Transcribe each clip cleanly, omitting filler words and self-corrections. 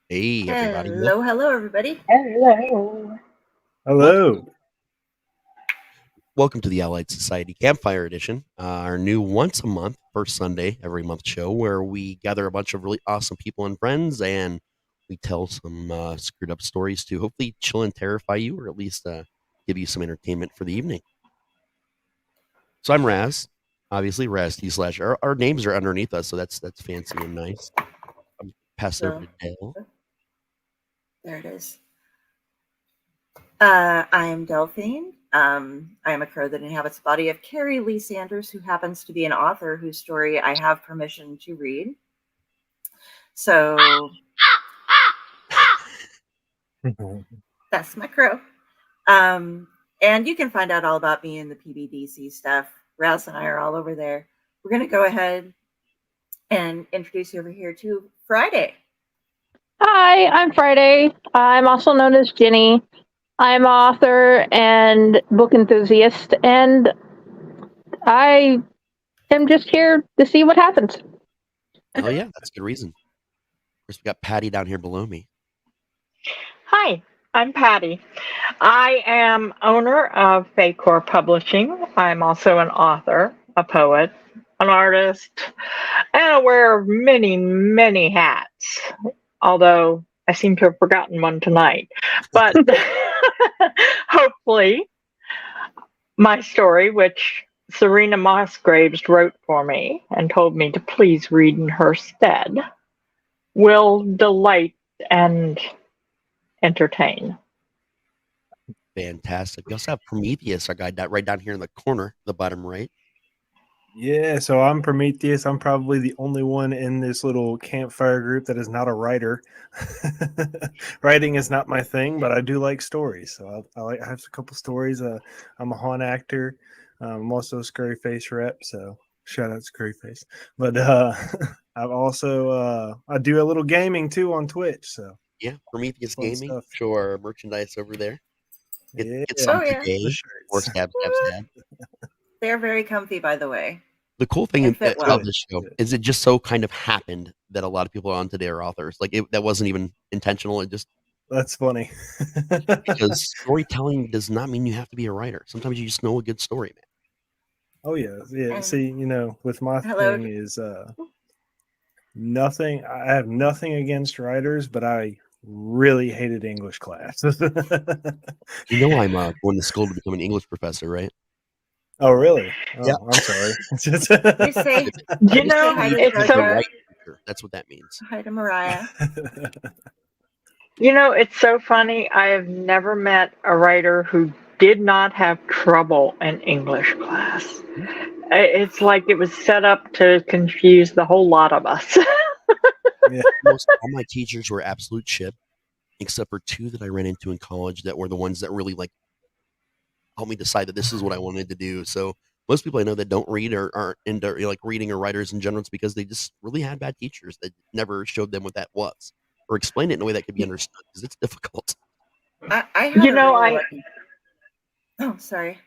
Hey, everybody. Hello, everybody. Hello. Welcome, welcome to the Allied Society Campfire Edition, our new once a month, first Sunday every month show where we gather a bunch of really awesome people and friends and we tell some screwed up stories to hopefully chill and terrify you or at least give you some entertainment for the evening. So I'm Raz, obviously Raz T slash. Our names are underneath us, so that's fancy and nice. I'm passing over to Dale. There it is. I am Delphine. I am a crow that inhabits the body of Carrie Lee Sanders, who happens to be an author whose story I have permission to read. So that's my crow. And you can find out all about me in the PBDC stuff. Raz and I are all over there. We're going to go ahead and introduce you over here to Friday. Hi, I'm Friday. I'm also known as Ginny. I'm an author and book enthusiast, and I am just here to see what happens. Oh, yeah, that's a good reason. Of course, we got Patti down here below me. Hi, I'm Patti. I am owner of Fae Corps Publishing. I'm also an author, a poet, an artist, and I wear many, many hats. Although I seem to have forgotten one tonight. But hopefully my story, which Serena Smossgraves wrote for me and told me to please read in her stead, will delight and entertain. Fantastic. We also have Prometheus, our guy right down here in the corner, the bottom right. Yeah, so I'm Prometheus. I'm probably the only one in this little campfire group that is not a writer. Writing is not my thing, but I do like stories. So I have a couple stories. I'm a haunt actor. I'm also a Scurry Face rep. So shout out Scurry Face. But I've also I do a little gaming too on Twitch. So yeah, Prometheus Gaming. Stuff. Show our merchandise over there. Get some today or stab. They're very comfy, by the way. The cool thing about this show is it just so kind of happened that a lot of people on today are authors. Like that wasn't even intentional. It just that's funny because storytelling does not mean you have to be a writer. Sometimes you just know a good story, man. Oh yeah. See, with my thing is nothing. I have nothing against writers, but I really hated English class. You know, I'm going to school to become an English professor, right? Oh, really? Oh, yeah. I'm sorry. It's so. That's what that means. Hi to Mariah. It's so funny. I have never met a writer who did not have trouble in English class. It's like it was set up to confuse the whole lot of us. Yeah. All my teachers were absolute shit, except for two that I ran into in college that were the ones that really helped me decide that this is what I wanted to do. So most people I know that don't read or aren't into reading or writers in general, it's because they just really had bad teachers that never showed them what that was or explained it in a way that could be understood because it's difficult. Oh, sorry.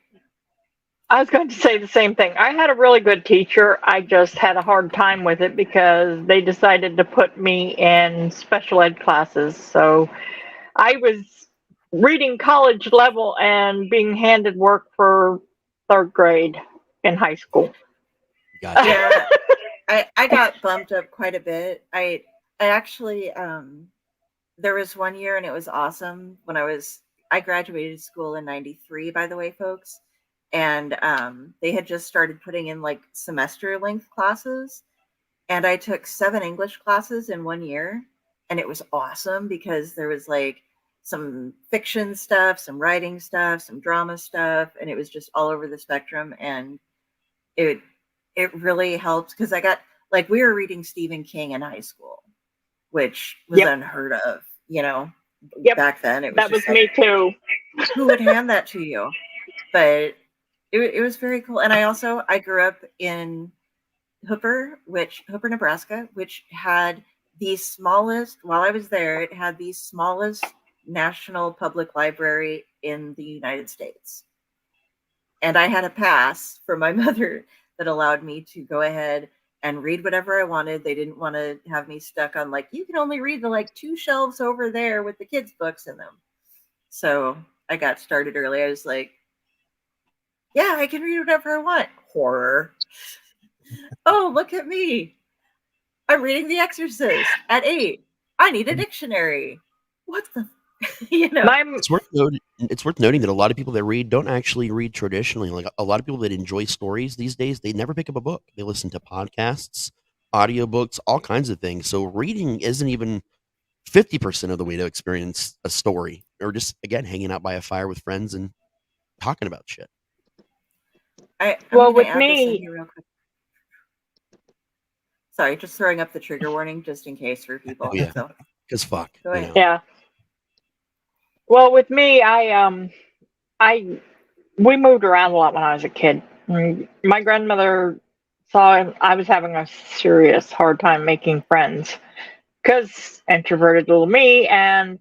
I was going to say the same thing. I had a really good teacher. I just had a hard time with it because they decided to put me in special ed classes. So I was reading college level and being handed work for third grade in high school. Gotcha. Yeah, I got bumped up quite a bit. I actually there was one year and it was awesome when I graduated school in 93, by the way, folks. And they had just started putting in semester length classes. And I took 7 English classes in 1 year. And it was awesome because there was some fiction stuff, some writing stuff, some drama stuff. And it was just all over the spectrum. And it really helped because I got we were reading Stephen King in high school, which was unheard of, back then. That was me too. Who would hand that to you? But it was very cool. And I grew up in Hooper, Nebraska, which had the smallest, while I was there, it had the smallest national public library in the United States. And I had a pass from my mother that allowed me to go ahead and read whatever I wanted. They didn't want to have me stuck on like, you can only read the like 2 shelves over there with the kids' books in them. So I got started early. I was like, yeah, I can read whatever I want. Horror. Oh, look at me. I'm reading The Exorcist at 8. I need a dictionary. What the, It's worth noting that a lot of people that read don't actually read traditionally. Like a lot of people that enjoy stories these days, they never pick up a book. They listen to podcasts, audiobooks, all kinds of things. So reading isn't even 50% of the way to experience a story, or just again hanging out by a fire with friends and talking about shit. Well, with me, real quick. Sorry, just throwing up the trigger warning just in case for people. Oh, yeah. So, Because fuck. go ahead. Yeah. Well, with me, we moved around a lot when I was a kid. My grandmother saw I was having a serious hard time making friends because introverted little me, and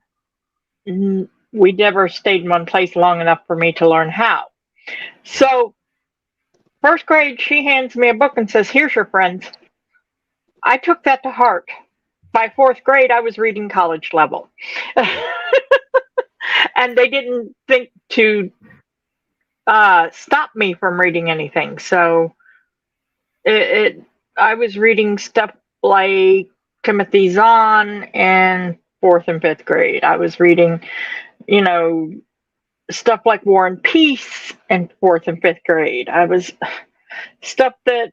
we never stayed in one place long enough for me to learn how. So, first grade, she hands me a book and says, "Here's your friends." I took that to heart. By 4th grade, I was reading college level. And they didn't think to stop me from reading anything. So I was reading stuff like Timothy Zahn in 4th and 5th grade. I was reading, stuff like War and Peace in 4th and 5th grade. I was stuff that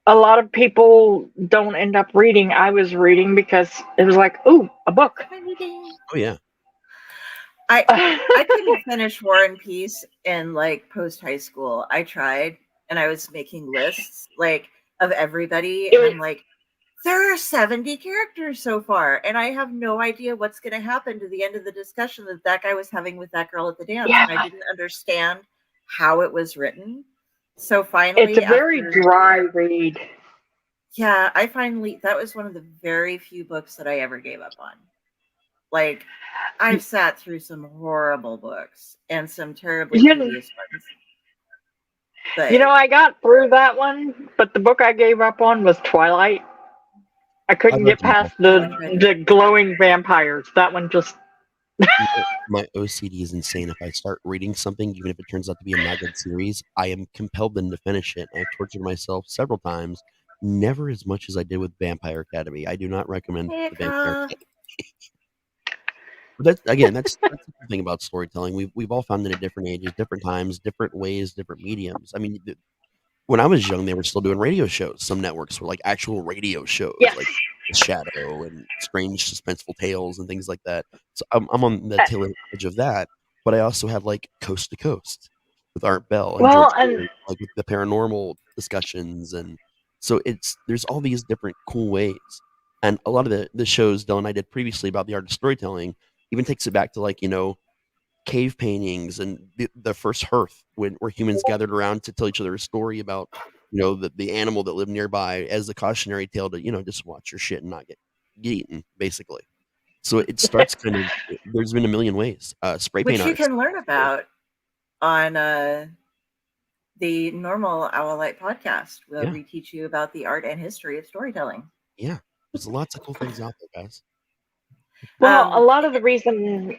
a lot of people don't end up reading. I was reading because it was like, ooh, a book. Oh yeah. I couldn't finish War and Peace in like post high school. I tried, and I was making lists like of everybody, and I'm like, there are 70 characters so far, and I have no idea what's going to happen to the end of the discussion that guy was having with that girl at the dance, and I didn't understand how it was written. So finally, it's a very dry read. Yeah, that was one of the very few books that I ever gave up on. Like, I've sat through some horrible books and some terribly tedious ones. But, I got through that one, but the book I gave up on was Twilight. I couldn't get past the glowing vampires. That one just... My OCD is insane. If I start reading something, even if it turns out to be a not good series, I am compelled then to finish it. I've tortured myself several times, never as much as I did with Vampire Academy. I do not recommend the Vampire Academy. But that's the thing about storytelling. We've all found it at different ages, different times, different ways, different mediums. I mean, when I was young, they were still doing radio shows. Some networks were like actual radio shows, like Shadow and Strange Suspenseful Tales and things like that. So I'm on the tail edge of that. But I also have like Coast to Coast with Art Bell and George Perry, like with the paranormal discussions, and so there's all these different cool ways. And a lot of the shows Dylan and I did previously about the art of storytelling even takes it back to like cave paintings and the first hearth where humans gathered around to tell each other a story about the animal that lived nearby as a cautionary tale to just watch your shit and not get eaten, basically. So it starts kind of there's been a million ways spray paint which you can learn about on the normal Owlite podcast where we teach you about the art and history of storytelling. There's lots of cool things out there, guys. Well, a lot of the reason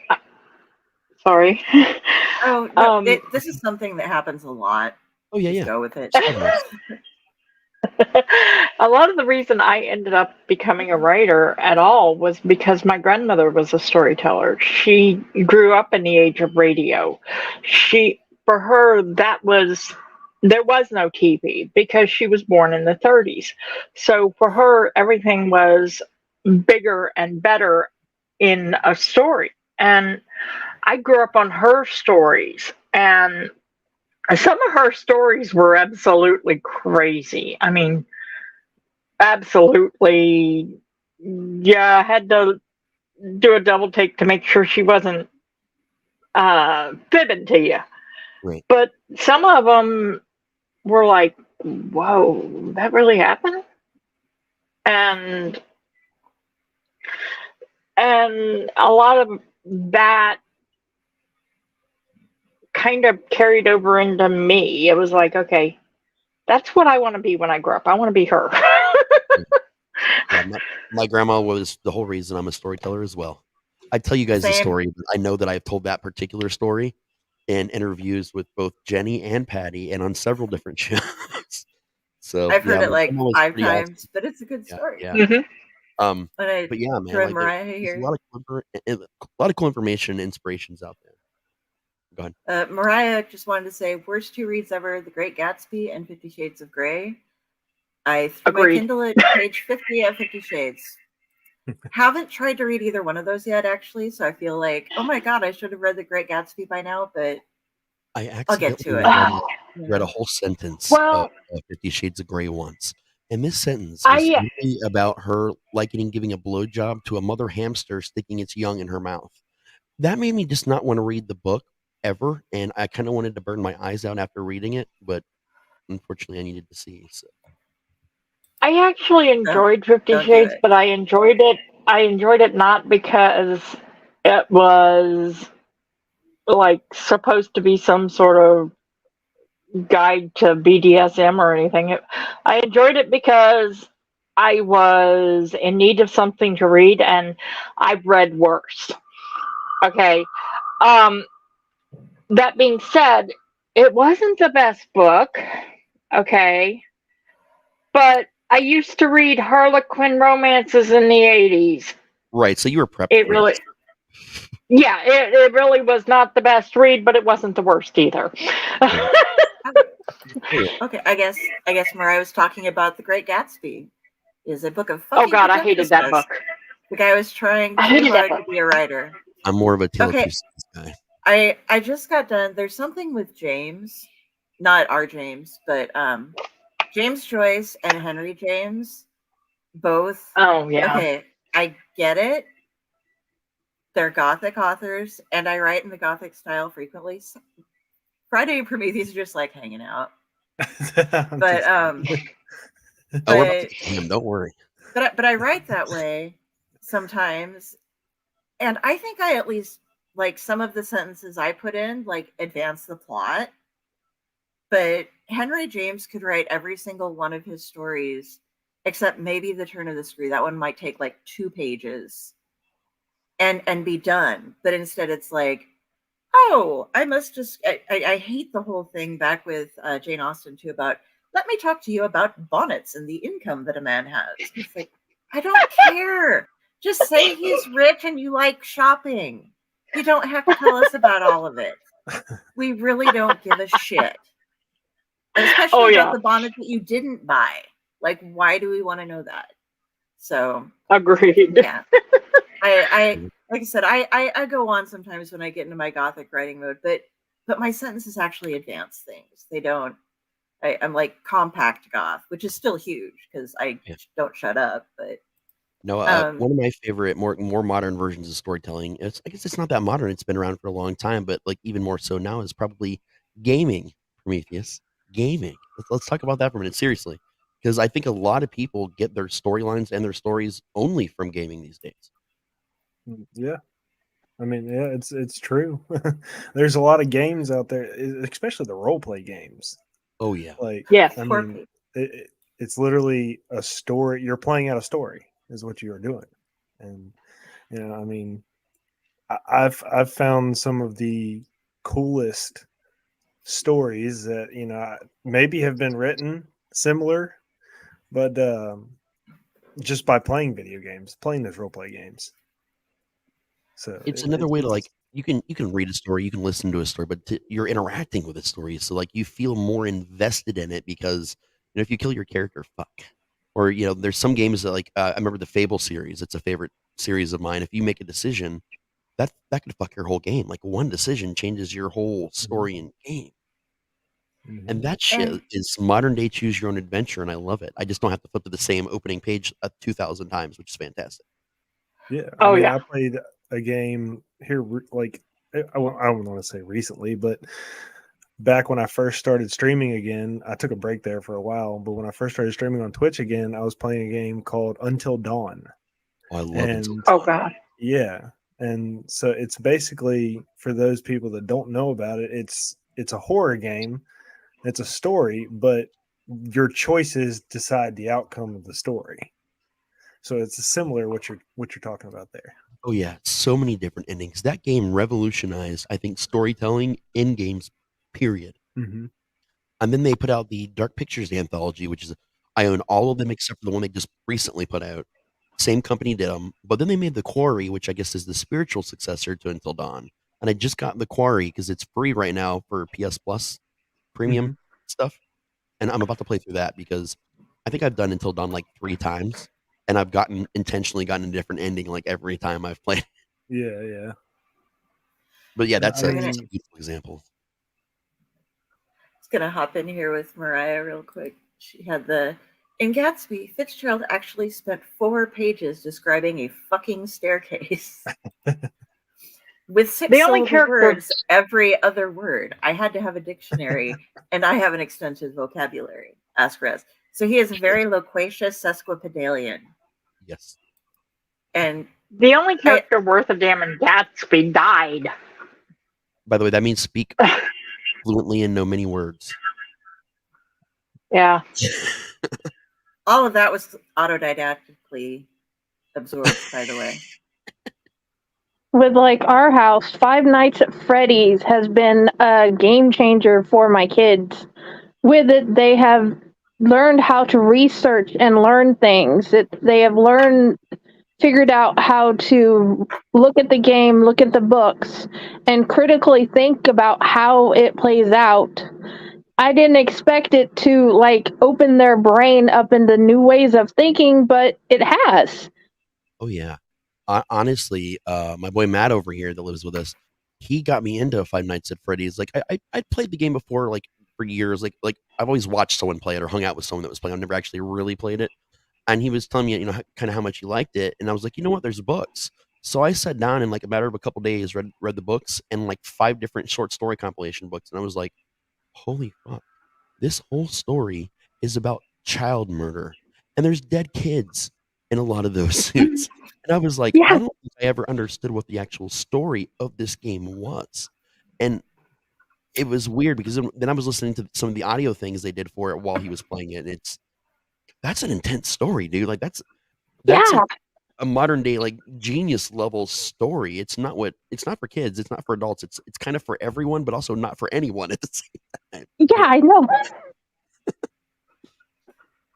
sorry. Oh, no, this is something that happens a lot. Oh, yeah, Just go with it. A lot of the reason I ended up becoming a writer at all was because my grandmother was a storyteller. She grew up in the age of radio. For her, there was no TV because she was born in the 30s. So for her, everything was bigger and better in a story. And I grew up on her stories, and some of her stories were absolutely crazy. I mean, absolutely. Yeah, I had to do a double take to make sure she wasn't fibbing to you. Right. But some of them were like, whoa, that really happened? And a lot of that kind of carried over into me. It was like, okay, That's what I want to be when I grow up. I want to be her. Yeah, my grandma was the whole reason I'm a storyteller as well. I tell you guys the Same. story, but I know that I've told that particular story in interviews with both Jenny and Patty, and on several different shows. So I've heard yeah, it my like grandma was 5 pretty awesome. times, but it's a good Yeah, story. yeah. Mhm. But And I yeah, man, throw like Mariah there's a here. lot of cool information and inspirations out there. Go ahead. Mariah just wanted to say, worst 2 reads ever: The Great Gatsby and 50 Shades of Grey. I threw my Agreed. Kindle at page 50 of 50 Shades. Haven't tried to read either one of those yet, actually. So I feel like, oh my god, I should have read The Great Gatsby by now. But I I'll get to accidentally it. read a whole sentence Well, of 50 Shades of Grey once. And this sentence was I really about her liking giving a blowjob to a mother hamster sticking its young in her mouth. That made me just not want to read the book ever. And I kind of wanted to burn my eyes out after reading it. But unfortunately, I needed to see. So. actually enjoyed 50 don't do Shades, it. but I enjoyed it. I enjoyed it not because it was like supposed to be some sort of guide to BDSM or anything. I enjoyed it because I was in need of something to read, and I've read worse. Okay. That being said, it wasn't the best book. Okay. But I used to read Harlequin romances in the 80s. Right. So you were prepped It for really, this. yeah, it really was not the best read, but it wasn't the worst either. Okay, I guess Mariah was talking about The Great Gatsby. Is a book of Oh fucking God, I hated that book. The guy was trying I too hated that hard to book. be a writer. I'm more of a Tale Okay. of Two Cities guy. I just got done. There's something with James, not our James, but James Joyce and Henry James, both. Oh yeah. Okay, I get it. They're Gothic authors, and I write in the Gothic style frequently. So Friday and Prometheus are just like hanging out. But Oh, we're about to get to him. Don't worry. But I write that way sometimes, and I think I at least like some of the sentences I put in like advance the plot. But Henry James could write every single one of his stories except maybe The Turn of the Screw. That one might take like 2 pages and be done. But instead it's like, oh, I must just I hate the whole thing back with Jane Austen too about, let me talk to you about bonnets and the income that a man has. It's like, I don't care. Just say he's rich and you like shopping. You don't have to tell us about all of it. We really don't give a shit. Especially about the bonnet that you didn't buy. Like, why do we want to know that? So agreed. Yeah. I like I said, I go on sometimes when I get into my Gothic writing mode, but my sentences actually advance things. They don't. I'm like compact goth, which is still huge because I don't shut up. But no, one of my favorite, more modern versions of storytelling. I guess it's not that modern. It's been around for a long time, but like even more so now is probably gaming. Prometheus, gaming. Let's talk about that for a minute, seriously, because I think a lot of people get their storylines and their stories only from gaming these days. Yeah. I mean, yeah, it's true. There's a lot of games out there, especially the role play games. Oh yeah. Like, yes. I mean, it's literally a story. You're playing out a story is what you are doing. And, you know, I mean, I've found some of the coolest stories that, you know, maybe have been written similar, but just by playing video games, playing those role play games. So it's another way to like, you can read a story, you can listen to a story, but you're interacting with a story, so like you feel more invested in it because, you know, if you kill your character, fuck. Or, you know, there's some games that like I remember the Fable series. It's a favorite series of mine. If you make a decision, that could fuck your whole game. Like one decision changes your whole story and game. And that shit is modern day choose your own adventure, and I love it. I just don't have to flip to the same opening page 2,000 times, which is fantastic. Yeah. I mean, I played a game here, like, I don't want to say recently, but back when I first started streaming again, I took a break there for a while, but when I first started streaming on Twitch again, I was playing a game called Until Dawn. Oh, I love it. Oh God. Yeah. And so it's basically, for those people that don't know about it, it's a horror game. It's a story, but your choices decide the outcome of the story. So it's similar what you're talking about there. Oh yeah, so many different endings. That game revolutionized, I think, storytelling in games, period. Mm-hmm. And then they put out the Dark Pictures anthology, which is I own all of them except for the one they just recently put out. Same company did them, but then they made the Quarry, which I guess is the spiritual successor to Until Dawn. And I just got the Quarry because it's free right now for PS Plus premium stuff, and I'm about to play through that because I think I've done Until Dawn like 3 times, and I've intentionally gotten a different ending like every time I've played. Yeah. But yeah, that's I a mean, beautiful example. Gonna hop in here with Mariah real quick. She had in Gatsby, Fitzgerald actually spent 4 pages describing a fucking staircase with 6 The only syllable character- words every other word. I had to have a dictionary, and I have an extensive vocabulary. Ask Rez. So he is a very loquacious sesquipedalian. Yes. And the only character worth a damn in Gatsby died. By the way, that means speak fluently and know many words. Yeah. all of that was autodidactically absorbed, by the way. With like our house, Five Nights at Freddy's has been a game changer for my kids. With it, they have learned how to research and learn things. They have figured out how to look at the game, look at the books, and critically think about how it plays out. I didn't expect it to like open their brain up into new ways of thinking, but it has. Oh yeah. Honestly, my boy Matt over here that lives with us, he got me into Five Nights at Freddy's. Like I'd played the game before, like for years. Like I've always watched someone play it or hung out with someone that was playing. I've never actually really played it. And he was telling me, kind of how much he liked it. And I was like, you know what? There's books. So I sat down in like a matter of a couple days, read the books and like 5 different short story compilation books. And I was like, holy fuck, this whole story is about child murder. And there's dead kids in a lot of those suits. And I was like, I don't think I ever understood what the actual story of this game was. And it was weird because then I was listening to some of the audio things they did for it while he was playing it. And that's an intense story, dude. Like that's a modern day like genius level story. It's not for kids. It's not for adults. It's kind of for everyone, but also not for anyone at the same time. Yeah, I know.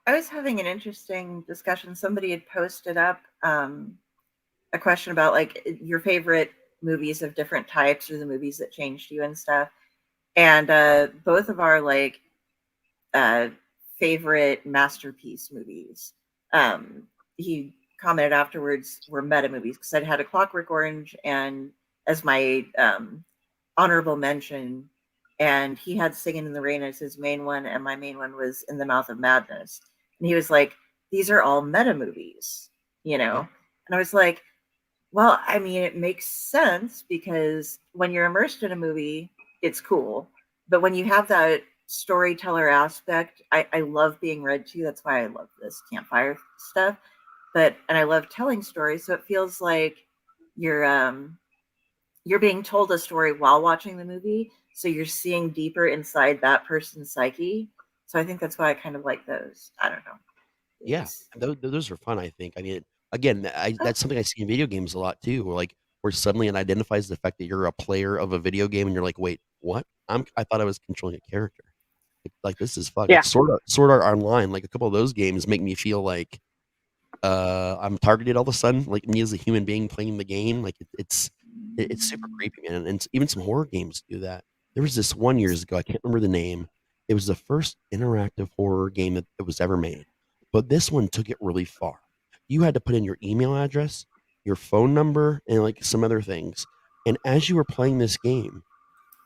I was having an interesting discussion. Somebody had posted up a question about like your favorite movies of different types or the movies that changed you and stuff. And both of our like favorite masterpiece movies, he commented afterwards, were meta movies because I'd had A Clockwork Orange and as my honorable mention, and he had Singing in the Rain as his main one, and my main one was In the Mouth of Madness. And he was like, these are all meta movies, And I was like, well, I mean, it makes sense because when you're immersed in a movie, it's cool. But when you have that storyteller aspect, I love being read to. That's why I love this campfire stuff. And I love telling stories. So it feels like you're being told a story while watching the movie. So you're seeing deeper inside that person's psyche. So I think that's why I kind of like those. I don't know. Yeah, those are fun. I think. I mean, again, that's something I see in video games a lot too. Where suddenly it identifies the fact that you're a player of a video game, and you're like, wait, what? I thought I was controlling a character. Like this is fun. Yeah. Like Sword Art Online. Like a couple of those games make me feel like I'm targeted all of a sudden. Like me as a human being playing the game. Like it's super creepy, man. And even some horror games do that. There was this one years ago. I can't remember the name. It was the first interactive horror game that was ever made. But this one took it really far. You had to put in your email address, your phone number, and like some other things. And as you were playing this game,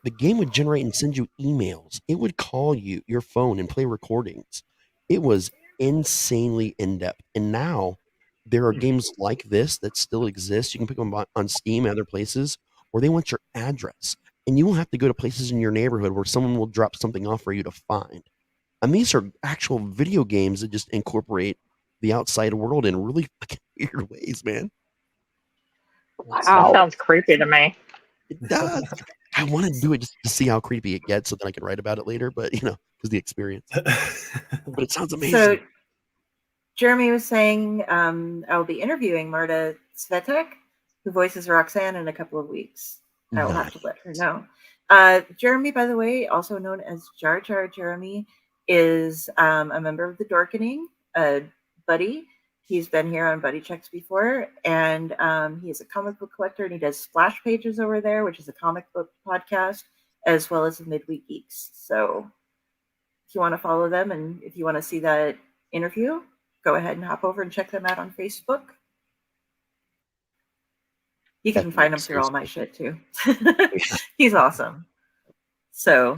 the game would generate and send you emails. It would call you your phone and play recordings. It was insanely in-depth. And now there are games like this that still exist. You can pick them up on Steam and other places where they want your address. And you will have to go to places in your neighborhood where someone will drop something off for you to find. And these are actual video games that just incorporate the outside world in really fucking weird ways, man. Wow. That sounds creepy to me. It does. I want to do it just to see how creepy it gets, so that I can write about it later. But because the experience. But it sounds amazing. So Jeremy was saying I'll be interviewing Marta Svetek, who voices Roxanne, in a couple of weeks. I will have to let her know. Jeremy, by the way, also known as Jar Jar Jeremy, is a member of the Dorkening, Buddy. He's been here on Buddy Checks before, and he's a comic book collector, and he does Splash Pages over there, which is a comic book podcast, as well as the Midweek Geeks. So if you want to follow them, and if you want to see that interview, go ahead and hop over and check them out on Facebook. You can find him through all my shit too. He's awesome. So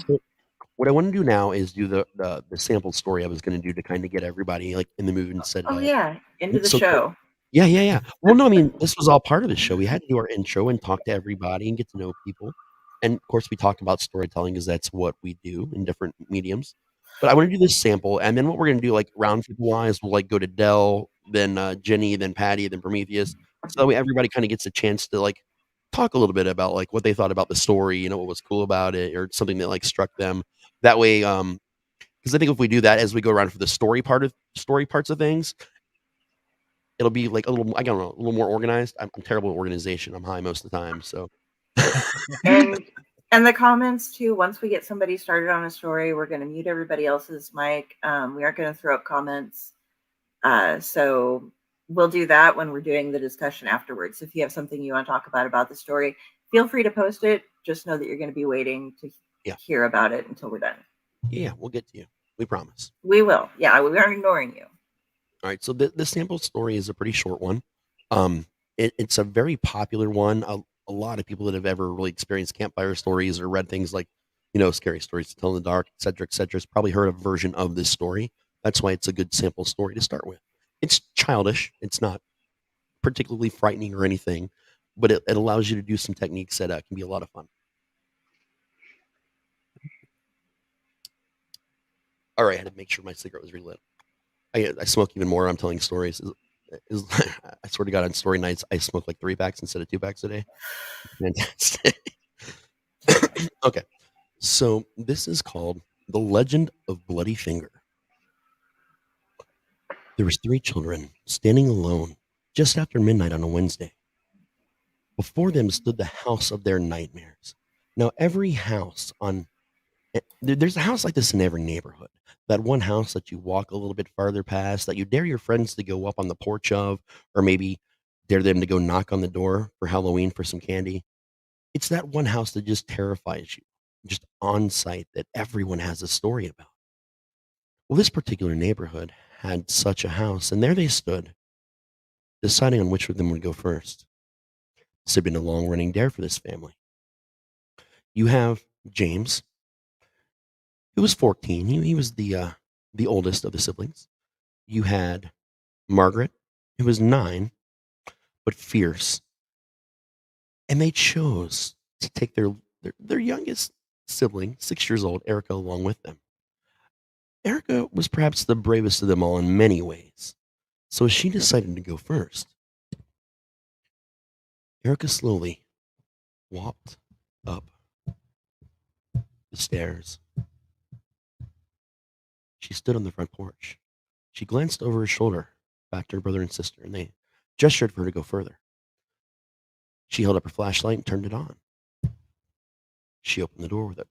what I want to do now is do the sample story I was going to do to kind of get everybody like in the mood and set it up. Into the show. Yeah. Well, no, I mean, this was all part of the show. We had to do our intro and talk to everybody and get to know people. And of course, we talk about storytelling because that's what we do in different mediums. But I want to do this sample, and then what we're going to do, like round table wise, we'll like go to Del, then Jenny, then Patty, then Prometheus. So that way everybody kind of gets a chance to like talk a little bit about like what they thought about the story, what was cool about it, or something that like struck them. That way, because I think if we do that as we go around for the story parts of things, it'll be like a little more organized. I'm terrible at organization. I'm high most of the time, so. And the comments too. Once we get somebody started on a story, we're going to mute everybody else's mic. We aren't going to throw up comments. So we'll do that when we're doing the discussion afterwards. If you have something you want to talk about the story, feel free to post it. Just know that you're going to be waiting to hear about it until we're done. Yeah, we'll get to you. We promise. We will. Yeah, we aren't ignoring you. All right. So the sample story is a pretty short one. It's a very popular one. A lot of people that have ever really experienced campfire stories or read things like, scary stories to tell in the dark, et cetera, has probably heard a version of this story. That's why it's a good sample story to start with. It's childish. It's not particularly frightening or anything, but it allows you to do some techniques that can be a lot of fun. All right, I had to make sure my cigarette was relit. I smoke even more. I'm telling stories. I swear to God, on story nights, I smoke like 3 packs instead of 2 packs a day. Fantastic. Okay, so this is called The Legend of Bloody Finger. There was 3 children standing alone just after midnight on a Wednesday. Before them stood the house of their nightmares. Now, every house there's a house like this in every neighborhood. That one house that you walk a little bit farther past, that you dare your friends to go up on the porch of, or maybe dare them to go knock on the door for Halloween for some candy. It's that one house that just terrifies you, just on site, that everyone has a story about. Well, this particular neighborhood had such a house, and there they stood, deciding on which of them would go first. This had been a long-running dare for this family. You have James, who was 14. He was the oldest of the siblings. You had Margaret, who was 9, but fierce. And they chose to take their youngest sibling, 6 years old, Erica, along with them. Erica was perhaps the bravest of them all in many ways, so she decided to go first. Erica slowly walked up the stairs. She stood on the front porch. She glanced over her shoulder back to her brother and sister, and they gestured for her to go further. She held up her flashlight and turned it on. She opened the door with a...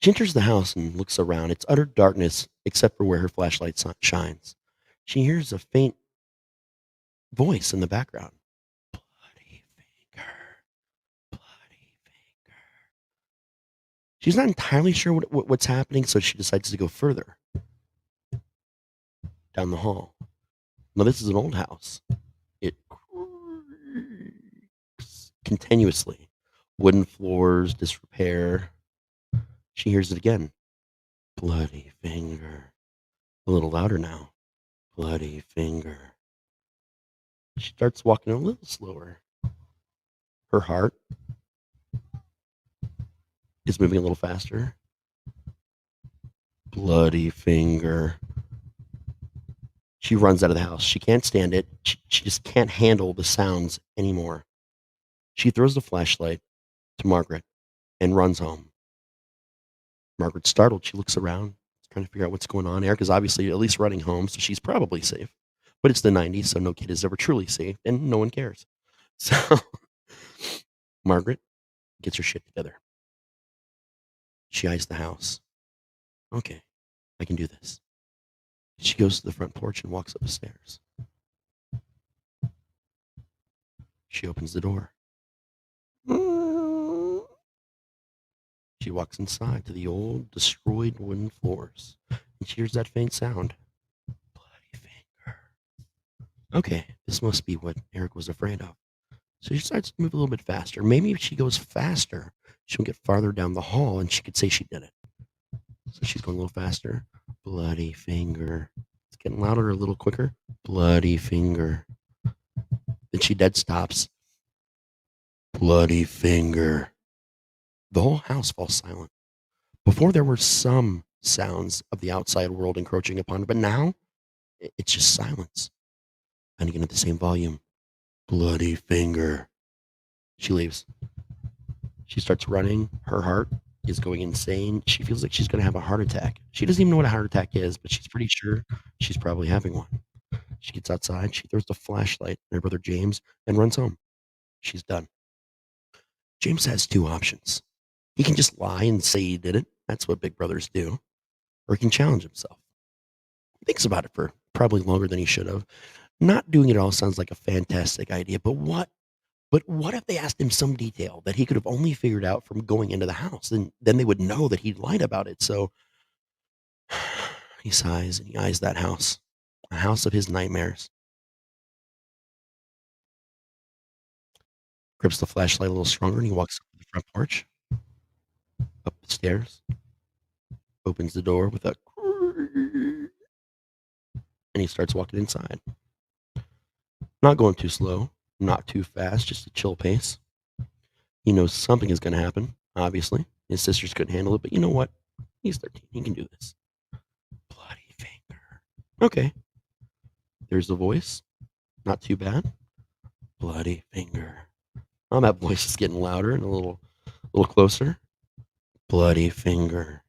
She enters the house and looks around. It's utter darkness except for where her flashlight shines. She hears a faint voice in the background. Bloody finger. Bloody finger. She's not entirely sure what's happening, so she decides to go further down the hall. Now, this is an old house. It creaks continuously. Wooden floors, disrepair. She hears it again. Bloody finger. A little louder now. Bloody finger. She starts walking a little slower. Her heart is moving a little faster. Bloody finger. She runs out of the house. She can't stand it. She just can't handle the sounds anymore. She throws the flashlight to Margaret and runs home. Margaret's startled. She looks around, trying to figure out what's going on. Erica's obviously at least running home, so she's probably safe. But it's the 90s, so no kid is ever truly safe, and no one cares. So Margaret gets her shit together. She eyes the house. Okay, I can do this. She goes to the front porch and walks up the stairs. She opens the door. She walks inside to the old, destroyed wooden floors, and she hears that faint sound. Bloody finger. Okay, this must be what Eric was afraid of. So she decides to move a little bit faster. Maybe if she goes faster, she'll get farther down the hall, and she could say she did it. So she's going a little faster. Bloody finger. It's getting louder a little quicker. Bloody finger. Then she dead stops. Bloody finger. The whole house falls silent. Before there were some sounds of the outside world encroaching upon her, but now it's just silence. And again at the same volume. Bloody finger. She leaves. She starts running. Her heart is going insane. She feels like she's going to have a heart attack. She doesn't even know what a heart attack is, but she's pretty sure she's probably having one. She gets outside. She throws the flashlight at her brother James and runs home. She's done. James has two options. He can just lie and say he did it. That's what big brothers do. Or he can challenge himself. He thinks about it for probably longer than he should have. Not doing it all sounds like a fantastic idea, but what if they asked him some detail that he could have only figured out from going into the house? And then they would know that he'd lied about it. So he sighs and he eyes that house, a house of his nightmares. Grips the flashlight a little stronger and he walks up to the front porch, up the stairs, opens the door with a and he starts walking inside. Not going too slow, not too fast, just a chill pace. He knows something is going to happen, obviously. His sisters couldn't handle it, but you know what? He's 13. He can do this. Bloody finger. Okay. There's the voice. Not too bad. Bloody finger. Oh, that voice is getting louder and a little closer. Bloody finger.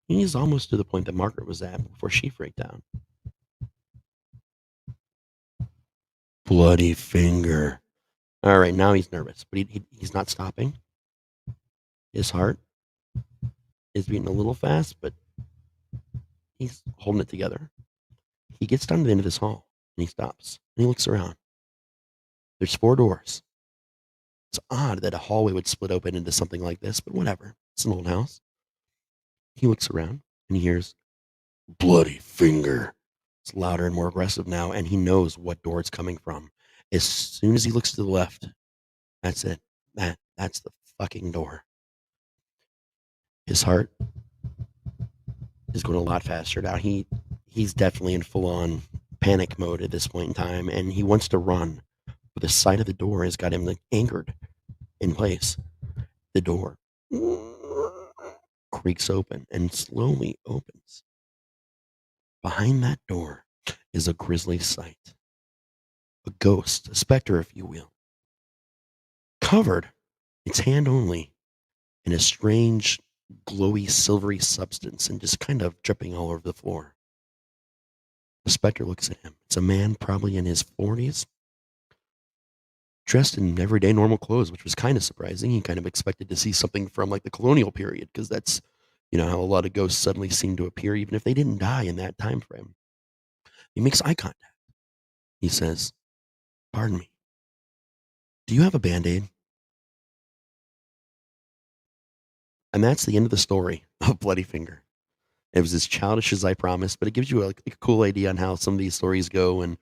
He's almost to the point that Margaret was at before she freaked out. Bloody finger. All right, now he's nervous, but he's not stopping. His heart is beating a little fast, but he's holding it together. He gets down to the end of this hall, and he stops, and he looks around. There's 4 doors. It's odd that a hallway would split open into something like this, but whatever. It's an old house. He looks around, and he hears, bloody finger. It's louder and more aggressive now, and he knows what door it's coming from. As soon as he looks to the left, that's it. That's the fucking door. His heart is going a lot faster now. He's definitely in full-on panic mode at this point in time, and he wants to run. But the sight of the door has got him anchored in place. The door creaks open and slowly opens. Behind that door is a grisly sight. A ghost, a specter, if you will. Covered, its hand only, in a strange, glowy, silvery substance and just kind of dripping all over the floor. The specter looks at him. It's a man probably in his 40s, dressed in everyday normal clothes, which was kind of surprising. He kind of expected to see something from like the colonial period, because that's, how a lot of ghosts suddenly seem to appear, even if they didn't die in that time frame. He makes eye contact. He says, "Pardon me. Do you have a Band-Aid?" And that's the end of the story of Bloody Finger. It was as childish as I promised, but it gives you a cool idea on how some of these stories go. And,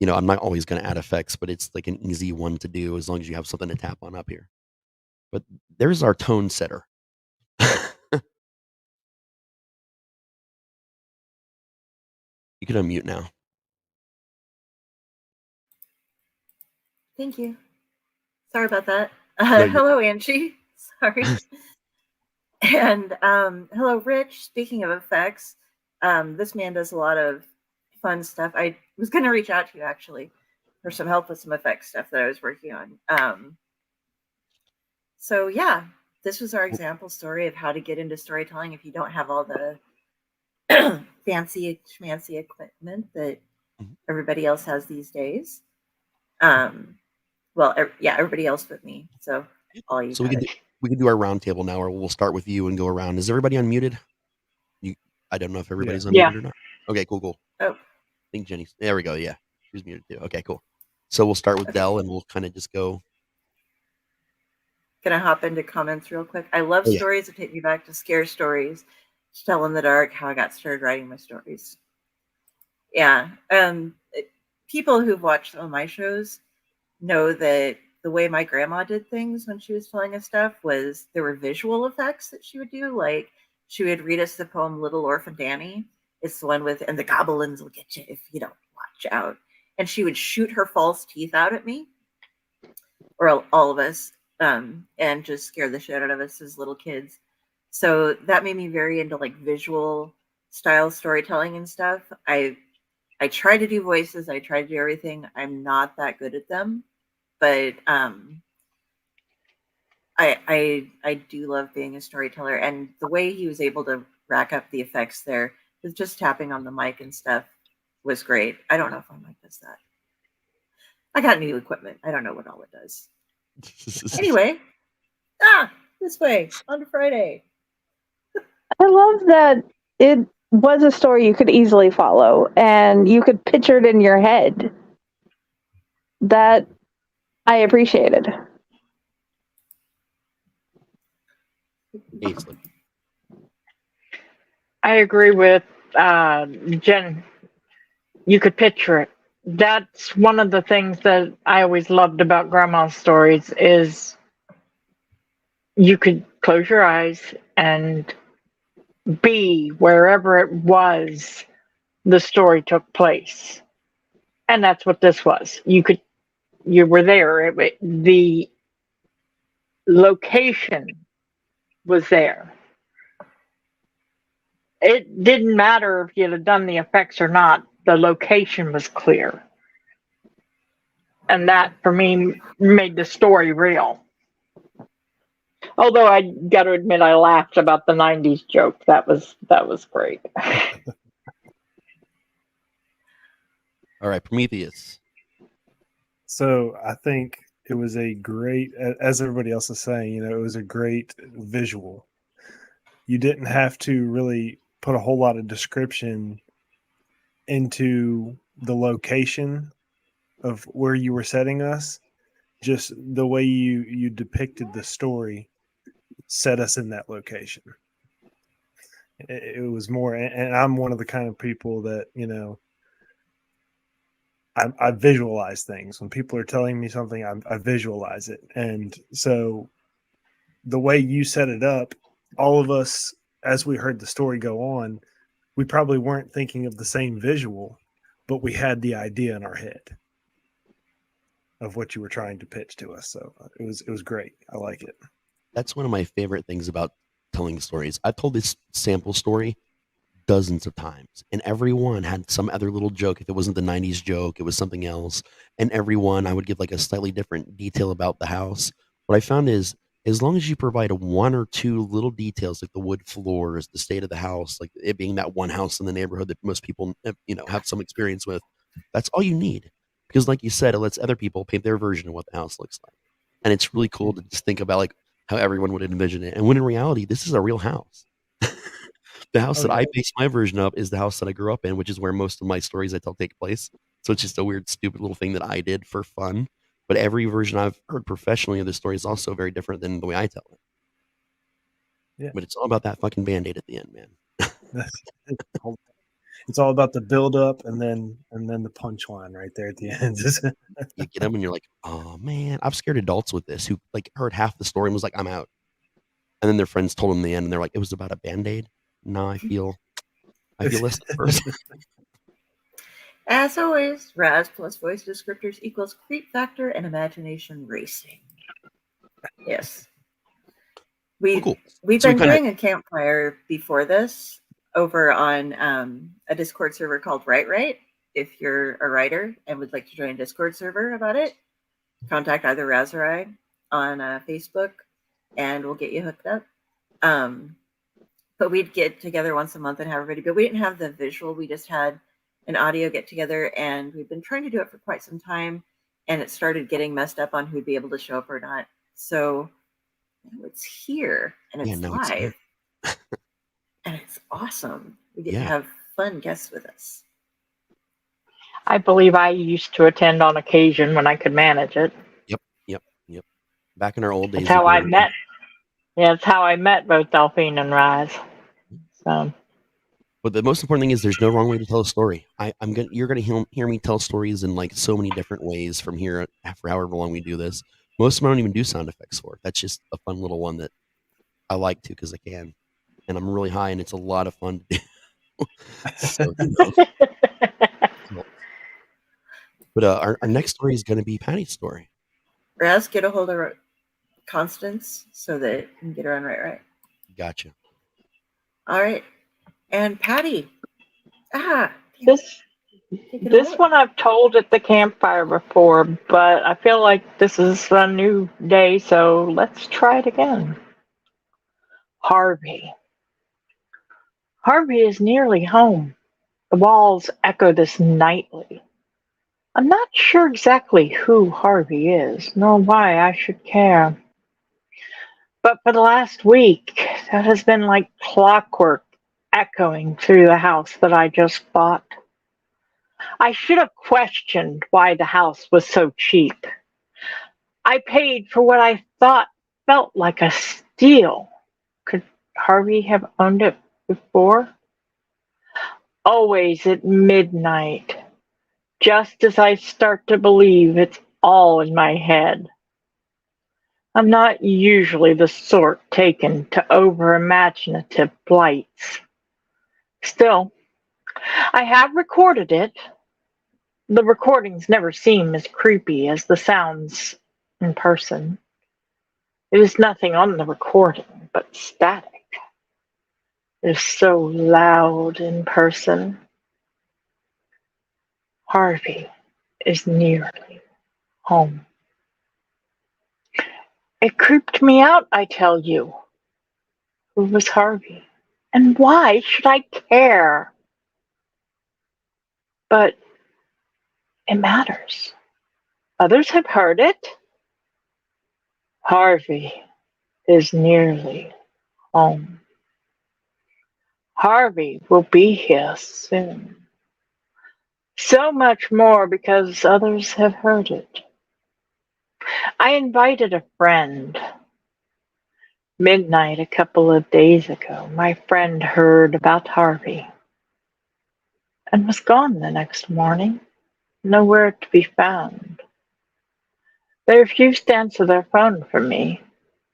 I'm not always going to add effects, but it's like an easy one to do as long as you have something to tap on up here. But there's our tone setter. You can unmute now. Thank you. Sorry about that. No, hello, Angie. Sorry. And hello, Rich. Speaking of effects, this man does a lot of fun stuff. I was going to reach out to you actually for some help with some effects stuff that I was working on. So yeah, this was our example story of how to get into storytelling if you don't have all the fancy schmancy equipment that everybody else has these days. Well, yeah, everybody else but me. So all you. So we can do our round table now, or we'll start with you and go around. Is everybody unmuted? I don't know if everybody's unmuted or not. Okay, cool. Oh, I think Jenny's. There we go. Yeah, she's muted too. Okay, cool. So we'll start with Dell, and we'll kind of just go. Can I hop into comments real quick? I love stories that take me back to scare stories. To tell in the dark how I got started writing my stories. Yeah. People who've watched some of my shows know that the way my grandma did things when she was telling us stuff was there were visual effects that she would do. Like she would read us the poem Little Orphan Danny. It's the one with, and the goblins will get you if you don't watch out. And she would shoot her false teeth out at me, or all of us, and just scare the shit out of us as little kids. So that made me very into like visual style storytelling and stuff. I try to do voices. I try to do everything. I'm not that good at them, but I do love being a storyteller. And the way he was able to rack up the effects there with just tapping on the mic and stuff was great. I don't know if my mic does that. I got new equipment. I don't know what all it does. Anyway, this way on to Friday. I love that it was a story you could easily follow and you could picture it in your head. That I appreciated. I agree with Jen. You could picture it. That's one of the things that I always loved about Grandma's stories is you could close your eyes and be wherever it was the story took place. And that's what this was. You were there. The location was there. It didn't matter if you'd have done the effects or not. The location was clear. And that, for me, made the story real. Although I got to admit, I laughed about the 90s joke. That was great. All right, Prometheus. So I think it was a great, as everybody else is saying, it was a great visual. You didn't have to really put a whole lot of description into the location of where you were setting us. Just the way you depicted the story set us in that location. It was more, and I'm one of the kind of people that, I visualize things. When people are telling me something, I visualize it. And so the way you set it up, all of us, as we heard the story go on, we probably weren't thinking of the same visual, but we had the idea in our head of what you were trying to pitch to us. So it was great. I like it. That's one of my favorite things about telling stories. I've told this sample story dozens of times, and everyone had some other little joke. If it wasn't the 90s joke, it was something else. And everyone, I would give like a slightly different detail about the house. What I found is, as long as you provide one or two little details, like the wood floors, the state of the house, like it being that one house in the neighborhood that most people, have some experience with, that's all you need. Because like you said, it lets other people paint their version of what the house looks like. And it's really cool to just think about like how everyone would envision it. And when in reality, this is a real house. The house that I base my version of is the house that I grew up in, which is where most of my stories I tell take place. So it's just a weird, stupid little thing that I did for fun. But every version I've heard professionally of the story is also very different than the way I tell it. Yeah. But it's all about that fucking Band-Aid at the end, man. It's all about the build up and then the punchline right there at the end. You get them and you're like, oh man, I've scared adults with this who like heard half the story and was like, I'm out. And then their friends told them the end and they're like, it was about a Band-Aid. No, I feel less than person. As always, Raz plus voice descriptors equals creep factor and imagination racing. Yes. We've been doing a campfire before this over on a Discord server called Right. if you're a writer and would like to join a Discord server about it, contact either Raz or I on Facebook, and we'll get you hooked up. But we'd get together once a month and have everybody, but we didn't have the visual. We just had an audio get together, and we've been trying to do it for quite some time, and it started getting messed up on who'd be able to show up or not. So it's here and it's live. And it's awesome. We get to have fun guests with us. I believe I used to attend on occasion when I could manage it. Yep. Back in our old days. That's how I met. Yeah, it's how I met both Delphine and Raz. So. But the most important thing is there's no wrong way to tell a story. You're gonna hear me tell stories in like so many different ways from here for however long we do this. Most of them I don't even do sound effects for. That's just a fun little one that I like to because I can, and I'm really high and it's a lot of fun to do. So, But our next story is going to be Patty's story. Raz, get a hold of Constance so that you can get her on right. Gotcha. All right. And Patti. This one I've told at the campfire before, but I feel like this is a new day, so let's try it again. Harvey. Harvey is nearly home. The walls echo this nightly. I'm not sure exactly who Harvey is, nor why I should care. But for the last week, that has been like clockwork echoing through the house that I just bought. I should have questioned why the house was so cheap. I paid for what I thought felt like a steal. Could Harvey have owned it before? Always at midnight, just as I start to believe it's all in my head. I'm not usually the sort taken to over-imaginative flights. Still, I have recorded it. The recordings never seem as creepy as the sounds in person. There is nothing on the recording but static. It is so loud in person. Harvey is nearly home. It creeped me out, I tell you. Who was Harvey? And why should I care? But it matters. Others have heard it. Harvey is nearly home. Harvey will be here soon. So much more because others have heard it. I invited a friend. Midnight a couple of days ago, my friend heard about Harvey and was gone the next morning, nowhere to be found. They refused to answer their phone for me.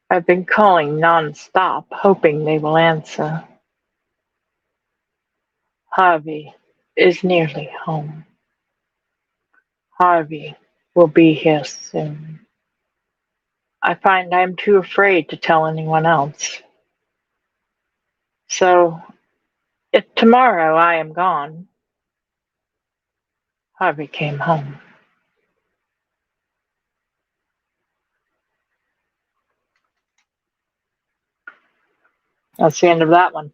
I've been calling nonstop, hoping they will answer. Harvey is nearly home. Harvey will be here soon. I find I'm too afraid to tell anyone else. So, if tomorrow I am gone, Harvey came home. That's the end of that one.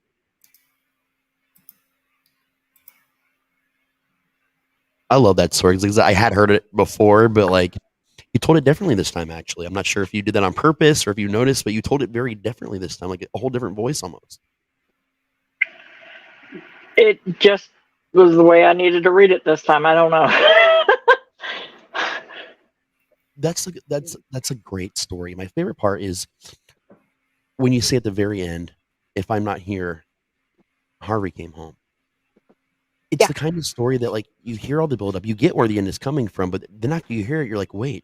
I love that story because I had heard it before, but like you told it differently this time. Actually, I'm not sure if you did that on purpose or if you noticed, but you told it very differently this time, like a whole different voice almost. It just was the way I needed to read it this time. I don't know. That's a great story. My favorite part is when you say at the very end, "If I'm not here, Harvey came home." It's the kind of story that like you hear all the build up, you get where the end is coming from, but then after you hear it, you're like, wait,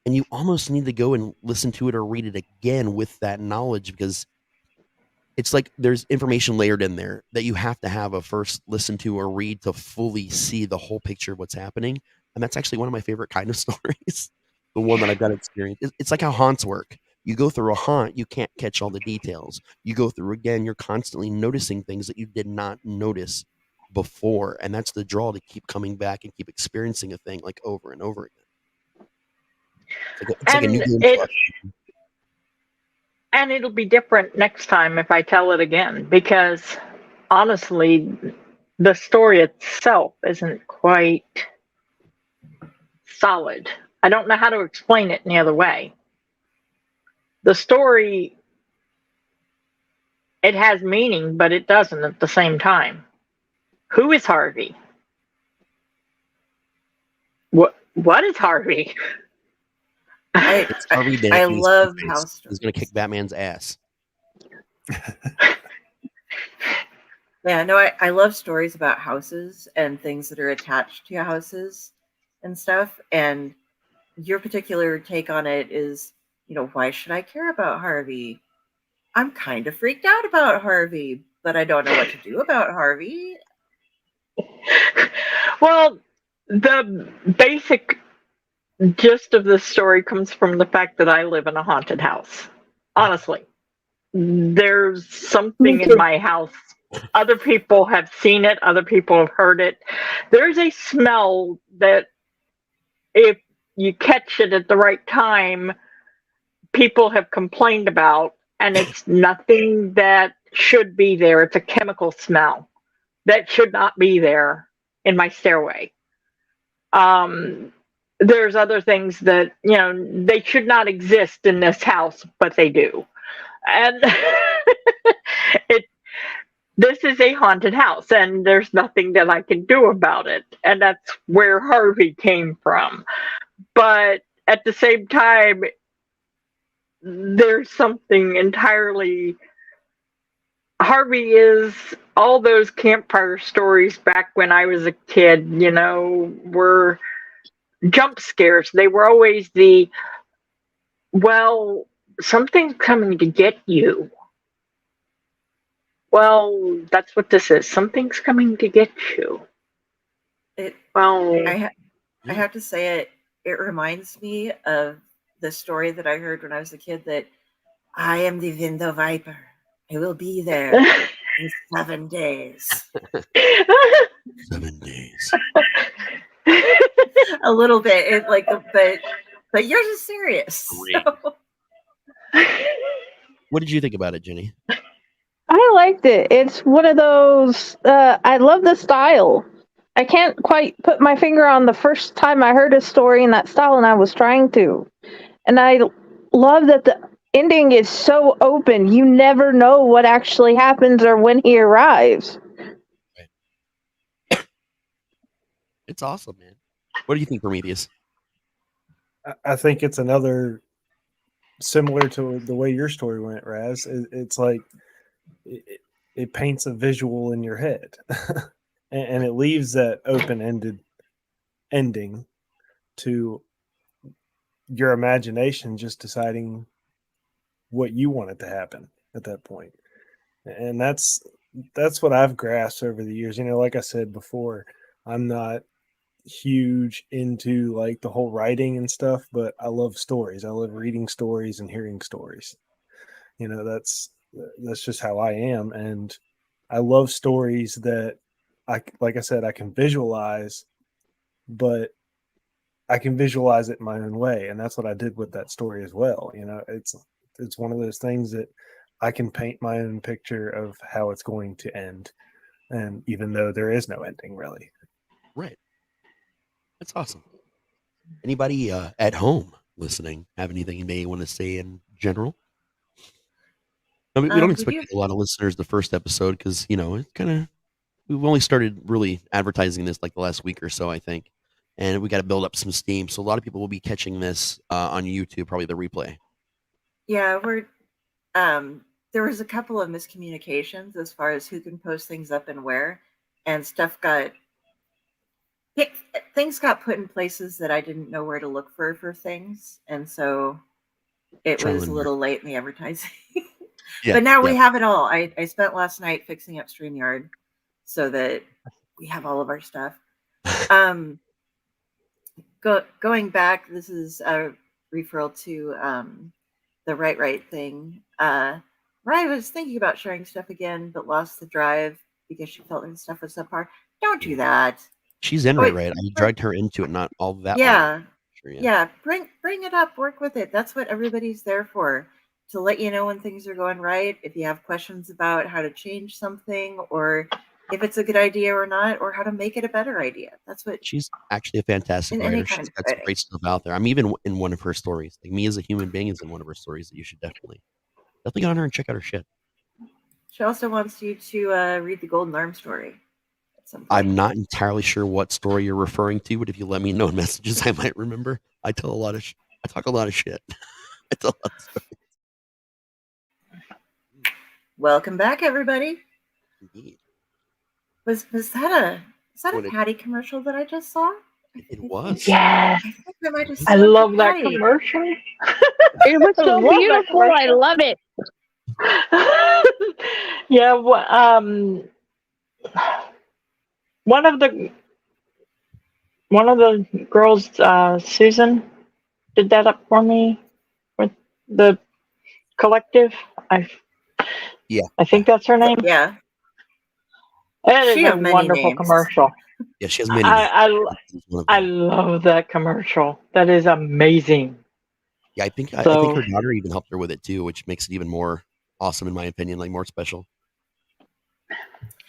and you almost need to go and listen to it or read it again with that knowledge because it's like there's information layered in there that you have to have a first listen to or read to fully see the whole picture of what's happening. And that's actually one of my favorite kind of stories. The one that I've got experience. It's like how haunts work. You go through a haunt, you can't catch all the details. You go through again, you're constantly noticing things that you did not notice before, and that's the draw to keep coming back and keep experiencing a thing like over and over again. It's like a new game for us. And it'll be different next time if I tell it again, because honestly, the story itself isn't quite solid. I don't know how to explain it any other way. The story, it has meaning, but it doesn't at the same time. Who is Harvey? What is Harvey? It's Harvey Dent. I love house stories. He's going to kick Batman's ass. Yeah, no, I love stories about houses and things that are attached to houses and stuff. And your particular take on it is, why should I care about Harvey? I'm kind of freaked out about Harvey, but I don't know what to do about Harvey. Well, the basic gist of this story comes from the fact that I live in a haunted house. Honestly, there's something in my house. Other people have seen it. Other people have heard it. There's a smell that if you catch it at the right time, people have complained about, and it's nothing that should be there. It's a chemical smell that should not be there in my stairway. There's other things that, they should not exist in this house, but they do. And this is a haunted house, and there's nothing that I can do about it. And that's where Harvey came from. But at the same time, there's something entirely... Harvey is all those campfire stories back when I was a kid, were jump scares. They were always something's coming to get you. Well, that's what this is. Something's coming to get you. I have to say it reminds me of the story that I heard when I was a kid, that I am the window viper. I will be there in 7 days. 7 days. A little bit, but yours is serious. So. What did you think about it, Jenny? I liked it. It's one of those, I love the style. I can't quite put my finger on the first time I heard a story in that style, and I was trying to. And I love that the ending is so open. You never know what actually happens or when he arrives. Right. It's awesome, man. What do you think, Prometheus? I think it's another similar to the way your story went, Raz. It's like it paints a visual in your head, and it leaves that open-ended ending to your imagination just deciding what you want it to happen at that point. And that's what I've grasped over the years. Like I said before, I'm not huge into like the whole writing and stuff, but I love stories. I love reading stories and hearing stories. That's just how I am. And I love stories that like I said, I can visualize, but I can visualize it in my own way. And that's what I did with that story as well. It's one of those things that I can paint my own picture of how it's going to end. And even though there is no ending, really. Right. That's awesome. Anybody at home listening have anything you may want to say in general? I mean, we don't expect a lot of listeners the first episode because, it's kind of, we've only started really advertising this like the last week or so, I think. And we got to build up some steam. So a lot of people will be catching this on YouTube, probably the replay. Yeah, there was a couple of miscommunications as far as who can post things up and where, and things got put in places that I didn't know where to look for things, and so it was a little late in the advertising. Yeah, but now we have it all. I spent last night fixing up StreamYard so that we have all of our stuff. Going back, this is a referral to the right thing. I was thinking about sharing stuff again, but lost the drive because she felt her stuff was subpar. Don't do that. She's in right. I dragged her into it not all that long. Yeah. Sure, Yeah. Bring it up. Work with it. That's what everybody's there for. To let you know when things are going right. If you have questions about how to change something, or if it's a good idea or not, or how to make it a better idea. That's what she's actually a fantastic writer. She's got some great stuff out there. I'm even in one of her stories. Like Me as a Human Being is in one of her stories that you should definitely get on her and check out her shit. She also wants you to read the Golden Arm story. I'm not entirely sure what story you're referring to, but if you let me know in messages, I might remember. I talk a lot of shit. I tell a lot of stories. Welcome back, everybody. Indeed. Was that a Patty commercial that I just saw? It was. Yes. I love that commercial. It was so beautiful. I love it. Yeah. One of the girls, Susan, did that up for me with the collective. I think that's her name. Yeah. That is a wonderful commercial. Yeah, she has many. I love that commercial. That is amazing. Yeah, I think her daughter even helped her with it too, which makes it even more awesome in my opinion, like more special.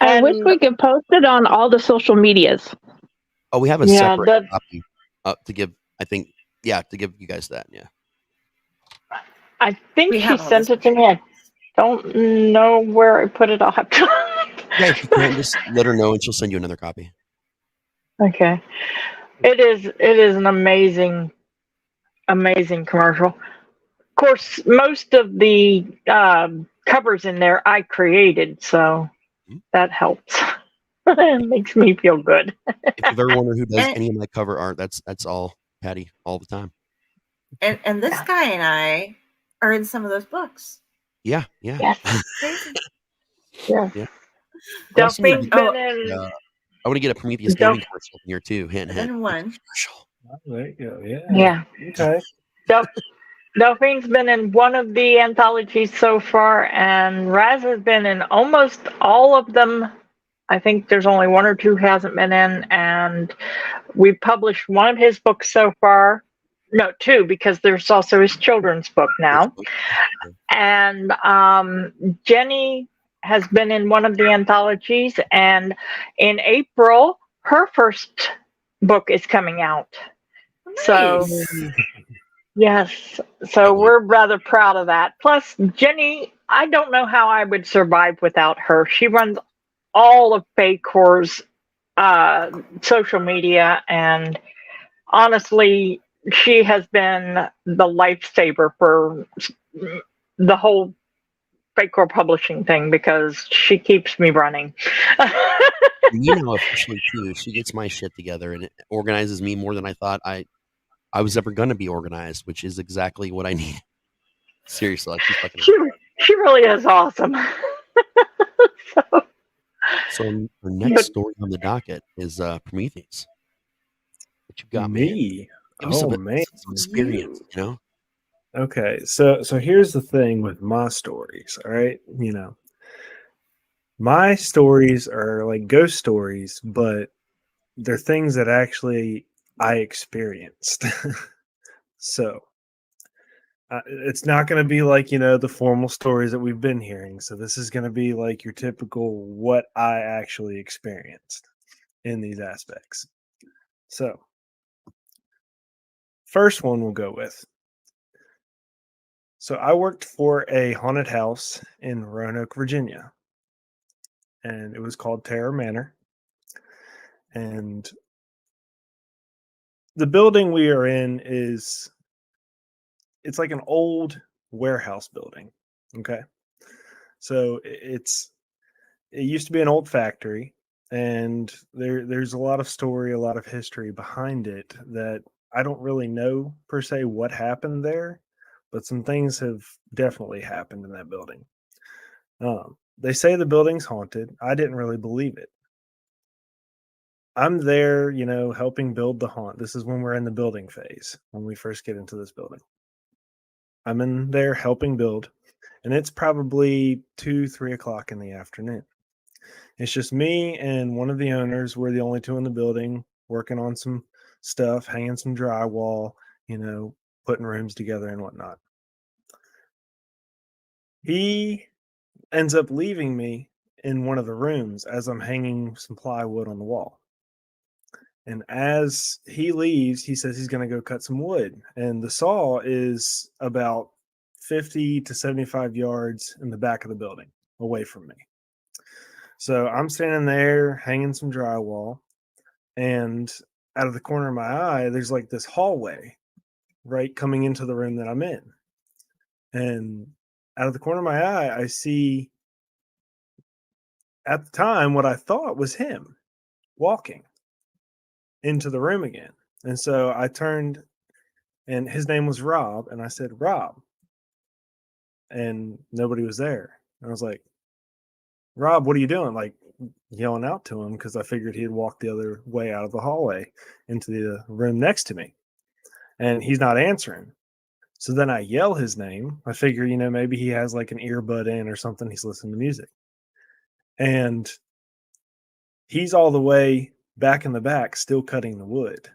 I wish we could post it on all the social medias. Oh, we have a separate copy to give. I think, to give you guys that. Yeah. I think she sent it to me. I don't know where I put it. I'll have to. Yeah, if you can, just let her know, and she'll send you another copy. Okay. It is an amazing commercial. Of course, most of the covers in there I created, so that helps. It makes me feel good. If you've ever wondered who does any of my cover art, that's all Patty all the time. And this guy and I are in some of those books. Yeah. Yes. Yeah. Delphine's been in. I want to get a Prometheus gaming commercial here too. Hint. One. There you go. Yeah. Okay. Delphine's been in one of the anthologies so far, and Raz has been in almost all of them. I think there's only one or two hasn't been in, and we published one of his books so far. No, two, because there's also his children's book now. And Jenny has been in one of the anthologies, and in April, her first book is coming out. Nice. So, yes. So we're rather proud of that. Plus, Jenny, I don't know how I would survive without her. She runs all of Fae Corps' social media, and honestly, she has been the lifesaver for the whole Fae Corps Publishing thing, because she keeps me running. Officially too, she gets my shit together and it organizes me more than I thought I was ever going to be organized, which is exactly what I need. Seriously, like she really is awesome. So our next story on the docket is Prometheus. What you got, me? Man? Some experience, you know. Okay, so here's the thing with my stories. All right, my stories are like ghost stories, but they're things that actually I experienced. So it's not going to be like, the formal stories that we've been hearing. So this is going to be like your typical what I actually experienced in these aspects. So first one we'll go with. So I worked for a haunted house in Roanoke, Virginia, and it was called Terror Manor. And the building we are in it's like an old warehouse building. Okay. So it used to be an old factory, and there's a lot of story, a lot of history behind it that I don't really know per se what happened there, but some things have definitely happened in that building. They say the building's haunted. I didn't really believe it. I'm there, helping build the haunt. This is when we're in the building phase, when we first get into this building. I'm in there helping build, and it's probably 2-3 o'clock in the afternoon. It's just me and one of the owners. We're the only two in the building working on some stuff, hanging some drywall, putting rooms together and whatnot. He ends up leaving me in one of the rooms as I'm hanging some plywood on the wall. And as he leaves, he says he's going to go cut some wood. And the saw is about 50 to 75 yards in the back of the building away from me. So I'm standing there hanging some drywall, and out of the corner of my eye, there's like this hallway right coming into the room that I'm in. And out of the corner of my eye, I see at the time what I thought was him walking into the room again. And so I turned, and his name was Rob, and I said, "Rob." And nobody was there. And I was like, "Rob, what are you doing?" Like yelling out to him because I figured he'd walk the other way out of the hallway into the room next to me. And he's not answering. So then I yell his name. I figure, maybe he has like an earbud in or something. He's listening to music. And he's all the way back in the back, still cutting the wood.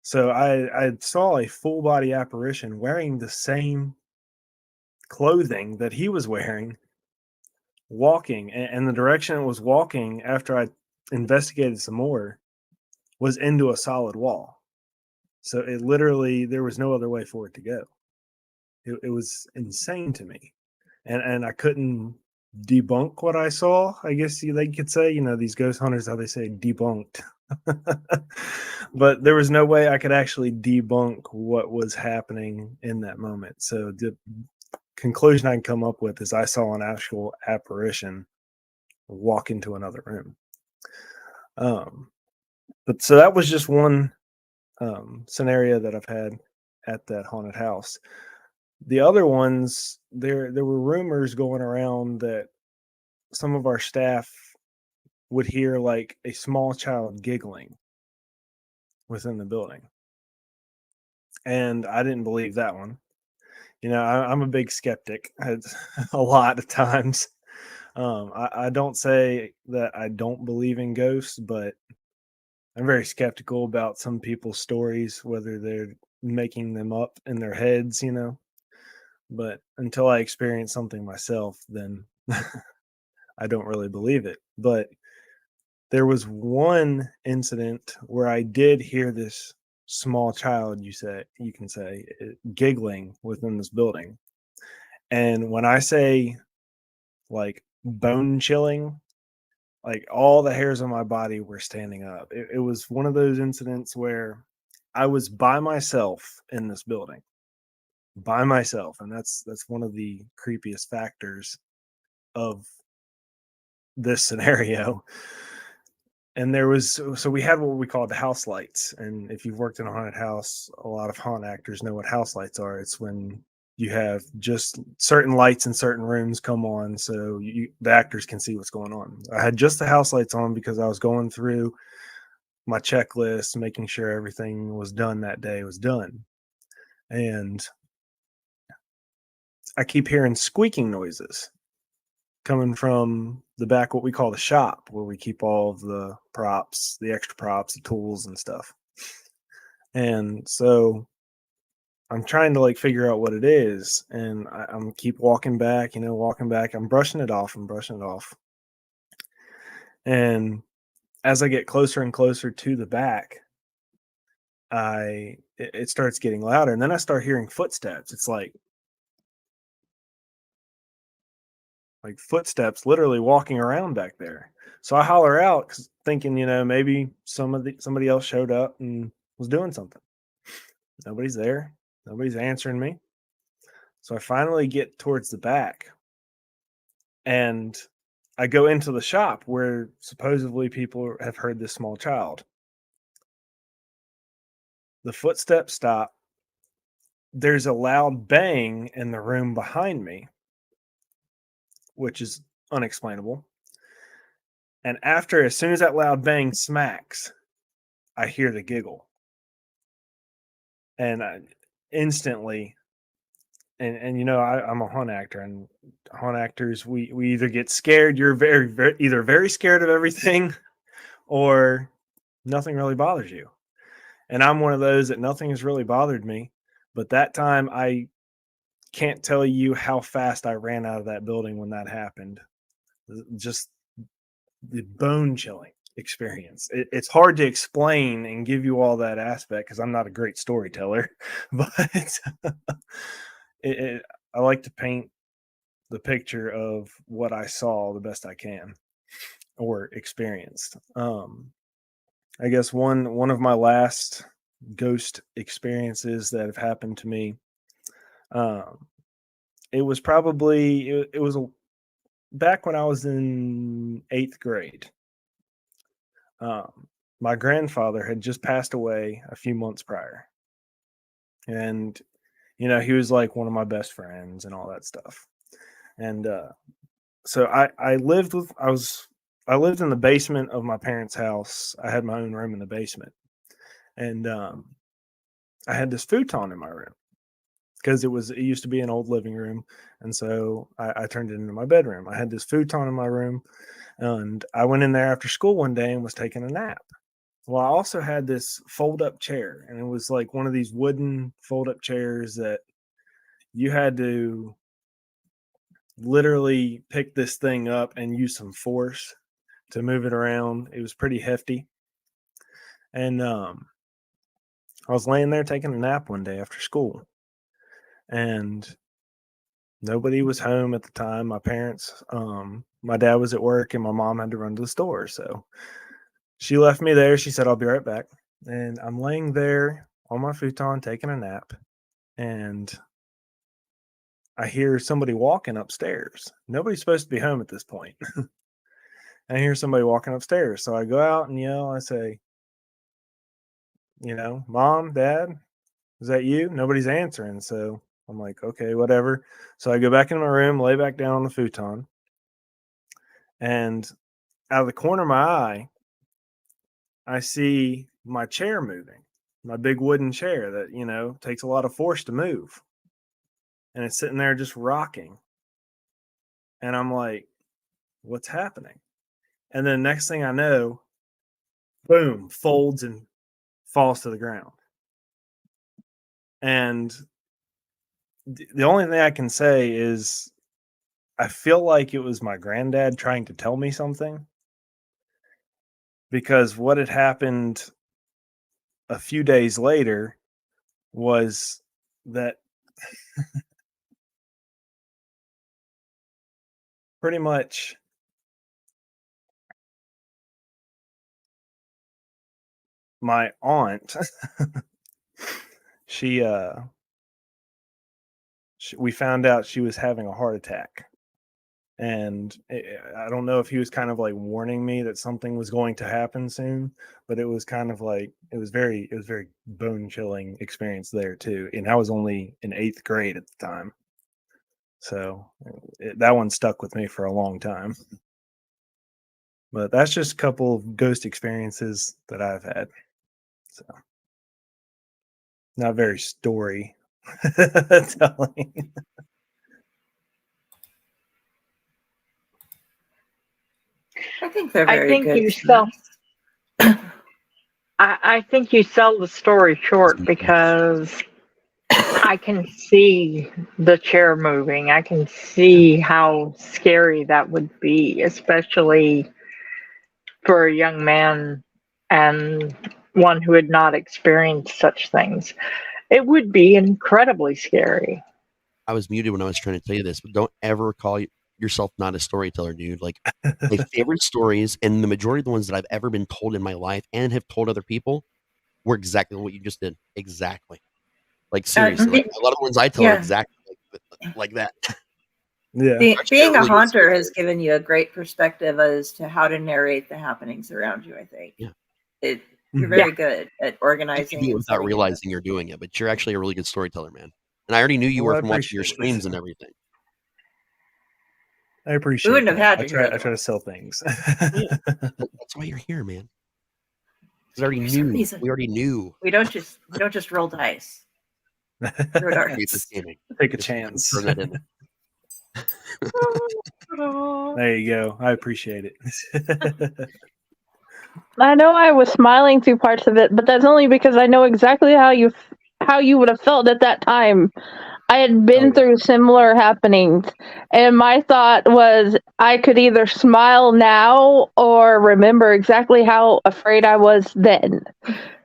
So I saw a full body apparition wearing the same clothing that he was wearing, walking. And the direction it was walking, after I investigated some more, was into a solid wall. So it literally, there was no other way for it to go. It was insane to me. And I couldn't debunk what I saw, I guess they could say. These ghost hunters, how they say debunked. But there was no way I could actually debunk what was happening in that moment. So the conclusion I can come up with is I saw an actual apparition walk into another room. But so that was just one scenario that I've had at that haunted house. The other ones, there were rumors going around that some of our staff would hear like a small child giggling within the building. And I didn't believe that one. I'm a big skeptic a lot of times. I don't say that I don't believe in ghosts, but I'm very skeptical about some people's stories, whether they're making them up in their heads, But until I experience something myself, then I don't really believe it. But there was one incident where I did hear this small child, you can say, giggling within this building. And when I say like bone chilling, like all the hairs on my body were standing up. It was one of those incidents where I was by myself in this building, by myself. And that's one of the creepiest factors of this scenario. And so we had what we call the house lights. And if you've worked in a haunted house, a lot of haunt actors know what house lights are. It's when you have just certain lights in certain rooms come on so the actors can see what's going on. I had just the house lights on because I was going through my checklist, making sure everything was done that day was done. And I keep hearing squeaking noises coming from the back, what we call the shop, where we keep all of the props, the extra props, the tools and stuff. And so I'm trying to like figure out what it is. And I'm keep walking back, walking back. I'm brushing it off. And as I get closer and closer to the back, it starts getting louder. And then I start hearing footsteps. It's like footsteps literally walking around back there. So I holler out thinking, maybe somebody else showed up and was doing something. Nobody's there. Nobody's answering me. So I finally get towards the back and I go into the shop where supposedly people have heard this small child. The footsteps stop. There's a loud bang in the room behind me, which is unexplainable. And as soon as that loud bang smacks, I hear the giggle. And instantly and you know, I'm a hunt actor, and hunt actors, we either get scared. You're either very scared of everything, or nothing really bothers you. And I'm one of those that nothing has really bothered me. But that time, I can't tell you how fast I ran out of that building when that happened. Just the bone chilling experience. It's hard to explain and give you all that aspect because I'm not a great storyteller, but I like to paint the picture of what I saw the best I can or experienced. I guess one of my last ghost experiences that have happened to me. It was probably it was back when I was in 8th grade. My grandfather had just passed away a few months prior, and you know, he was like one of my best friends and all that stuff. And so I lived in the basement of my parents' house. I had my own room in the basement, and I had this futon in my room because it used to be an old living room, and so I turned it into my bedroom. I had this futon in my room, and I went in there after school one day and was taking a nap. Well, I also had this fold-up chair, and it was like one of these wooden fold-up chairs that you had to literally pick this thing up and use some force to move it around. It was pretty hefty. And I was laying there taking a nap one day after school, and nobody was home at the time. My parents, my dad was at work, and my mom had to run to the store. So she left me there. She said, "I'll be right back." And I'm laying there on my futon taking a nap, and I hear somebody walking upstairs. Nobody's supposed to be home at this point. I hear somebody walking upstairs. So I go out and yell. I say, you know, "Mom, Dad, is that you?" Nobody's answering. So I'm like, okay, whatever. So I go back in my room, lay back down on the futon, and out of the corner of my eye, I see my chair moving, my big wooden chair that, you know, takes a lot of force to move. And it's sitting there just rocking. And I'm like, what's happening? And then next thing I know, boom, folds and falls to the ground. And the only thing I can say is I feel like it was my granddad trying to tell me something, because what had happened a few days later was that pretty much my aunt, we found out she was having a heart attack. And I don't know if he was kind of like warning me that something was going to happen soon, but it was kind of like, it was very bone chilling experience there too. And I was only in 8th grade at the time. So that one stuck with me for a long time. But that's just a couple of ghost experiences that I've had. So not very story telling. I think they're very think good. you sell. I think you sell the story short because I can see the chair moving. I can see how scary that would be, especially for a young man and one who had not experienced such things. It would be incredibly scary. I was muted when I was trying to tell you this, but don't ever call yourself not a storyteller, dude. Like, my favorite stories, and the majority of the ones that I've ever been told in my life and have told other people, were exactly what you just did. Exactly. Like, seriously. Like, a lot of the ones I tell are exactly like that. Yeah. Being a haunter has given you a great perspective as to how to narrate the happenings around you, I think. Yeah. You're very good at organizing. You do it without realizing you're doing it, but you're actually a really good storyteller, man. And I already knew you were from watching your streams and everything. I appreciate we wouldn't that. have had I try to sell things. Yeah. That's why you're here, man. We already knew. We already knew. We don't just roll dice. Throw It's darts. gaming. Take a Just chance. throw that in there. There you go. I appreciate it. I know I was smiling through parts of it, but that's only because I know exactly how you would have felt at that time. I had been through similar happenings, and my thought was I could either smile now or remember exactly how afraid I was then.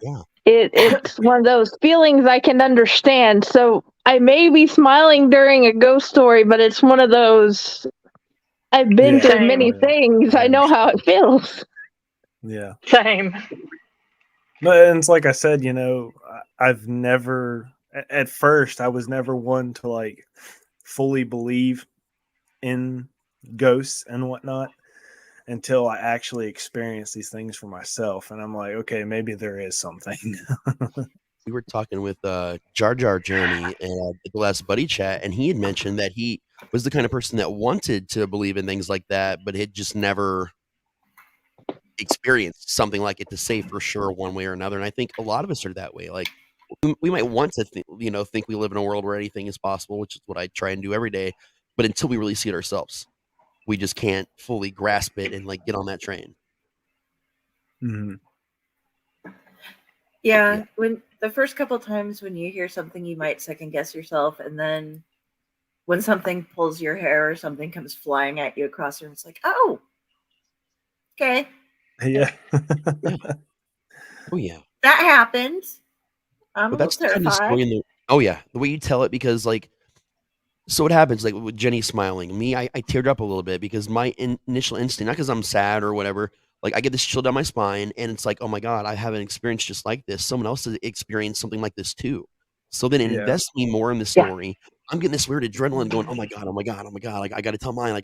Yeah. It's one of those feelings I can understand. So I may be smiling during a ghost story, but it's one of those I've been Yeah. through many Same. things. I know how it feels. Yeah. Same. But and it's like I said, I've never at first I was never one to like fully believe in ghosts and whatnot until I actually experienced these things for myself. And I'm like, okay, maybe there is something. We were talking with Jar Jar Jeremy and at the last buddy chat, and he had mentioned that he was the kind of person that wanted to believe in things like that, but had just never experienced something like it to say for sure one way or another. And I think a lot of us are that way. Like we might want to think we live in a world where anything is possible, which is what I try and do every day. But until we really see it ourselves, we just can't fully grasp it and like get on that train. Mm-hmm. Yeah, when the first couple times when you hear something, you might second guess yourself, and then when something pulls your hair or something comes flying at you across the room, it's like, oh, okay, Yeah. Oh yeah. that happened. I'm But a that's the little kind of terrified. story the way you tell it, because like, so what happens, like with Jenny smiling, me, I teared up a little bit because my initial instinct, not because I'm sad or whatever, like I get this chill down my spine and it's like, oh my God, I have an experience just like this. Someone else has experienced something like this too. So then it Yeah. invests me more in the story. I'm getting this weird adrenaline going, oh my God, oh my God, oh my God. Like I got to tell mine.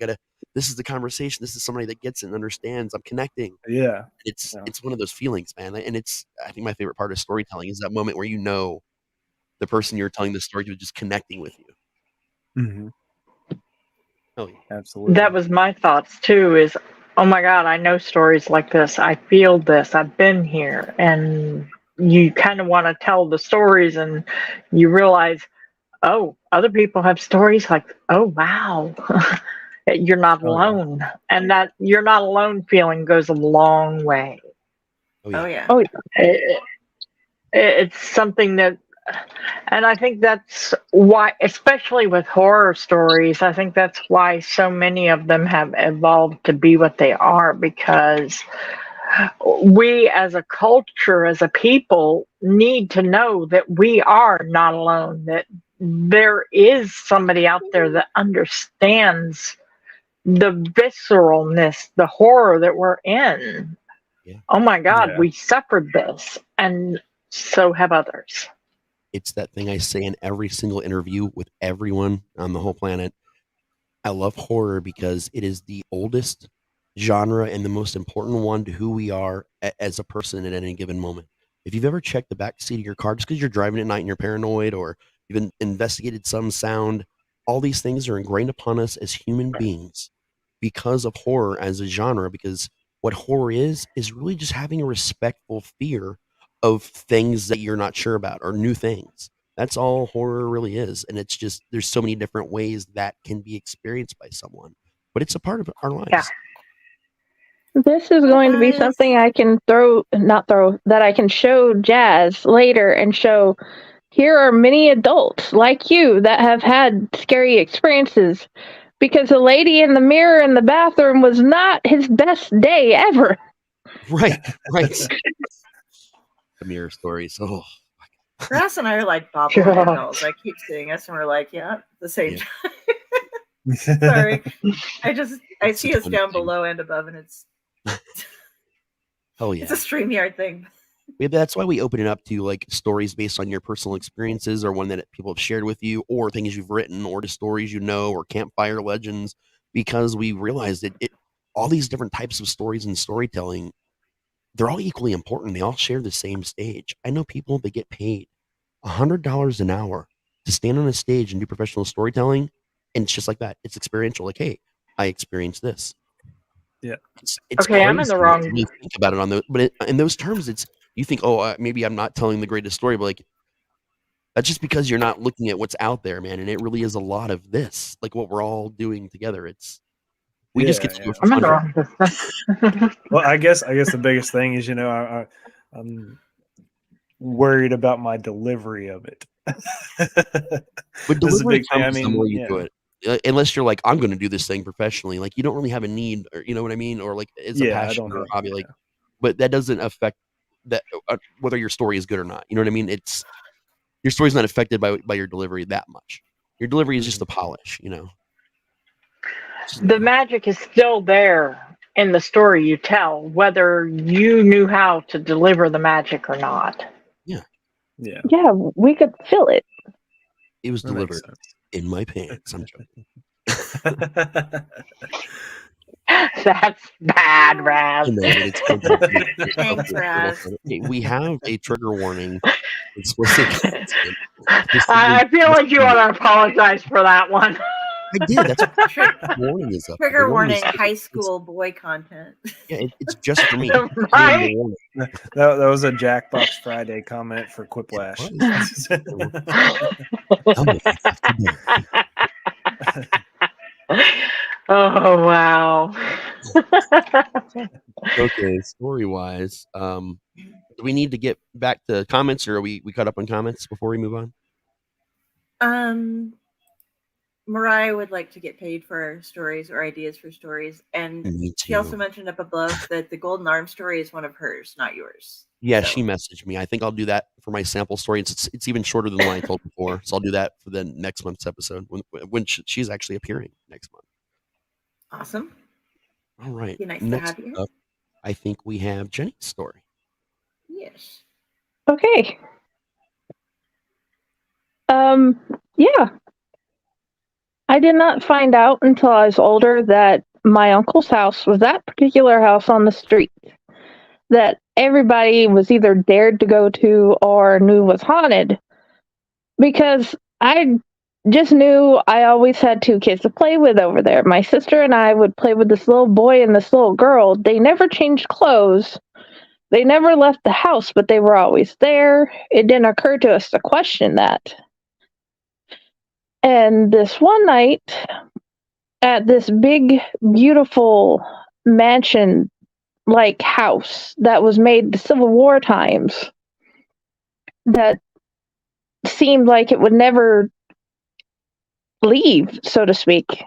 This is the conversation. This is somebody that gets it and understands. I'm connecting. Yeah. It's Yeah. it's one of those feelings, man. And I think my favorite part of storytelling is that moment where the person you're telling the story to is just connecting with you. Mm-hmm. Oh yeah. Absolutely. That was my thoughts too, is, oh my God, I know stories like this. I feel this. I've been here. And you kind of want to tell the stories and you realize, oh, other people have stories like, oh, wow, you're not alone. And that you're not alone feeling goes a long way. Oh yeah. Oh yeah. Oh, yeah. It's something that, and I think that's why, especially with horror stories, I think that's why so many of them have evolved to be what they are, because we as a culture, as a people, need to know that we are not alone, that there is somebody out there that understands the visceralness, the horror that we're in. Yeah. Oh my God, Yeah. we suffered this, and so have others. It's that thing I say in every single interview with everyone on the whole planet. I love horror because it is the oldest genre and the most important one to who we are as a person at any given moment. If you've ever checked the back seat of your car just because you're driving at night and you're paranoid, or you've investigated some sound, all these things are ingrained upon us as human beings because of horror as a genre. Because what horror is really just having a respectful fear of things that you're not sure about or new things. That's all horror really is. And it's just, there's so many different ways that can be experienced by someone, but it's a part of our lives. Yeah. This is going to be something I can that I can show Jazz later and show, here are many adults like you that have had scary experiences, because the lady in the mirror in the bathroom was not his best day ever. Right. The mirror stories. Oh, Grass and I are like bobblehead dolls. I keep seeing us and we're like, yeah, at the same time. Sorry. I see us down below and above, and it's hell yeah. It's a StreamYard thing. That's why we open it up to like stories based on your personal experiences, or one that people have shared with you, or things you've written, or to stories or campfire legends, because we realized that all these different types of stories and storytelling, they're all equally important. They all share the same stage. I know people that get paid $100 an hour to stand on a stage and do professional storytelling, and it's just like that. It's experiential. Like, hey, I experienced this. Yeah. It's okay, I'm in the wrong. to really think about it on those, but in those terms, it's, you think, oh, maybe I'm not telling the greatest story, but like, That's just because you're not looking at what's out there, man. And it really is a lot of this, like what we're all doing together. We just get to do it for fun. Well, I guess the biggest thing is, I'm worried about my delivery of it. But delivery comes the more you do it. Unless you're like, I'm going to do this thing professionally, like you don't really have a need, or you know what I mean, or like it's a passion or a hobby, like. But that doesn't affect that whether your story is good or not. You know what I mean? Your story's not affected by your delivery that much. Your delivery is just the polish, The magic is still there in the story you tell, whether you knew how to deliver the magic or not. Yeah. Yeah, we could feel it. It was delivered in my pants. I'm joking. That's bad, Raz. Thanks, Raz. We have a trigger warning. Explicit content. I feel like you want to apologize for that one. I did. That's what trigger warning is up. Trigger warning, high school boy content. Yeah, it's just for me. Right? That was a Jackbox Friday comment for Quiplash. Oh, wow. Okay, story-wise, do we need to get back to comments, or are we caught up on comments before we move on? Mariah would like to get paid for stories or ideas for stories, and she also mentioned up above that the Golden Arm story is one of hers, not yours. Yeah, she messaged me. I think I'll do that for my sample story. It's even shorter than the one I told before, so I'll do that for the next month's episode when she's actually appearing next month. Awesome. All right. Be nice next to have you. up, I think we have Jenny's story. Yes. Okay. Yeah. I did not find out until I was older that my uncle's house was that particular house on the street that everybody was either dared to go to or knew was haunted, because I just knew I always had two kids to play with over there. My sister and I would play with this little boy and this little girl. They never changed clothes. They never left the house, but they were always there. It didn't occur to us to question that. And this one night, at this big, beautiful mansion-like house that was made the Civil War times, that seemed like it would never leave, so to speak.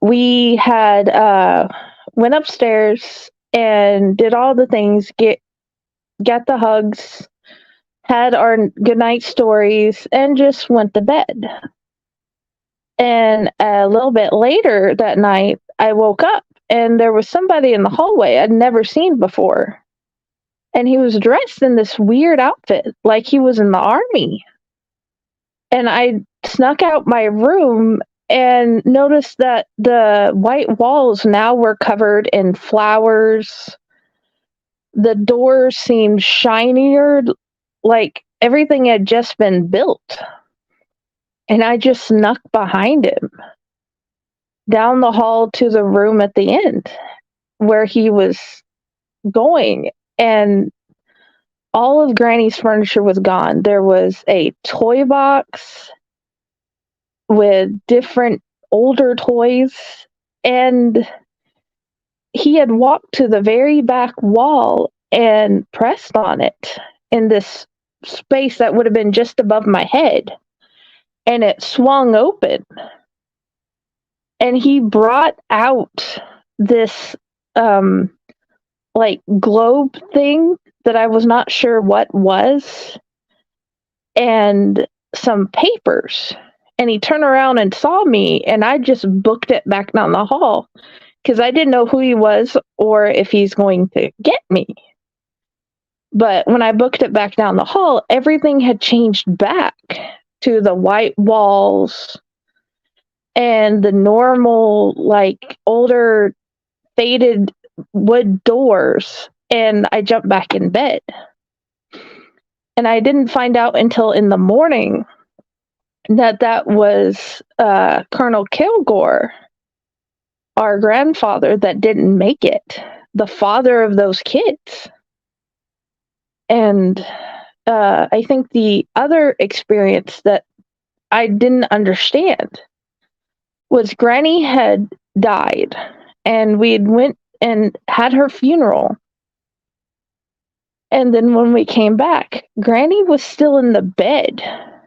We had went upstairs and did all the things, got the hugs, had our goodnight stories, and just went to bed. And a little bit later that night, I woke up and there was somebody in the hallway I'd never seen before. And he was dressed in this weird outfit, like he was in the army. And I snuck out my room and noticed that the white walls now were covered in flowers. The doors seemed shinier, like everything had just been built. And I just snuck behind him down the hall to the room at the end where he was going. And all of Granny's furniture was gone. There was a toy box with different older toys. And he had walked to the very back wall and pressed on it in this space that would have been just above my head. And it swung open. And he brought out this like globe thing that I was not sure what was, and some papers. And he turned around and saw me, and I just booked it back down the hall because I didn't know who he was or if he's going to get me. But when I booked it back down the hall, everything had changed back to the white walls and the normal, like, older, faded wood doors. And I jumped back in bed. And I didn't find out until in the morning that was Colonel Kilgore, our grandfather that didn't make it, the father of those kids. And I think the other experience that I didn't understand was Granny had died, and we had went and had her funeral. And then when we came back, Granny was still in the bed.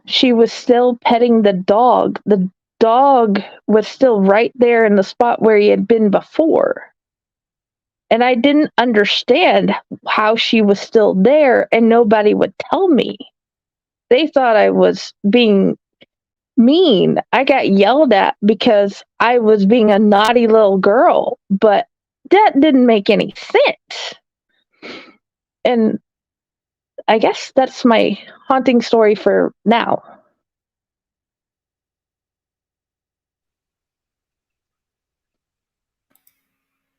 She was still petting the dog. The dog was still right there in the spot where he had been before. And I didn't understand how she was still there, and nobody would tell me. They thought I was being mean. I got yelled at because I was being a naughty little girl, but that didn't make any sense. And I guess that's my haunting story for now.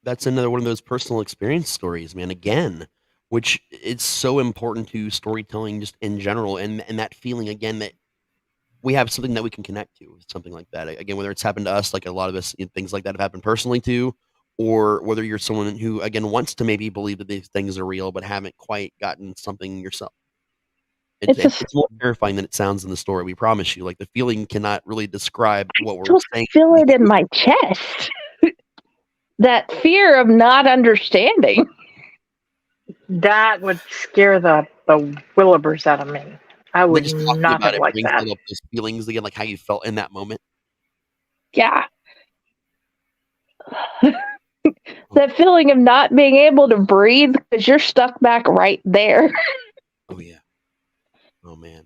That's another one of those personal experience stories, man. Again, which it's so important to storytelling just in general, and that feeling again that we have something that we can connect to, something like that. Again, whether it's happened to us, like a lot of us, things like that have happened personally too, or whether you're someone who again wants to maybe believe that these things are real, but haven't quite gotten something yourself. It's more terrifying than it sounds in the story. We promise you. Like the feeling cannot really describe what we're saying. I feel it in my chest. That fear of not understanding. That would scare the Willibers out of me. I would Just not have liked that. Up those feelings again, like how you felt in that moment. Yeah. That feeling of not being able to breathe because you're stuck back right there. Oh yeah. Oh man.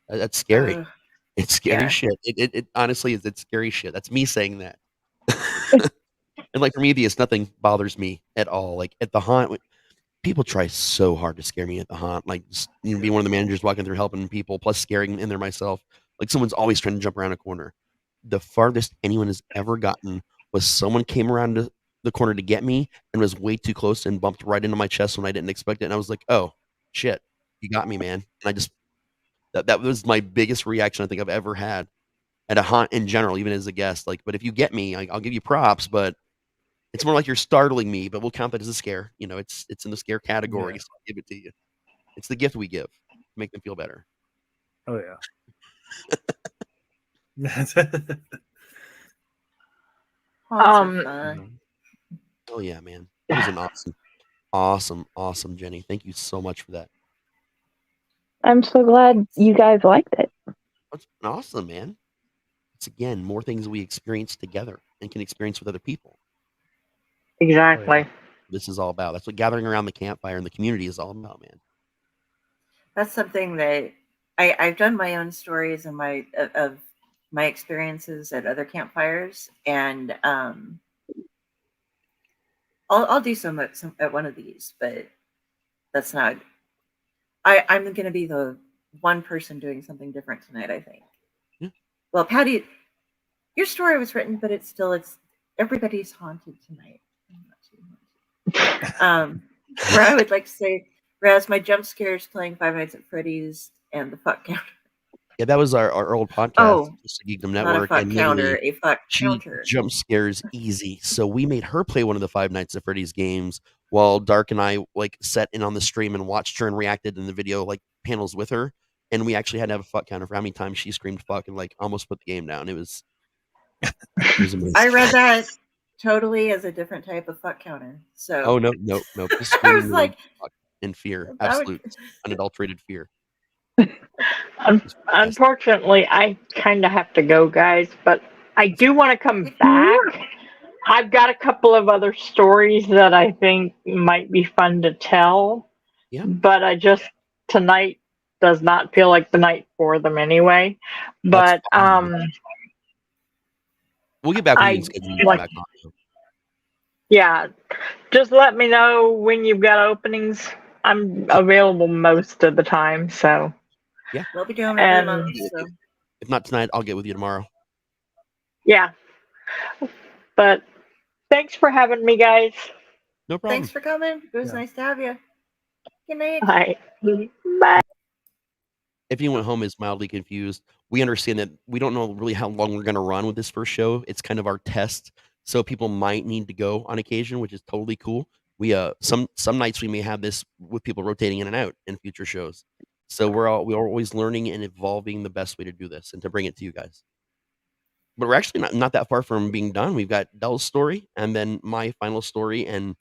That's scary. It's scary shit. It honestly is. It's scary shit. That's me saying that. And like Prometheus, nothing bothers me at all. Like at the haunt, people try so hard to scare me at the haunt. Like just, being one of the managers walking through helping people, plus scaring in there myself. Like someone's always trying to jump around a corner. The farthest anyone has ever gotten was someone came around the corner to get me and was way too close and bumped right into my chest when I didn't expect it. And I was like, "Oh shit, you got me, man!" And I just that was my biggest reaction I think I've ever had at a haunt in general, even as a guest. Like, but if you get me, I'll give you props, but it's more like you're startling me, but we'll count that as a scare. It's in the scare category, so I'll give it to you. It's the gift we give to make them feel better. Oh yeah. Oh yeah, man. It was an awesome Jenny. Thank you so much for that. I'm so glad you guys liked it. That's awesome, man. It's again more things we experience together and can experience with other people. Exactly. This is all about. That's what gathering around the campfire and the community is all about, man. That's something that I've done my own stories and of my experiences at other campfires, and I'll do some at one of these, but that's not. I'm going to be the one person doing something different tonight, I think. Yeah. Well, Patty, your story was written, but it's everybody's haunted tonight. Where I would like to say, Raz, my jump scares playing Five Nights at Freddy's and the fuck counter. Yeah, that was our old podcast. Oh, Geekdom not Network. a fuck counter, a fuck counter. Jump scares easy. So we made her play one of the Five Nights at Freddy's games while Dark and I sat in on the stream and watched her and reacted in the video panels with her. And we actually had to have a fuck counter for how many times she screamed fuck and almost put the game down. It was amazing. I read that totally as a different type of fuck counter. So no. I was like, in fear, absolute unadulterated fear. Unfortunately, I kind of have to go, guys, but I do want to come back. I've got a couple of other stories that I think might be fun to tell. Yeah. But tonight does not feel like the night for them anyway. But we'll get back with you. Yeah, just let me know when you've got openings. I'm available most of the time, so. Yeah, we'll be doing it. So. If not tonight, I'll get with you tomorrow. Yeah, but thanks for having me, guys. No problem. Thanks for coming. It was nice to have you. Good night. Bye. If anyone at home is mildly confused, we understand that we don't know really how long we're going to run with this first show. It's kind of our test, so people might need to go on occasion, which is totally cool. we some nights we may have this with people rotating in and out in future shows. So we're always learning and evolving the best way to do this and to bring it to you guys. But we're actually not that far from being done. We've got Dell's story and then my final story and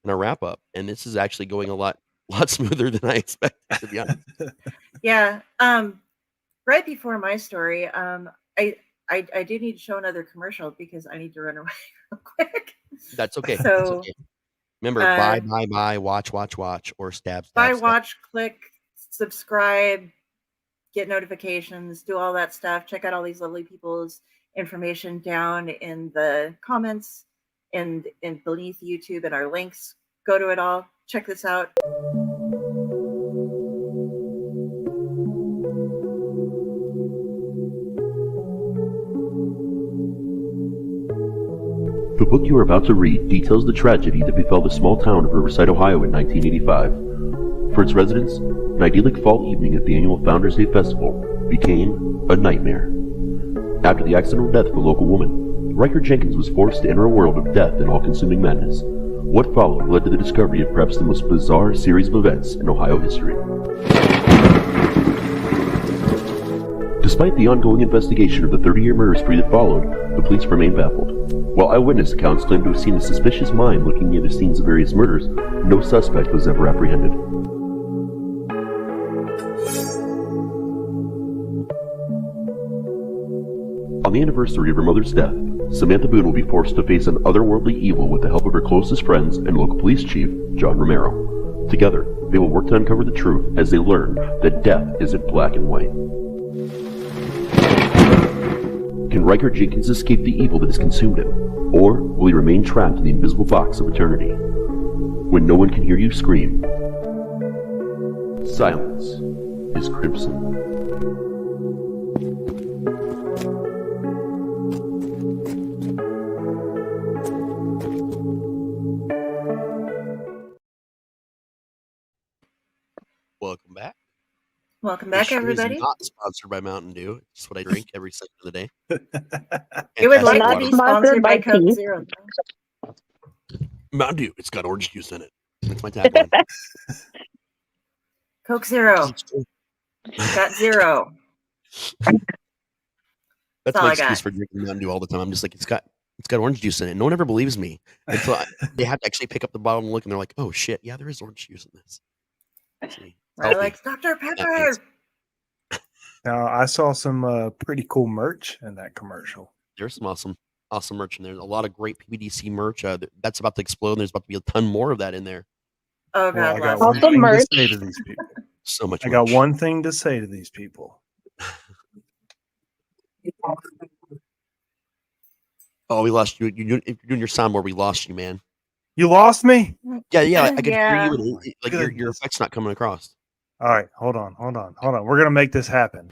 a wrap up. And this is actually going a lot smoother than I expected, to be honest. Yeah. Right before my story, I do need to show another commercial because I need to run away real quick. That's okay. So That's okay. Remember, buy, watch, or stab. Buy, watch, click, subscribe, get notifications, do all that stuff. Check out all these lovely people's information down in the comments and beneath YouTube and our links. Go to it all. Check this out. The book you are about to read details the tragedy that befell the small town of Riverside, Ohio in 1985. For its residents, an idyllic fall evening at the annual Founders Day Festival became a nightmare. After the accidental death of a local woman, Riker Jenkins was forced to enter a world of death and all-consuming madness. What followed led to the discovery of perhaps the most bizarre series of events in Ohio history. Despite the ongoing investigation of the 30-year murder spree that followed, the police remain baffled. While eyewitness accounts claim to have seen a suspicious mind looking near the scenes of various murders, no suspect was ever apprehended. On the anniversary of her mother's death, Samantha Boone will be forced to face an otherworldly evil with the help of her closest friends and local police chief, John Romero. Together, they will work to uncover the truth as they learn that death isn't black and white. Can Riker Jenkins escape the evil that has consumed him? Or will he remain trapped in the invisible box of eternity? When no one can hear you scream, silence is crimson. Welcome back. Welcome back, everybody. Not sponsored by Mountain Dew. It's what I drink every second of the day. It would like to Not be sponsored sponsored by by Coke tea. Zero. Mountain Dew. It's got orange juice in it. That's my tagline. Coke Zero. Got zero. That's all my I excuse got. for drinking Mountain Dew all the time. I'm just like, it's got orange juice in it. No one ever believes me until they have to actually pick up the bottle and look, and they're like, oh shit, yeah, there is orange juice in this. See, I like Dr. Pepper. Now, I saw some pretty cool merch in that commercial. There's some awesome merch in there. A lot of great PBDC merch. That's about to explode. And there's about to be a ton more of that in there. Oh Well, God, I got bless one you. Also thing merch. to say to these people. So much. I got merch. one thing to say to these people. Oh, we lost you. You're doing your soundboard. We lost you, man. You lost me? Yeah. I could Yeah. hear you. And like your Goodness. effect's not coming across. All right, hold on. We're going to make this happen.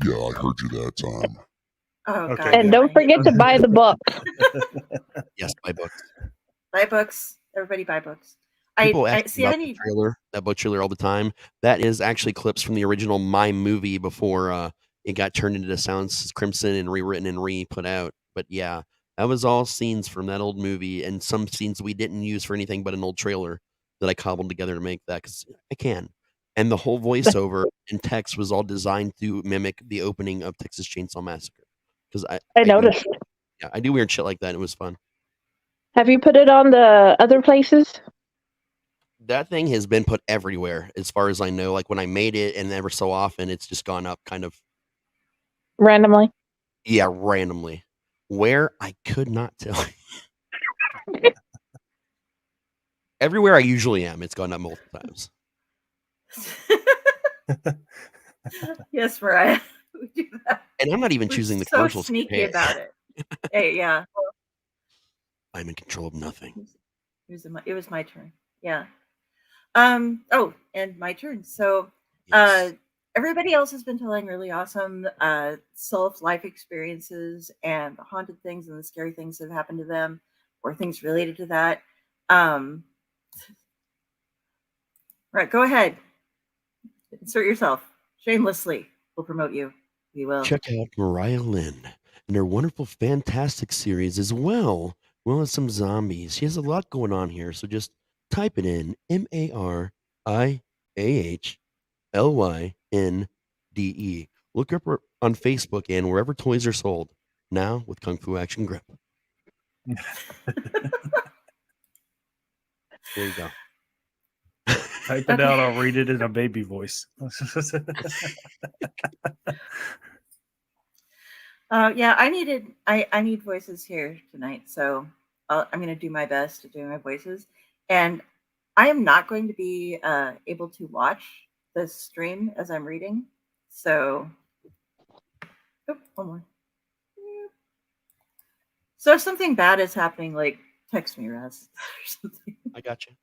Yeah, I heard you that time. Oh Okay, God. And don't forget to buy the book. Yes, buy books. Buy books. Everybody buy books. People I ask see. about I the need. trailer, that book trailer all the time. That is actually clips from the original My Movie before it got turned into Sounds Crimson and rewritten and re-put out. But yeah, that was all scenes from that old movie and some scenes we didn't use for anything but an old trailer that I cobbled together to make that because I can. And the whole voiceover and text was all designed to mimic the opening of Texas Chainsaw Massacre. Because I noticed. I do weird shit like that. It was fun. Have you put it on the other places? That thing has been put everywhere, as far as I know. Like when I made it, and ever so often, it's just gone up, kind of. Randomly? Yeah, randomly. Where I could not tell. Everywhere I usually am, it's gone up multiple times. Yes, Mariah. We do that. And I'm not even We're choosing the so commercials. sneaky about it. Hey, yeah. I'm in control of nothing. It was my turn. Yeah. Oh, and my turn. So, Yes. everybody else has been telling really awesome self-life experiences and the haunted things and the scary things that have happened to them or things related to that. Right, go ahead. Insert yourself. Shamelessly. We'll promote you. We will. Check out Mariah Lynn and her wonderful Fantastic series as well as some zombies. She has a lot going on here, so just type it in MariahLynde. Look up her on Facebook and wherever toys are sold. Now with Kung Fu Action Grip. There you go. Type it out. I'll read it in a baby voice. Yeah, I need voices here tonight, so I'm going to do my best to do my voices. And I am not going to be able to watch the stream as I'm reading. So, one more. So if something bad is happening, like text me, Raz, or something. I got you.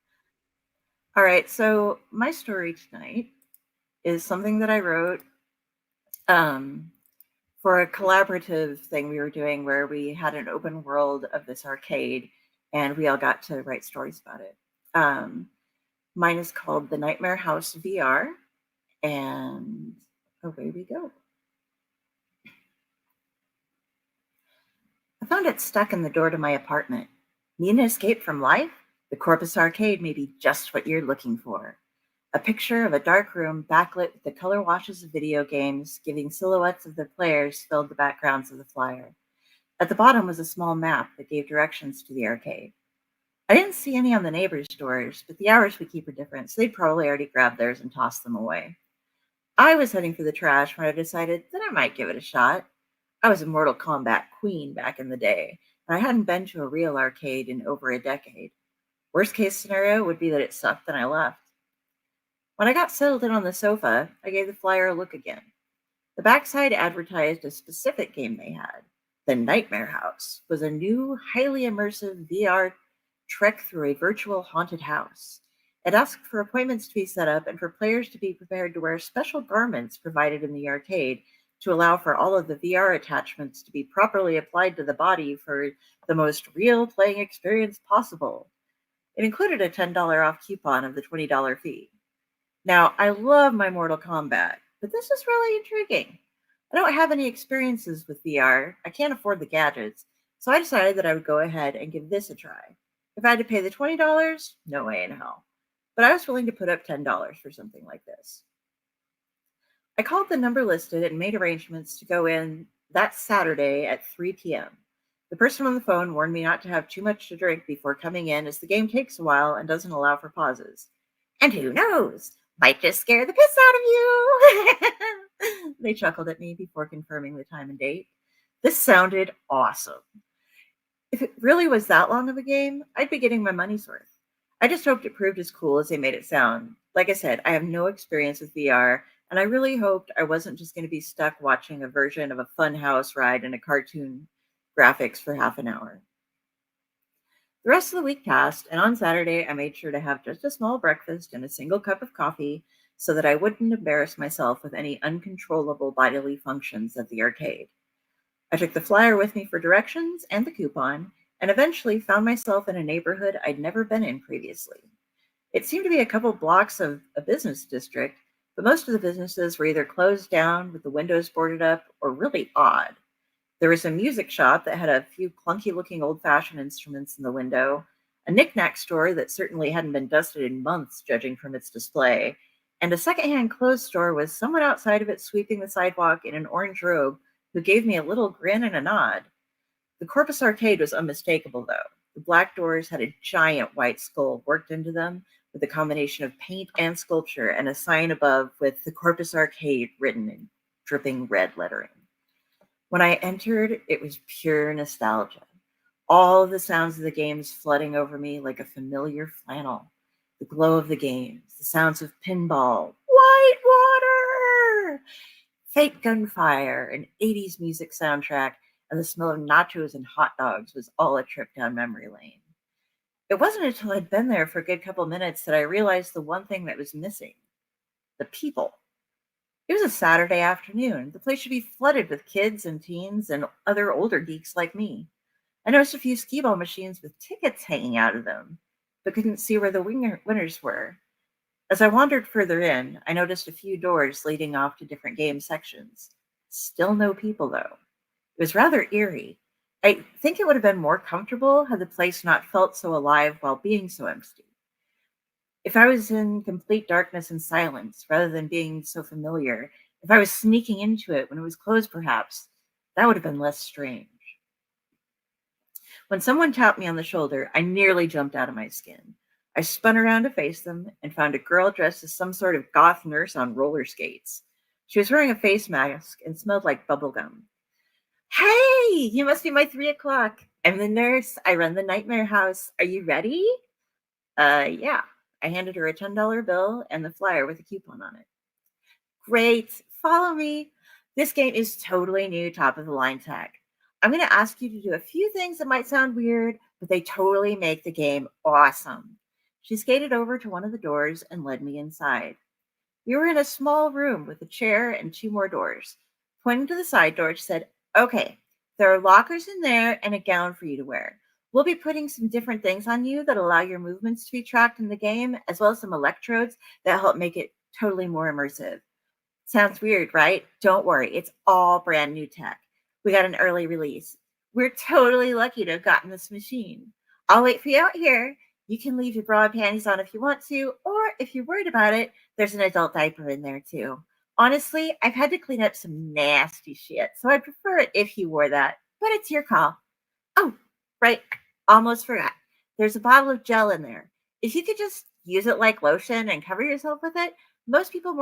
All right, so my story tonight is something that I wrote for a collaborative thing we were doing where we had an open world of this arcade and we all got to write stories about it. Mine is called The Nightmare House VR, and away we go. I found it stuck in the door to my apartment. Need an escape from life? The Corpus Arcade may be just what you're looking for. A picture of a dark room backlit with the color washes of video games, giving silhouettes of the players filled the backgrounds of the flyer. At the bottom was a small map that gave directions to the arcade. I didn't see any on the neighbors' doors, but the hours we keep are different, so they'd probably already grabbed theirs and tossed them away. I was heading for the trash when I decided that I might give it a shot. I was a Mortal Kombat queen back in the day, and I hadn't been to a real arcade in over a decade. Worst case scenario would be that it sucked and I left. When I got settled in on the sofa, I gave the flyer a look again. The backside advertised a specific game they had. The Nightmare House was a new, highly immersive VR trek through a virtual haunted house. It asked for appointments to be set up and for players to be prepared to wear special garments provided in the arcade to allow for all of the VR attachments to be properly applied to the body for the most real playing experience possible. It included a $10 off coupon of the $20 fee. Now, I love my Mortal Kombat, but this is really intriguing. I don't have any experiences with VR. I can't afford the gadgets, so I decided that I would go ahead and give this a try. If I had to pay the $20, no way in hell. But I was willing to put up $10 for something like this. I called the number listed and made arrangements to go in that Saturday at 3 p.m. The person on the phone warned me not to have too much to drink before coming in, as the game takes a while and doesn't allow for pauses. And who knows? Might just scare the piss out of you. They chuckled at me before confirming the time and date. This sounded awesome. If it really was that long of a game, I'd be getting my money's worth. I just hoped it proved as cool as they made it sound. Like I said, I have no experience with VR, and I really hoped I wasn't just going to be stuck watching a version of a funhouse ride in a cartoon graphics for half an hour. The rest of the week passed, and on Saturday, I made sure to have just a small breakfast and a single cup of coffee so that I wouldn't embarrass myself with any uncontrollable bodily functions at the arcade. I took the flyer with me for directions and the coupon, and eventually found myself in a neighborhood I'd never been in previously. It seemed to be a couple blocks of a business district, but most of the businesses were either closed down with the windows boarded up or really odd. There was a music shop that had a few clunky-looking old-fashioned instruments in the window, a knick-knack store that certainly hadn't been dusted in months, judging from its display, and a secondhand clothes store with someone outside of it sweeping the sidewalk in an orange robe who gave me a little grin and a nod. The Corpus Arcade was unmistakable, though. The black doors had a giant white skull worked into them with a combination of paint and sculpture, and a sign above with the Corpus Arcade written in dripping red lettering. When I entered, it was pure nostalgia. All of the sounds of the games flooding over me like a familiar flannel. The glow of the games, the sounds of pinball, white water, fake gunfire, an 80s music soundtrack, and the smell of nachos and hot dogs was all a trip down memory lane. It wasn't until I'd been there for a good couple minutes that I realized the one thing that was missing: the people. It was a Saturday afternoon. The place should be flooded with kids and teens and other older geeks like me. I noticed a few skee-ball machines with tickets hanging out of them, but couldn't see where the winners were. As I wandered further in, I noticed a few doors leading off to different game sections. Still no people, though. It was rather eerie. I think it would have been more comfortable had the place not felt so alive while being so empty. If I was in complete darkness and silence, rather than being so familiar, if I was sneaking into it when it was closed, perhaps, that would have been less strange. When someone tapped me on the shoulder, I nearly jumped out of my skin. I spun around to face them and found a girl dressed as some sort of goth nurse on roller skates. She was wearing a face mask and smelled like bubblegum. Hey, you must be my 3 o'clock. I'm the nurse. I run the nightmare house. Are you ready? Yeah. I handed her a $10 bill and the flyer with a coupon on it. Great. Follow me. This game is totally new, top of the line tech. I'm going to ask you to do a few things that might sound weird, but they totally make the game awesome. She skated over to one of the doors and led me inside. We were in a small room with a chair and 2 more doors. Pointing to the side door, she said, okay, there are lockers in there and a gown for you to wear. We'll be putting some different things on you that allow your movements to be tracked in the game, as well as some electrodes that help make it totally more immersive. Sounds weird, right? Don't worry, it's all brand new tech. We got an early release. We're totally lucky to have gotten this machine. I'll wait for you out here. You can leave your bra and panties on if you want to, or if you're worried about it, there's an adult diaper in there too. Honestly, I've had to clean up some nasty shit, so I'd prefer it if you wore that, but it's your call. Oh, right, almost forgot. There's a bottle of gel in there. If you could just use it like lotion and cover yourself with it, most people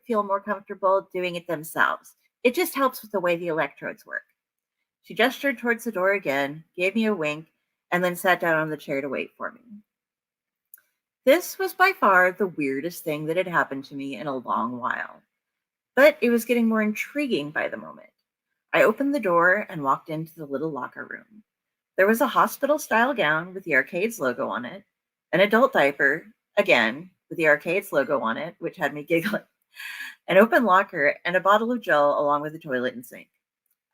feel more comfortable doing it themselves. It just helps with the way the electrodes work. She gestured towards the door again, gave me a wink, and then sat down on the chair to wait for me. This was by far the weirdest thing that had happened to me in a long while, but it was getting more intriguing by the moment. I opened the door and walked into the little locker room. There was a hospital-style gown with the Arcades logo on it, an adult diaper, again, with the Arcades logo on it, which had me giggling, an open locker, and a bottle of gel along with a toilet and sink.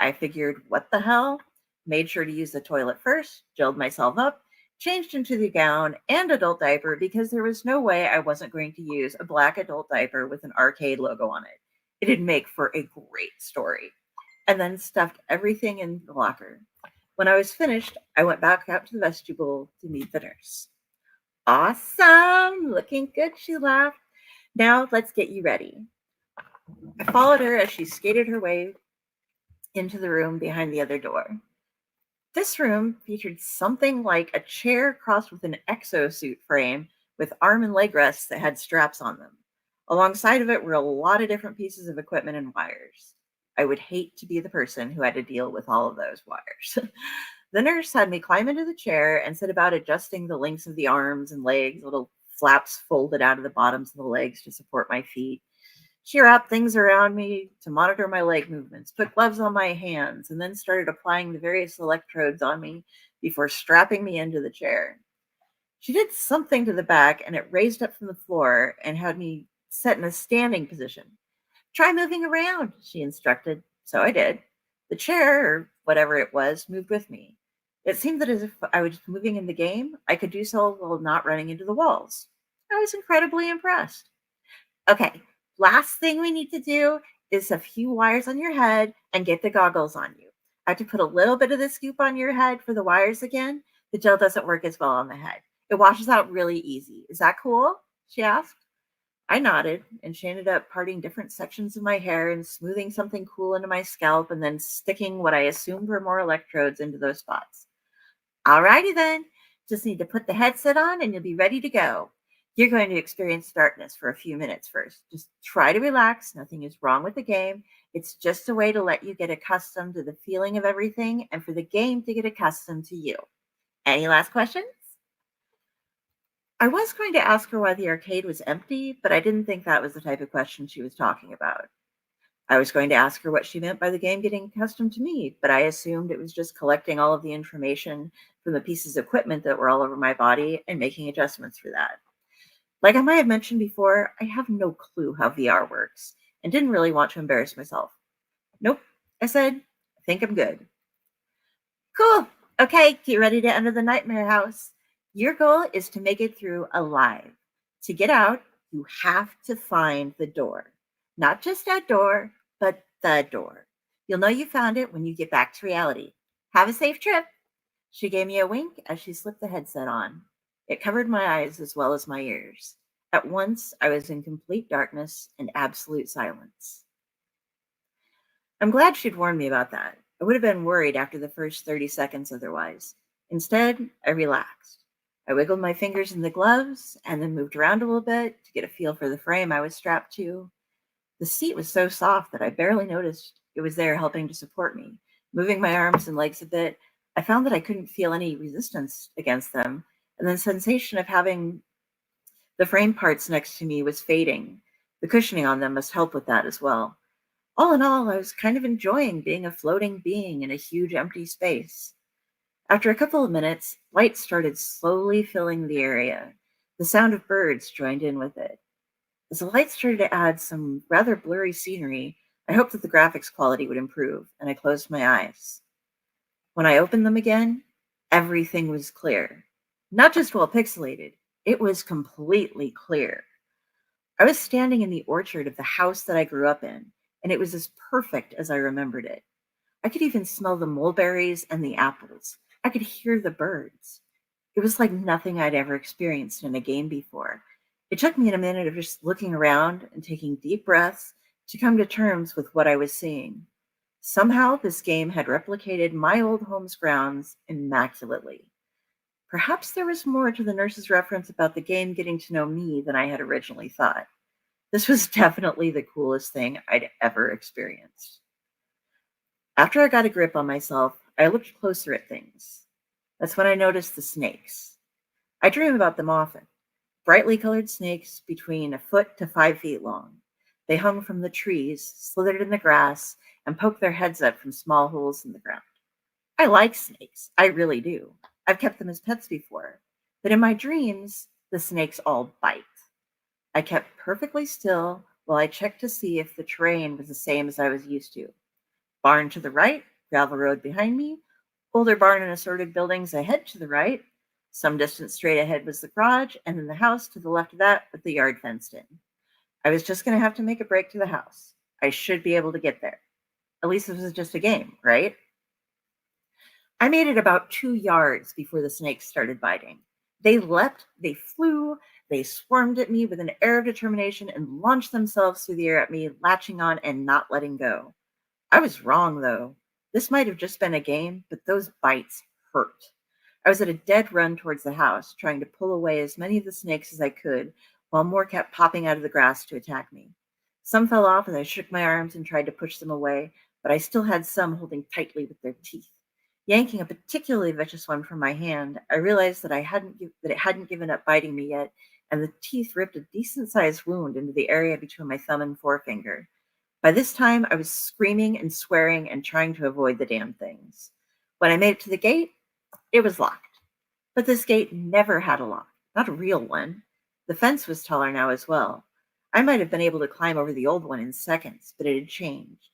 I figured, what the hell? Made sure to use the toilet first, gelled myself up, changed into the gown and adult diaper because there was no way I wasn't going to use a black adult diaper with an arcade logo on it. It'd make for a great story. And then stuffed everything in the locker. When I was finished, I went back out to the vestibule to meet the nurse. Awesome! Looking good, she laughed. Now let's get you ready. I followed her as she skated her way into the room behind the other door. This room featured something like a chair crossed with an exosuit frame with arm and leg rests that had straps on them. Alongside of it were a lot of different pieces of equipment and wires. I would hate to be the person who had to deal with all of those wires. The nurse had me climb into the chair and set about adjusting the lengths of the arms and legs, little flaps folded out of the bottoms of the legs to support my feet. She wrapped things around me to monitor my leg movements, put gloves on my hands, and then started applying the various electrodes on me before strapping me into the chair. She did something to the back, and it raised up from the floor and had me set in a standing position. Try moving around, she instructed. So I did. The chair, or whatever it was, moved with me. It seemed that as if I was moving in the game, I could do so while not running into the walls. I was incredibly impressed. Okay, last thing we need to do is a few wires on your head and get the goggles on you. I have to put a little bit of the scoop on your head for the wires again. The gel doesn't work as well on the head. It washes out really easy. Is that cool? She asked. I nodded, and she ended up parting different sections of my hair and smoothing something cool into my scalp and then sticking what I assumed were more electrodes into those spots. Alrighty then. Just need to put the headset on and you'll be ready to go. You're going to experience darkness for a few minutes first. Just try to relax. Nothing is wrong with the game. It's just a way to let you get accustomed to the feeling of everything and for the game to get accustomed to you. Any last questions? I was going to ask her why the arcade was empty, but I didn't think that was the type of question she was talking about. I was going to ask her what she meant by the game getting accustomed to me, but I assumed it was just collecting all of the information from the pieces of equipment that were all over my body and making adjustments for that. Like I might have mentioned before, I have no clue how VR works and didn't really want to embarrass myself. Nope, I said, I think I'm good. Cool. Okay, get ready to enter the nightmare house. Your goal is to make it through alive. To get out, you have to find the door. Not just a door, but the door. You'll know you found it when you get back to reality. Have a safe trip. She gave me a wink as she slipped the headset on. It covered my eyes as well as my ears. At once, I was in complete darkness and absolute silence. I'm glad she'd warned me about that. I would have been worried after the first 30 seconds otherwise. Instead, I relaxed. I wiggled my fingers in the gloves and then moved around a little bit to get a feel for the frame I was strapped to. The seat was so soft that I barely noticed it was there helping to support me. Moving my arms and legs a bit, I found that I couldn't feel any resistance against them, and the sensation of having the frame parts next to me was fading. The cushioning on them must help with that as well. All in all, I was kind of enjoying being a floating being in a huge empty space. After a couple of minutes, light started slowly filling the area. The sound of birds joined in with it. As the light started to add some rather blurry scenery, I hoped that the graphics quality would improve, and I closed my eyes. When I opened them again, everything was clear. Not just well pixelated, it was completely clear. I was standing in the orchard of the house that I grew up in, and it was as perfect as I remembered it. I could even smell the mulberries and the apples. I could hear the birds. It was like nothing I'd ever experienced in a game before. It took me a minute of just looking around and taking deep breaths to come to terms with what I was seeing. Somehow, this game had replicated my old home's grounds immaculately. Perhaps there was more to the nurse's reference about the game getting to know me than I had originally thought. This was definitely the coolest thing I'd ever experienced. After I got a grip on myself, I looked closer at things. That's when I noticed the snakes. I dream about them often. Brightly colored snakes between 1 foot to 5 feet long. They hung from the trees, slithered in the grass, and poked their heads up from small holes in the ground. I like snakes. I really do. I've kept them as pets before. But in my dreams, the snakes all bite. I kept perfectly still while I checked to see if the terrain was the same as I was used to. Barn to the right, gravel road behind me, older barn and assorted buildings ahead to the right. Some distance straight ahead was the garage, and then the house to the left of that with the yard fenced in. I was just going to have to make a break to the house. I should be able to get there. At least this was just a game, right? I made it about 2 yards before the snakes started biting. They leapt, they flew, they swarmed at me with an air of determination and launched themselves through the air at me, latching on and not letting go. I was wrong, though. This might have just been a game, but those bites hurt. I was at a dead run towards the house, trying to pull away as many of the snakes as I could, while more kept popping out of the grass to attack me. Some fell off as I shook my arms and tried to push them away, but I still had some holding tightly with their teeth. Yanking a particularly vicious one from my hand, I realized that it hadn't given up biting me yet, and the teeth ripped a decent-sized wound into the area between my thumb and forefinger. By this time, I was screaming and swearing and trying to avoid the damn things. When I made it to the gate, it was locked. But this gate never had a lock, not a real one. The fence was taller now as well. I might have been able to climb over the old one in seconds, but it had changed.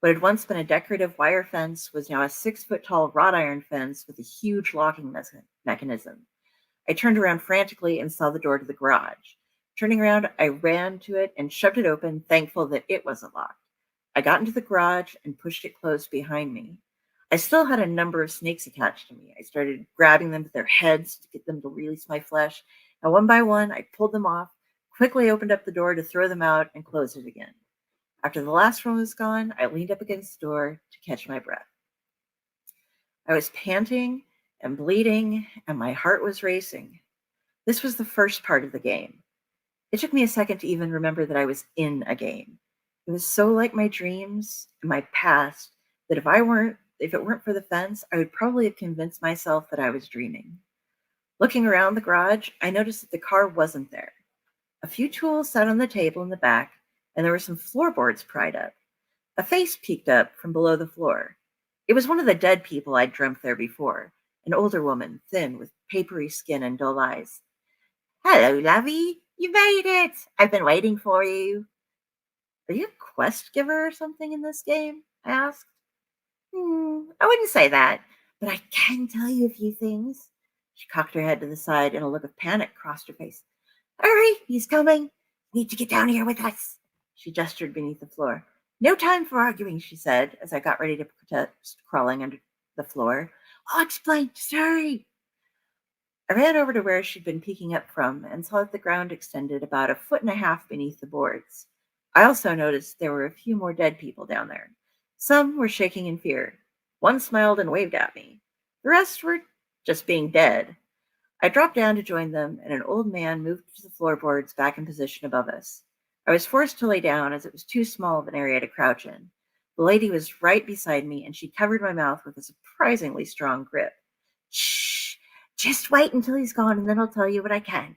What had once been a decorative wire fence was now a 6-foot-tall wrought iron fence with a huge locking mechanism. I turned around frantically and saw the door to the garage. Turning around, I ran to it and shoved it open, thankful that it wasn't locked. I got into the garage and pushed it closed behind me. I still had a number of snakes attached to me. I started grabbing them with their heads to get them to release my flesh, and one by one, I pulled them off, quickly opened up the door to throw them out, and closed it again. After the last one was gone, I leaned up against the door to catch my breath. I was panting and bleeding, and my heart was racing. This was the first part of the game. It took me a second to even remember that I was in a game. It was so like my dreams and my past that if it weren't for the fence, I would probably have convinced myself that I was dreaming. Looking around the garage, I noticed that the car wasn't there. A few tools sat on the table in the back, and there were some floorboards pried up. A face peeked up from below the floor. It was one of the dead people I'd dreamt there before, an older woman, thin, with papery skin and dull eyes. "Hello, lovey. You made it. I've been waiting for you." "Are you a quest giver or something in this game?" I asked. I wouldn't say that, but I can tell you a few things." She cocked her head to the side and a look of panic crossed her face. "Hurry, he's coming. You need to get down here with us." She gestured beneath the floor. No time for arguing, she said, as I got ready to protest, crawling under the floor. I'll explain. Just hurry. I ran over to where she'd been peeking up from and saw that the ground extended about 1.5 feet beneath the boards. I also noticed there were a few more dead people down there. Some were shaking in fear. One smiled and waved at me. The rest were just being dead. I dropped down to join them, and an old man moved the floorboards back in position above us. I was forced to lay down as it was too small of an area to crouch in. The lady was right beside me, and she covered my mouth with a surprisingly strong grip. Shh! Just wait until he's gone, and then I'll tell you what I can.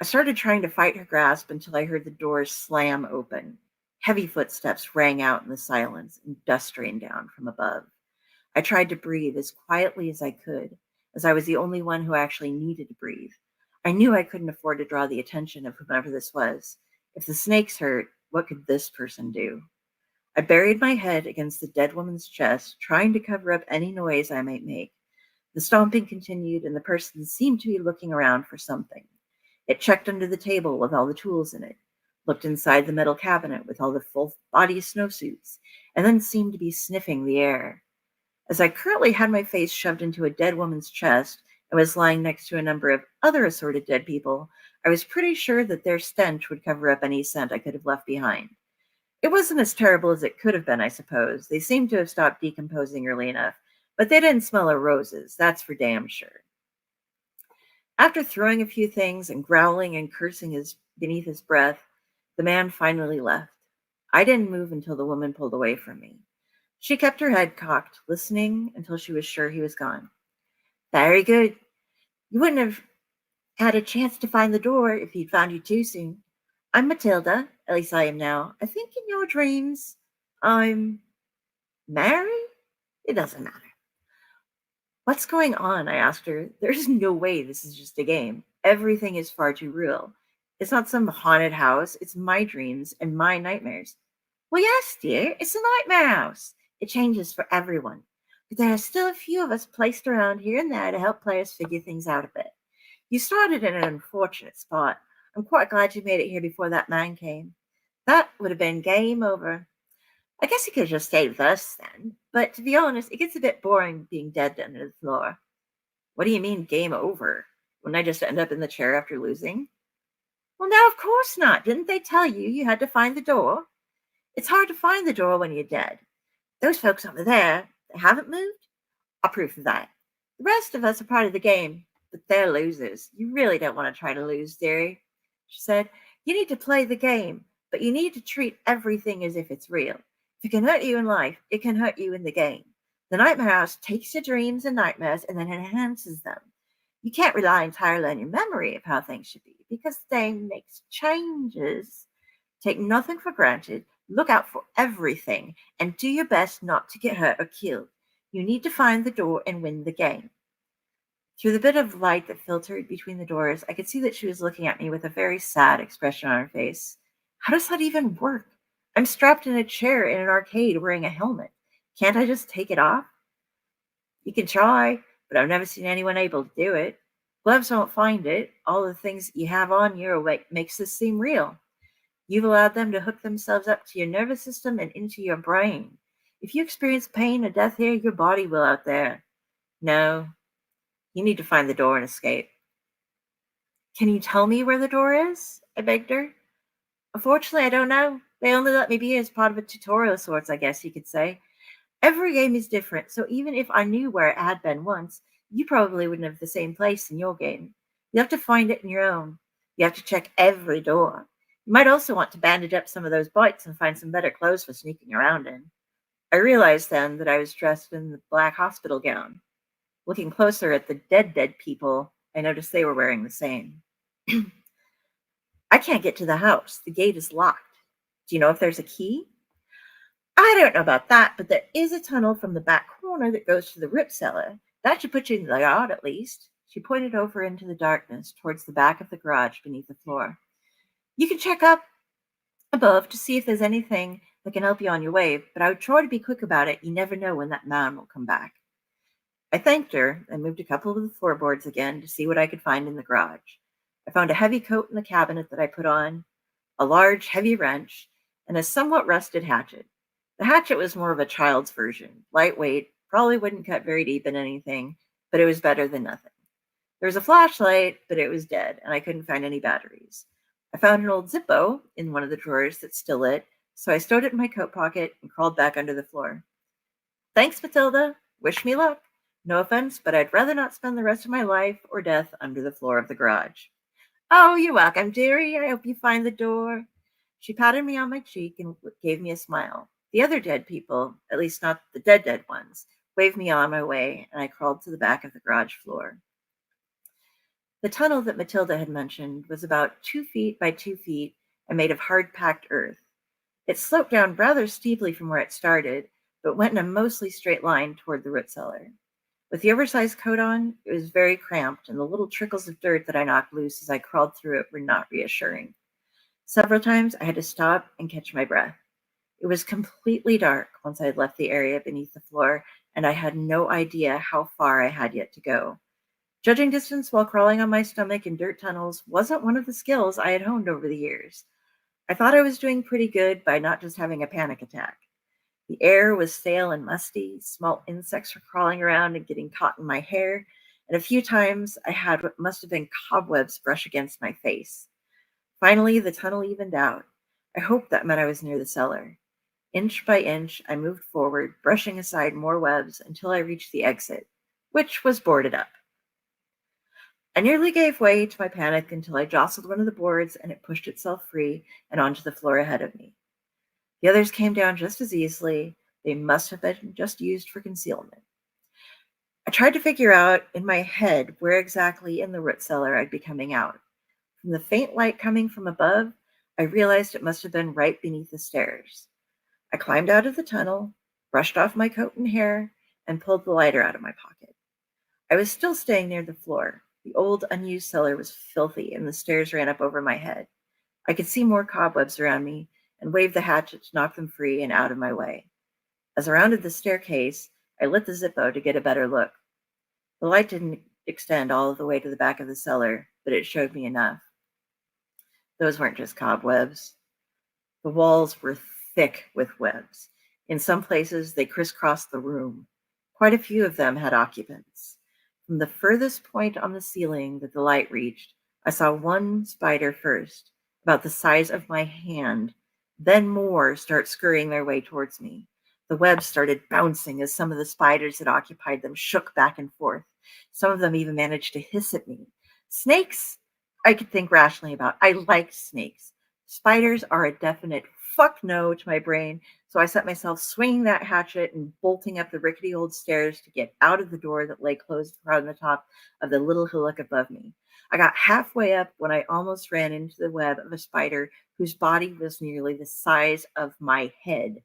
I started trying to fight her grasp until I heard the door slam open. Heavy footsteps rang out in the silence, and dust rained down from above. I tried to breathe as quietly as I could, as I was the only one who actually needed to breathe. I knew I couldn't afford to draw the attention of whomever this was. If the snakes hurt, what could this person do? I buried my head against the dead woman's chest, trying to cover up any noise I might make. The stomping continued, and the person seemed to be looking around for something. It checked under the table with all the tools in it, looked inside the metal cabinet with all the full-body snowsuits, and then seemed to be sniffing the air. As I currently had my face shoved into a dead woman's chest and was lying next to a number of other assorted dead people, I was pretty sure that their stench would cover up any scent I could have left behind. It wasn't as terrible as it could have been, I suppose. They seemed to have stopped decomposing early enough, but they didn't smell of roses, that's for damn sure. After throwing a few things and growling and cursing beneath his breath, the man finally left. I didn't move until the woman pulled away from me. She kept her head cocked, listening until she was sure he was gone. Very good. You wouldn't have had a chance to find the door if he'd found you too soon. I'm Matilda, at least I am now. I think in your dreams I'm married? It doesn't matter. What's going on? I asked her. There's no way this is just a game. Everything is far too real. It's not some haunted house. It's my dreams and my nightmares. Well, yes, dear. It's a nightmare house. It changes for everyone. But there are still a few of us placed around here and there to help players figure things out a bit. You started in an unfortunate spot. I'm quite glad you made it here before that man came. That would have been game over. I guess he could have just stayed with us then. But to be honest, it gets a bit boring being dead under the floor. What do you mean game over? Wouldn't I just end up in the chair after losing? Well, no, of course not. Didn't they tell you had to find the door? It's hard to find the door when you're dead. Those folks over there, they haven't moved? I'll prove of that. The rest of us are part of the game, but they're losers. You really don't want to try to lose, dearie, she said. You need to play the game, but you need to treat everything as if it's real. If it can hurt you in life, it can hurt you in the game. The Nightmare House takes your dreams and nightmares and then enhances them. You can't rely entirely on your memory of how things should be because the game makes changes. Take nothing for granted, look out for everything, and do your best not to get hurt or killed. You need to find the door and win the game. Through the bit of light that filtered between the doors, I could see that she was looking at me with a very sad expression on her face. How does that even work? I'm strapped in a chair in an arcade wearing a helmet. Can't I just take it off? You can try, but I've never seen anyone able to do it. Gloves won't find it. All the things that you have on you are what makes this seem real. You've allowed them to hook themselves up to your nervous system and into your brain. If you experience pain or death here, your body will out there. No, you need to find the door and escape. Can you tell me where the door is? I begged her. Unfortunately, I don't know. They only let me be as part of a tutorial of sorts, I guess you could say. Every game is different, so even if I knew where it had been once, you probably wouldn't have the same place in your game. You have to find it in your own. You have to check every door. You might also want to bandage up some of those bites and find some better clothes for sneaking around in. I realized then that I was dressed in the black hospital gown. Looking closer at the dead people, I noticed they were wearing the same. I can't get to the house. The gate is locked. Do you know if there's a key? I don't know about that, but there is a tunnel from the back corner that goes to the root cellar. That should put you in the yard at least. She pointed over into the darkness towards the back of the garage beneath the floor. You can check up above to see if there's anything that can help you on your way, but I would try to be quick about it. You never know when that man will come back. I thanked her and moved a couple of the floorboards again to see what I could find in the garage. I found a heavy coat in the cabinet that I put on, a large, heavy wrench, and a somewhat rusted hatchet. The hatchet was more of a child's version, lightweight, probably wouldn't cut very deep in anything, but it was better than nothing. There was a flashlight, but it was dead, and I couldn't find any batteries. I found an old Zippo in one of the drawers that still lit, so I stowed it in my coat pocket and crawled back under the floor. Thanks, Matilda. Wish me luck. No offense, but I'd rather not spend the rest of my life or death under the floor of the garage. Oh, you're welcome, dearie. I hope you find the door. She patted me on my cheek and gave me a smile. The other dead people, at least not the dead ones, waved me on my way, and I crawled to the back of the garage floor. The tunnel that Matilda had mentioned was about 2 feet by 2 feet and made of hard-packed earth. It sloped down rather steeply from where it started, but went in a mostly straight line toward the root cellar. With the oversized coat on, it was very cramped, and the little trickles of dirt that I knocked loose as I crawled through it were not reassuring. Several times I had to stop and catch my breath. It was completely dark once I had left the area beneath the floor, and I had no idea how far I had yet to go. Judging distance while crawling on my stomach in dirt tunnels wasn't one of the skills I had honed over the years. I thought I was doing pretty good by not just having a panic attack. The air was stale and musty, small insects were crawling around and getting caught in my hair, and a few times I had what must have been cobwebs brush against my face. Finally, the tunnel evened out. I hoped that meant I was near the cellar. Inch by inch, I moved forward, brushing aside more webs until I reached the exit, which was boarded up. I nearly gave way to my panic until I jostled one of the boards and it pushed itself free and onto the floor ahead of me. The others came down just as easily. They must have been just used for concealment. I tried to figure out in my head where exactly in the root cellar I'd be coming out. From the faint light coming from above, I realized it must have been right beneath the stairs. I climbed out of the tunnel, brushed off my coat and hair, and pulled the lighter out of my pocket. I was still staying near the floor. The old, unused cellar was filthy, and the stairs ran up over my head. I could see more cobwebs around me and waved the hatchet to knock them free and out of my way. As I rounded the staircase, I lit the Zippo to get a better look. The light didn't extend all the way to the back of the cellar, but it showed me enough. Those weren't just cobwebs. The walls were thick with webs. In some places, they crisscrossed the room. Quite a few of them had occupants. From the furthest point on the ceiling that the light reached, I saw one spider first, about the size of my hand, then more start scurrying their way towards me. The webs started bouncing as some of the spiders that occupied them shook back and forth. Some of them even managed to hiss at me. Snakes, I could think rationally about. I liked snakes. Spiders are a definite fuck no to my brain, so I set myself swinging that hatchet and bolting up the rickety old stairs to get out of the door that lay closed around the top of the little hillock above me. I got halfway up when I almost ran into the web of a spider whose body was nearly the size of my head.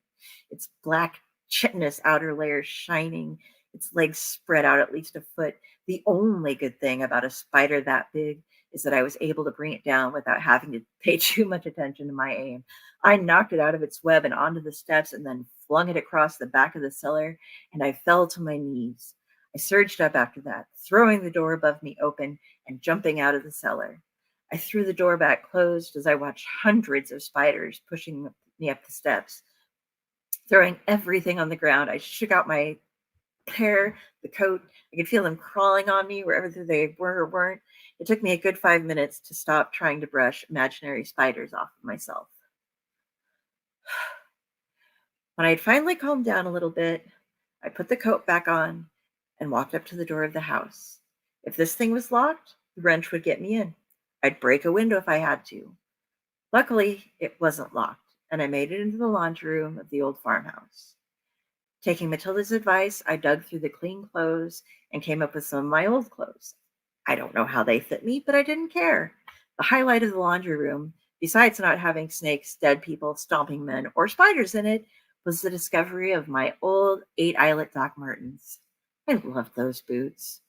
Its black, chitinous outer layer shining, its legs spread out at least a foot. The only good thing about a spider that big is that I was able to bring it down without having to pay too much attention to my aim. I knocked it out of its web and onto the steps and then flung it across the back of the cellar, and I fell to my knees. I surged up after that, throwing the door above me open and jumping out of the cellar. I threw the door back closed as I watched hundreds of spiders pushing me up the steps. Throwing everything on the ground, I shook out my hair, the coat. I could feel them crawling on me wherever they were or weren't. It took me a good 5 minutes to stop trying to brush imaginary spiders off of myself. When I had finally calmed down a little bit, I put the coat back on and walked up to the door of the house. If this thing was locked, the wrench would get me in. I'd break a window if I had to. Luckily, it wasn't locked, and I made it into the laundry room of the old farmhouse. Taking Matilda's advice, I dug through the clean clothes and came up with some of my old clothes. I don't know how they fit me, but I didn't care. The highlight of the laundry room, besides not having snakes, dead people, stomping men, or spiders in it, was the discovery of my old 8-eyelet Doc Martens. I loved those boots.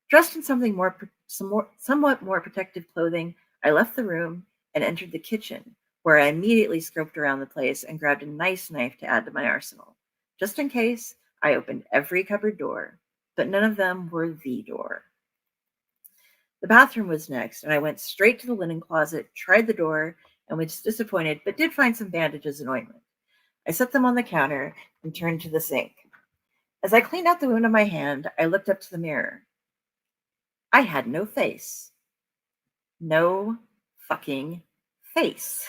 Dressed in somewhat more protective clothing, I left the room and entered the kitchen, where I immediately scoped around the place and grabbed a nice knife to add to my arsenal. Just in case, I opened every cupboard door, but none of them were the door. The bathroom was next, and I went straight to the linen closet, tried the door, and was disappointed, but did find some bandages and ointment. I set them on the counter and turned to the sink. As I cleaned out the wound on my hand, I looked up to the mirror. I had no face. No fucking face.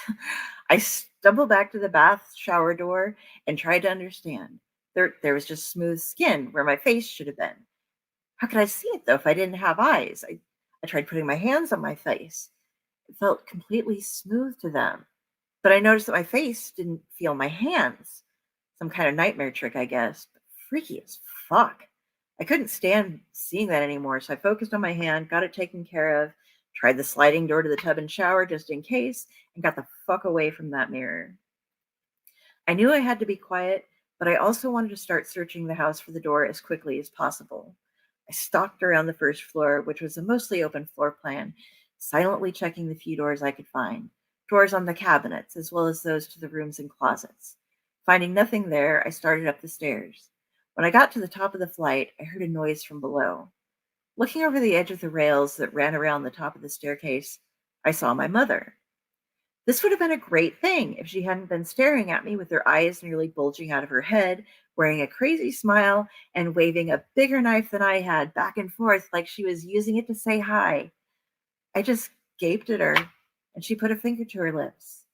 I stumbled back to the bath shower door and tried to understand. There was just smooth skin where my face should have been. How could I see it, though, if I didn't have eyes? I tried putting my hands on my face. It felt completely smooth to them. But I noticed that my face didn't feel my hands. Some kind of nightmare trick, I guess. But freaky as fuck. I couldn't stand seeing that anymore, so I focused on my hand, got it taken care of, tried the sliding door to the tub and shower just in case, and got the fuck away from that mirror. I knew I had to be quiet, but I also wanted to start searching the house for the door as quickly as possible. I stalked around the first floor, which was a mostly open floor plan, silently checking the few doors I could find. Doors on the cabinets, as well as those to the rooms and closets. Finding nothing there, I started up the stairs. When I got to the top of the flight, I heard a noise from below. Looking over the edge of the rails that ran around the top of the staircase, I saw my mother. This would have been a great thing if she hadn't been staring at me with her eyes nearly bulging out of her head, wearing a crazy smile and waving a bigger knife than I had back and forth like she was using it to say hi. I just gaped at her, and she put a finger to her lips.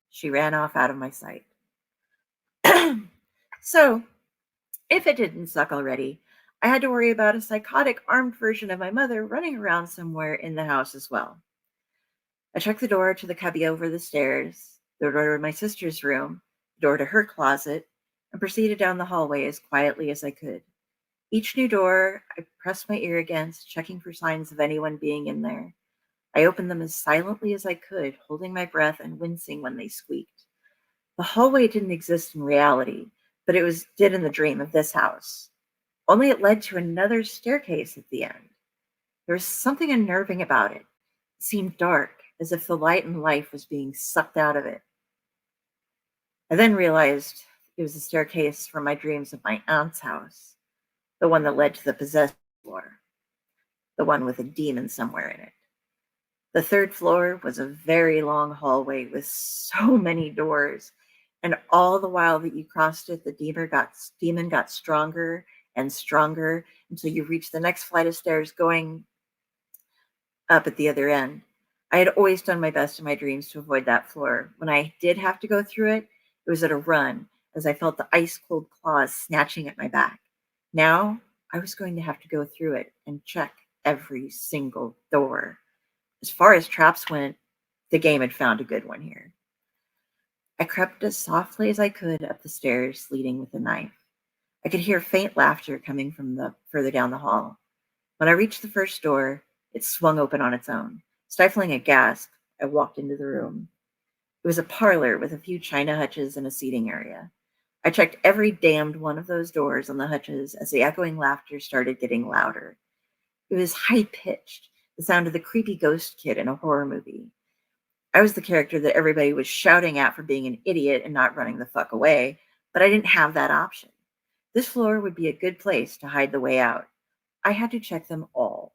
She ran off out of my sight. So, if it didn't suck already, I had to worry about a psychotic armed version of my mother running around somewhere in the house as well. I checked the door to the cubby over the stairs, the door to my sister's room, the door to her closet, and proceeded down the hallway as quietly as I could. Each new door, I pressed my ear against, checking for signs of anyone being in there. I opened them as silently as I could, holding my breath and wincing when they squeaked. The hallway didn't exist in reality, but it did in the dream of this house. Only it led to another staircase at the end. There was something unnerving about it. It seemed dark, as if the light and life was being sucked out of it. I then realized it was the staircase from my dreams of my aunt's house, the one that led to the possessed floor, the one with a demon somewhere in it. The third floor was a very long hallway with so many doors, and all the while that you crossed it, the demon got stronger and stronger until you reached the next flight of stairs going up at the other end. I had always done my best in my dreams to avoid that floor. When I did have to go through it, it was at a run, as I felt the ice-cold claws snatching at my back. Now, I was going to have to go through it and check every single door. As far as traps went, the game had found a good one here. I crept as softly as I could up the stairs, leading with the knife. I could hear faint laughter coming from further down the hall. When I reached the first door, it swung open on its own. Stifling a gasp, I walked into the room. It was a parlor with a few china hutches and a seating area. I checked every damned one of those doors on the hutches as the echoing laughter started getting louder. It was high-pitched, the sound of the creepy ghost kid in a horror movie. I was the character that everybody was shouting at for being an idiot and not running the fuck away, but I didn't have that option. This floor would be a good place to hide the way out. I had to check them all.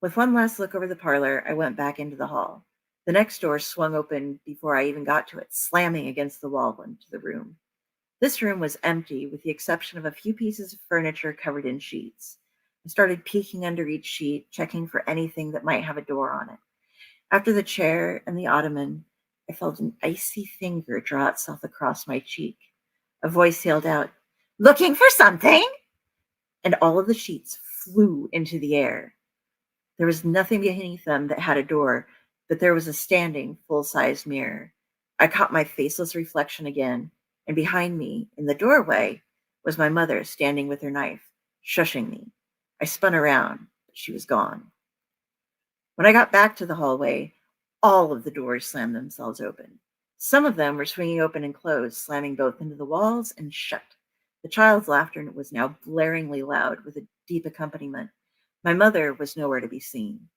With one last look over the parlor, I went back into the hall. The next door swung open before I even got to it, slamming against the wall into the room. This room was empty, with the exception of a few pieces of furniture covered in sheets. I started peeking under each sheet, checking for anything that might have a door on it. After the chair and the ottoman, I felt an icy finger draw itself across my cheek. A voice yelled out, "Looking for something?" And all of the sheets flew into the air. There was nothing beneath them that had a door, but there was a standing, full-sized mirror. I caught my faceless reflection again, and behind me, in the doorway, was my mother standing with her knife, shushing me. I spun around, but she was gone. When I got back to the hallway, all of the doors slammed themselves open. Some of them were swinging open and closed, slamming both into the walls and shut. The child's laughter was now blaringly loud with a deep accompaniment. My mother was nowhere to be seen.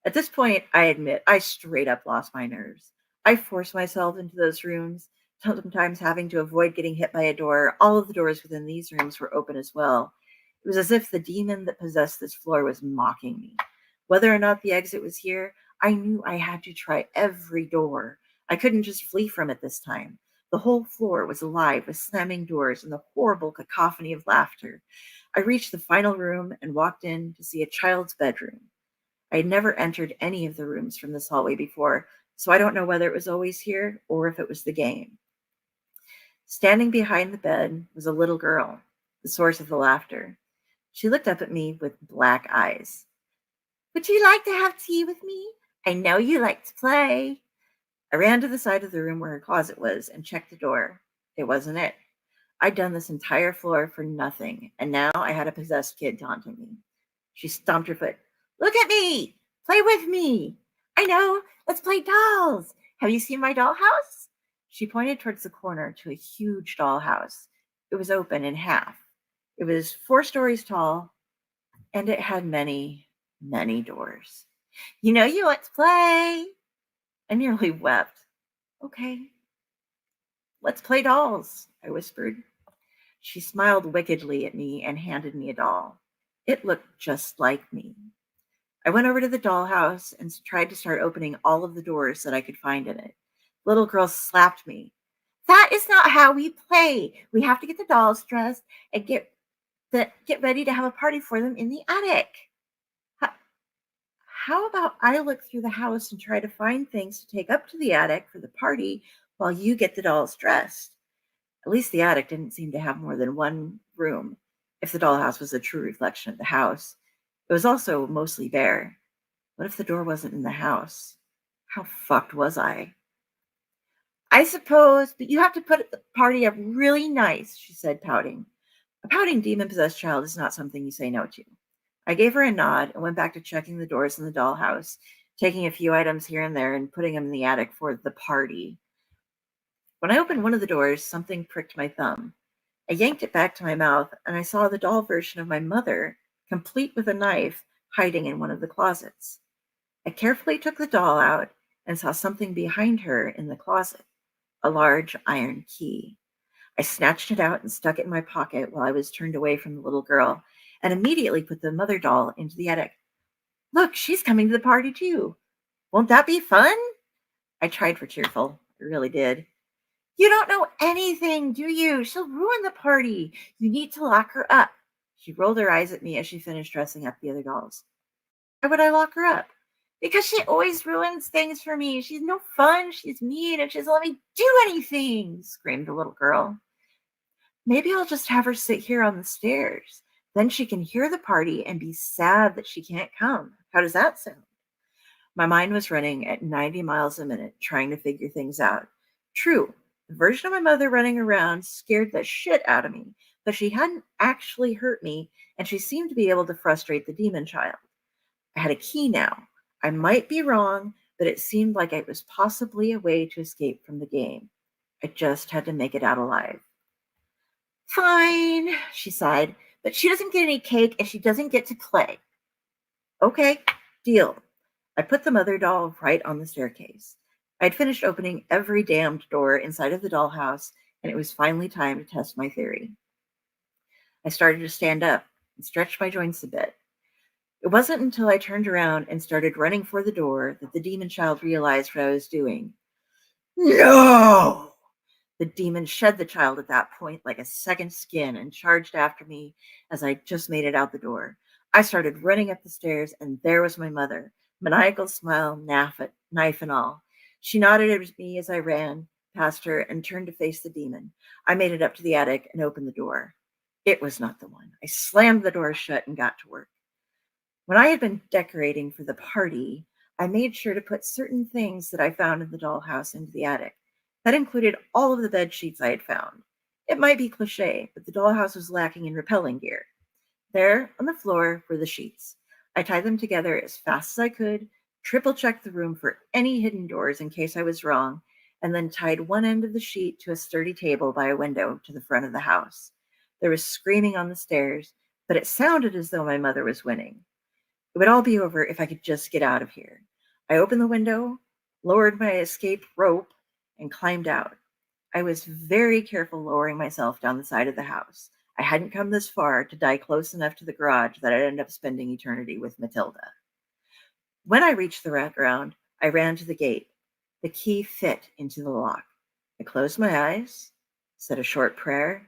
At this point, I admit, I straight up lost my nerves. I forced myself into those rooms, sometimes having to avoid getting hit by a door. All of the doors within these rooms were open as well. It was as if the demon that possessed this floor was mocking me. Whether or not the exit was here, I knew I had to try every door. I couldn't just flee from it this time. The whole floor was alive with slamming doors and the horrible cacophony of laughter. I reached the final room and walked in to see a child's bedroom. I had never entered any of the rooms from this hallway before, so I don't know whether it was always here or if it was the game. Standing behind the bed was a little girl, the source of the laughter. She looked up at me with black eyes. Would you like to have tea with me? I know you like to play. I ran to the side of the room where her closet was and checked the door. It wasn't it. I'd done this entire floor for nothing, and now I had a possessed kid taunting me. She stomped her foot. Look at me! Play with me! I know! Let's play dolls! Have you seen my dollhouse? She pointed towards the corner to a huge dollhouse. It was open in half. It was 4 stories tall, and it had many, many doors. You know you want to play! I nearly wept. Okay. Let's play dolls, I whispered. She smiled wickedly at me and handed me a doll. It looked just like me. I went over to the dollhouse and tried to start opening all of the doors that I could find in it. The little girl slapped me. That is not how we play. We have to get the dolls dressed and get ready to have a party for them in the attic. How about I look through the house and try to find things to take up to the attic for the party while you get the dolls dressed? At least the attic didn't seem to have more than one room, if the dollhouse was a true reflection of the house. It was also mostly bare. What if the door wasn't in the house? How fucked was I? I suppose, but you have to put the party up really nice, she said, pouting. A pouting demon-possessed child is not something you say no to. I gave her a nod and went back to checking the doors in the dollhouse, taking a few items here and there and putting them in the attic for the party. When I opened one of the doors, something pricked my thumb. I yanked it back to my mouth, and I saw the doll version of my mother, complete with a knife, hiding in one of the closets. I carefully took the doll out and saw something behind her in the closet, a large iron key. I snatched it out and stuck it in my pocket while I was turned away from the little girl, and immediately put the mother doll into the attic. Look, she's coming to the party too. Won't that be fun? I tried for cheerful. I really did. You don't know anything, do you? She'll ruin the party. You need to lock her up. She rolled her eyes at me as she finished dressing up the other dolls. Why would I lock her up? Because she always ruins things for me. She's no fun. She's mean, and she doesn't let me do anything, screamed the little girl. Maybe I'll just have her sit here on the stairs. Then she can hear the party and be sad that she can't come. How does that sound? My mind was running at 90 miles a minute, trying to figure things out. True, the version of my mother running around scared the shit out of me, but she hadn't actually hurt me, and she seemed to be able to frustrate the demon child. I had a key now. I might be wrong, but it seemed like it was possibly a way to escape from the game. I just had to make it out alive. Fine, she sighed, but she doesn't get any cake and she doesn't get to play. Okay, deal. I put the mother doll right on the staircase. I'd finished opening every damned door inside of the dollhouse, and it was finally time to test my theory. I started to stand up and stretch my joints a bit. It wasn't until I turned around and started running for the door that the demon child realized what I was doing. No! The demon shed the child at that point like a second skin and charged after me as I just made it out the door. I started running up the stairs, and there was my mother, maniacal smile, knife and all. She nodded at me as I ran past her and turned to face the demon. I made it up to the attic and opened the door. It was not the one. I slammed the door shut and got to work. When I had been decorating for the party, I made sure to put certain things that I found in the dollhouse into the attic. That included all of the bed sheets I had found. It might be cliche, but the dollhouse was lacking in rappelling gear. There, on the floor, were the sheets. I tied them together as fast as I could, triple-checked the room for any hidden doors in case I was wrong, and then tied one end of the sheet to a sturdy table by a window to the front of the house. There was screaming on the stairs, but it sounded as though my mother was winning. It would all be over if I could just get out of here. I opened the window, lowered my escape rope, and climbed out. I was very careful lowering myself down the side of the house. I hadn't come this far to die close enough to the garage that I'd end up spending eternity with Matilda. When I reached the wraparound, I ran to the gate. The key fit into the lock. I closed my eyes, said a short prayer,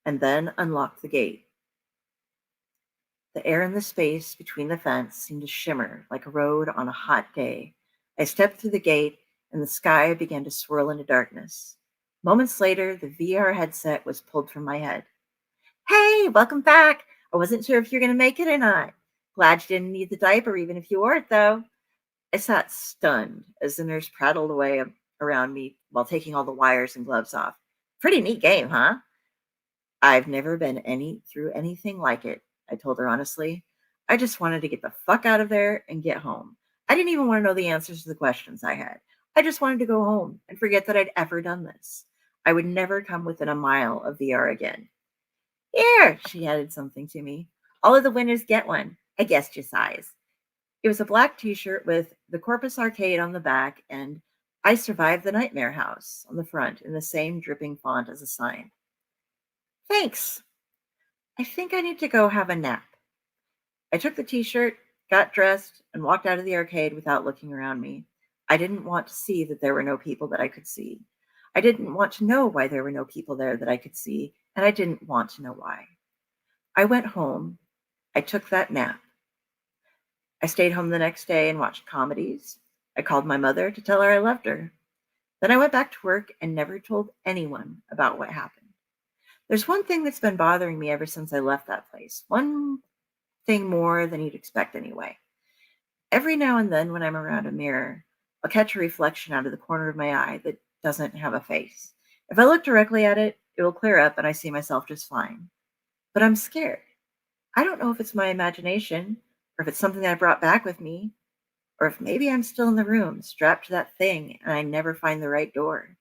and then unlocked the gate. The air in the space between the fence seemed to shimmer like a road on a hot day. I stepped through the gate, and the sky began to swirl into darkness. Moments later, the VR headset was pulled from my head. Hey, welcome back. I wasn't sure if you're going to make it or not. Glad you didn't need the diaper even if you wore it, though. I sat stunned as the nurse prattled away around me while taking all the wires and gloves off. Pretty neat game, huh? I've never been through anything like it, I told her honestly. I just wanted to get the fuck out of there and get home. I didn't even want to know the answers to the questions I had. I just wanted to go home and forget that I'd ever done this. I would never come within a mile of VR again. Here, she added something to me. All of the winners get one. I guessed your size. It was a black t-shirt with the Corpus Arcade on the back and I Survived the Nightmare House on the front in the same dripping font as a sign. Thanks. I think I need to go have a nap. I took the t-shirt, got dressed, and walked out of the arcade without looking around me. I didn't want to see that there were no people that I could see. I didn't want to know why there were no people there that I could see, and I didn't want to know why. I went home. I took that nap. I stayed home the next day and watched comedies. I called my mother to tell her I loved her. Then I went back to work and never told anyone about what happened. There's one thing that's been bothering me ever since I left that place. One thing more than you'd expect anyway. Every now and then when I'm around a mirror, I'll catch a reflection out of the corner of my eye that doesn't have a face. If I look directly at it, it will clear up and I see myself just fine. But I'm scared. I don't know if it's my imagination or if it's something that I brought back with me, or if maybe I'm still in the room, strapped to that thing, and I never find the right door.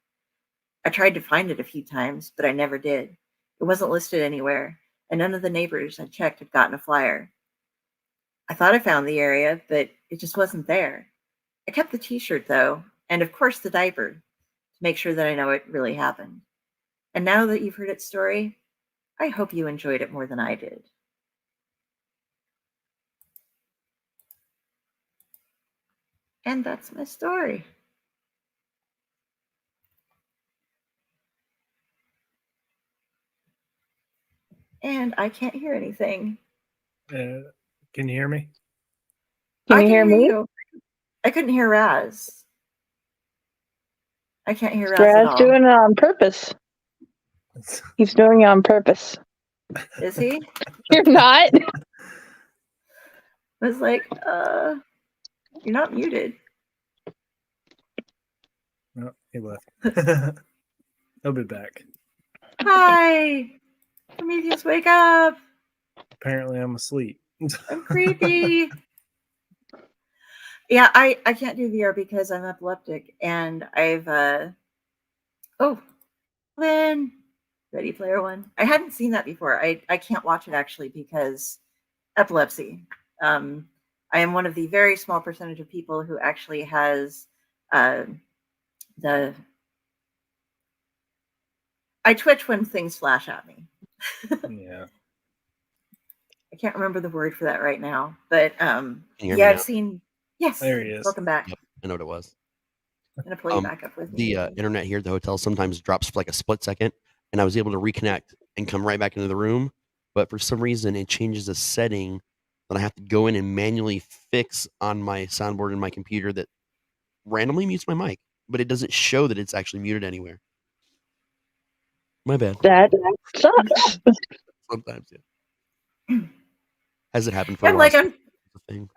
I tried to find it a few times, but I never did. It wasn't listed anywhere, and none of the neighbors I checked had gotten a flyer. I thought I found the area, but it just wasn't there. I kept the t-shirt, though, and of course the diaper, to make sure that I know it really happened. And now that you've heard its story, I hope you enjoyed it more than I did. And that's my story. And I can't hear anything. Can you hear me? Can you hear me? You. I couldn't hear Raz. I can't hear Raz at Brad's all. doing it on purpose. He's doing it on purpose. Is he? You're not? I was like, you're not muted. No, he left. He'll be back. Hi! Prometheus, wake up! Apparently I'm asleep. I'm creepy. Yeah, I can't do VR because I'm epileptic and I've Lynn, Ready Player One. I hadn't seen that before. I can't watch it actually because epilepsy. I am one of the very small percentage of people who actually has I twitch when things flash at me. Yeah. I can't remember the word for that right now, but yeah, I've seen. Yes, there he is. Welcome back. Yep, I know what it was. I'm gonna pull you back up with the me. internet here at the hotel sometimes drops for like a split second, and I was able to reconnect and come right back into the room. But for some reason, it changes a setting that I have to go in and manually fix on my soundboard in my computer that randomly mutes my mic, but it doesn't show that it's actually muted anywhere. My bad. That sucks. Sometimes, yeah. Has it happened for I'm a like, while?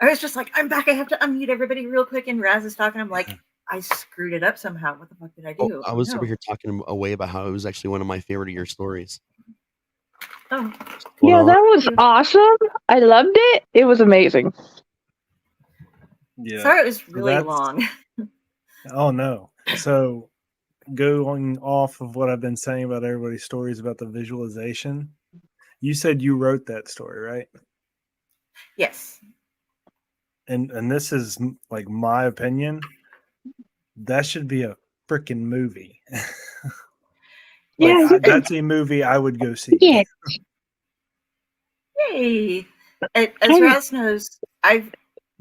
I was just like, I'm back. I have to unmute everybody real quick. And Raz is talking. I'm like, I screwed it up somehow. What the fuck did I do? I was over here talking away about how it was actually one of my favorite of your stories. Oh, Yeah, that was awesome. I loved it. It was amazing. Yeah. sorry, it was really long. Oh no. So going off of what I've been saying about everybody's stories about the visualization, you said you wrote that story, right? Yes. And this is like my opinion. That should be a freaking movie. Yeah. That's a movie I would go see. Yeah. Hey, as Raz knows, I've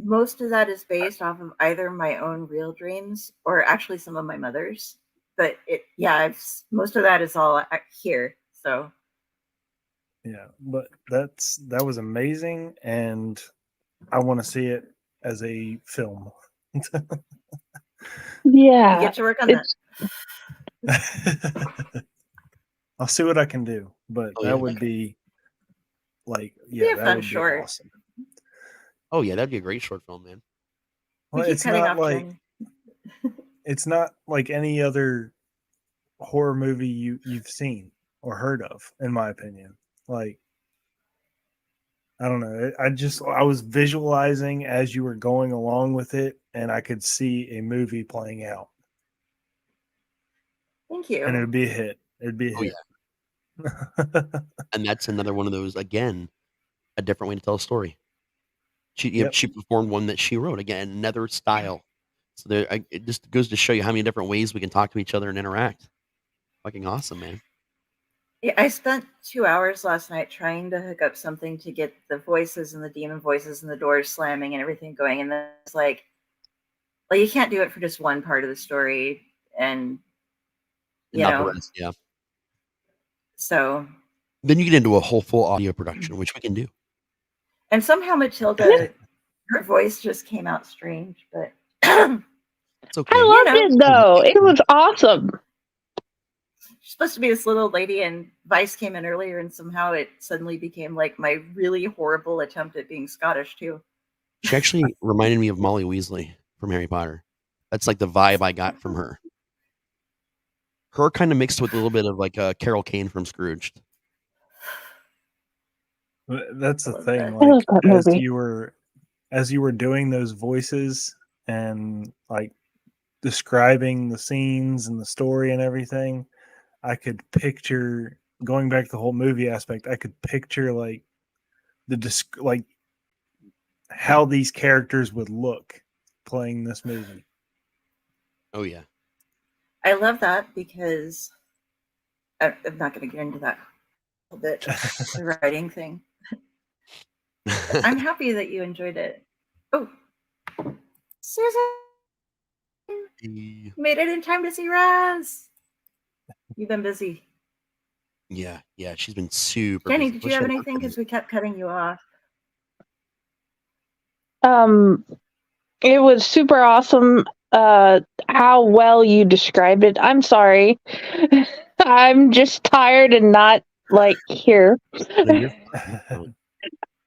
most of that is based off of either my own real dreams or actually some of my mother's. But most of that is all here. So Yeah, but that was amazing, and I want to see it as a film. Yeah. you get to work on that. I'll see what I can do, but Oh, yeah. that would be like, Be a that fun would be short. awesome. Oh yeah, that'd be a great short film, man. Well, We keep it's cutting not off like Jen. it's not like any other horror movie you've seen or heard of, in my opinion. Like, I don't know. I was visualizing as you were going along with it, and I could see a movie playing out, Thank you. and it would be a hit. It'd be a Oh, hit. And that's another one of those, again, a different way to tell a story. Yep. She performed one that she wrote, again, another style. So it just goes to show you how many different ways we can talk to each other and interact. Fucking awesome, man. Yeah, I spent 2 hours last night trying to hook up something to get the voices and the demon voices and the doors slamming and everything going. And then it's like, well, you can't do it for just one part of the story. And, you Not the know, rest, yeah. so. Then you get into a whole full audio production, which we can do. And somehow Matilda, her voice just came out strange, but. It's okay. I loved it though. It was awesome. She's supposed to be this little lady, and Vice came in earlier, and somehow it suddenly became like my really horrible attempt at being Scottish too. She actually reminded me of Molly Weasley from Harry Potter. That's like the vibe I got from her. Her kind of mixed with a little bit of like Carol Kane from Scrooged. That's the thing. I love Like, that movie. as you were doing those voices and like describing the scenes and the story and everything, I could picture, going back to the whole movie aspect, I could picture like like how these characters would look playing this movie. Oh yeah. I love that because I'm not going to get into that a little bit, the writing thing. I'm happy that you enjoyed it. Oh, Susan, made it in time to see Raz. You've been busy. Yeah, she's been super Jenny, busy. did you have anything? Because we kept cutting you off. It was super awesome. How well you described it. I'm sorry. I'm just tired and not like here.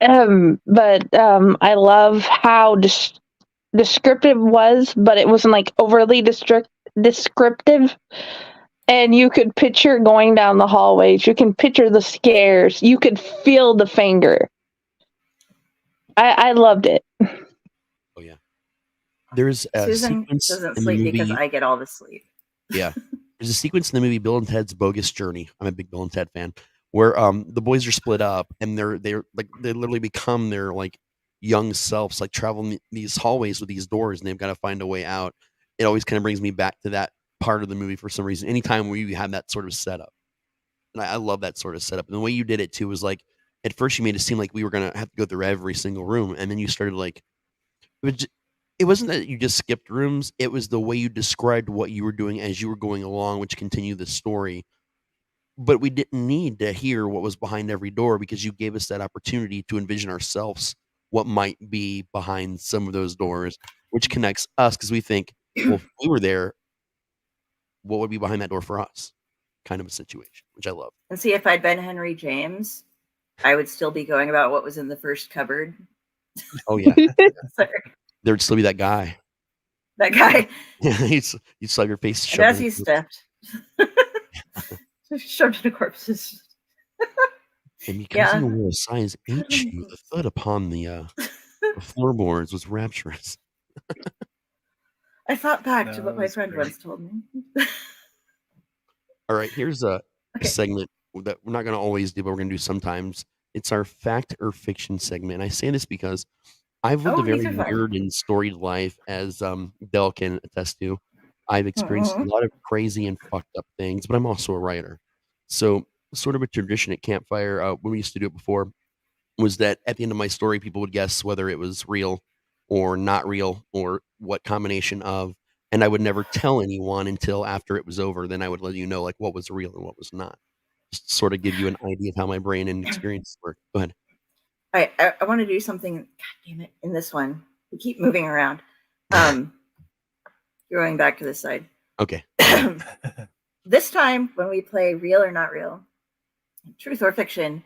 But I love how descriptive was, but it wasn't like overly descriptive. And you could picture going down the hallways. You can picture the scares. You could feel the finger. I loved it. Oh yeah. There's a Susan sequence doesn't in sleep the movie. because I get all the sleep. Yeah. There's a sequence in the movie Bill and Ted's Bogus Journey. I'm a big Bill and Ted fan, where the boys are split up and they literally become their like young selves, like traveling these hallways with these doors, and they've got to find a way out. It always kind of brings me back to that part of the movie for some reason. Anytime where you have that sort of setup, and I love that sort of setup. And the way you did it too was like, at first you made it seem like we were gonna have to go through every single room, and then you started like, it wasn't that you just skipped rooms. It was the way you described what you were doing as you were going along, which continued the story. But we didn't need to hear what was behind every door because you gave us that opportunity to envision ourselves what might be behind some of those doors, which connects us because we think, well, if we were there, what would be behind that door for us? Kind of a situation, which I love. And see, if I'd been Henry James, I would still be going about what was in the first cupboard. Oh yeah. Sorry. There would still be that guy. That guy. you saw your face. And as he stepped, shoved into corpses. And because you wore a size 8 shoe, the thud upon the floorboards was rapturous. I thought back to what my friend once told me. All right, here's a segment that we're not going to always do, but we're going to do sometimes. It's our fact or fiction segment. And I say this because I've lived a very weird and storied life, as Del can attest to. I've experienced a lot of crazy and fucked up things, but I'm also a writer. So sort of a tradition at Campfire, when we used to do it before, was that at the end of my story, people would guess whether it was real or not real or what combination of. And I would never tell anyone until after it was over. Then I would let you know like what was real and what was not. Just to sort of give you an idea of how my brain and experience work. Go ahead. I want to do something. God damn it! In this one, we keep moving around. Going back to this side. Okay. This time, when we play real or not real, truth or fiction,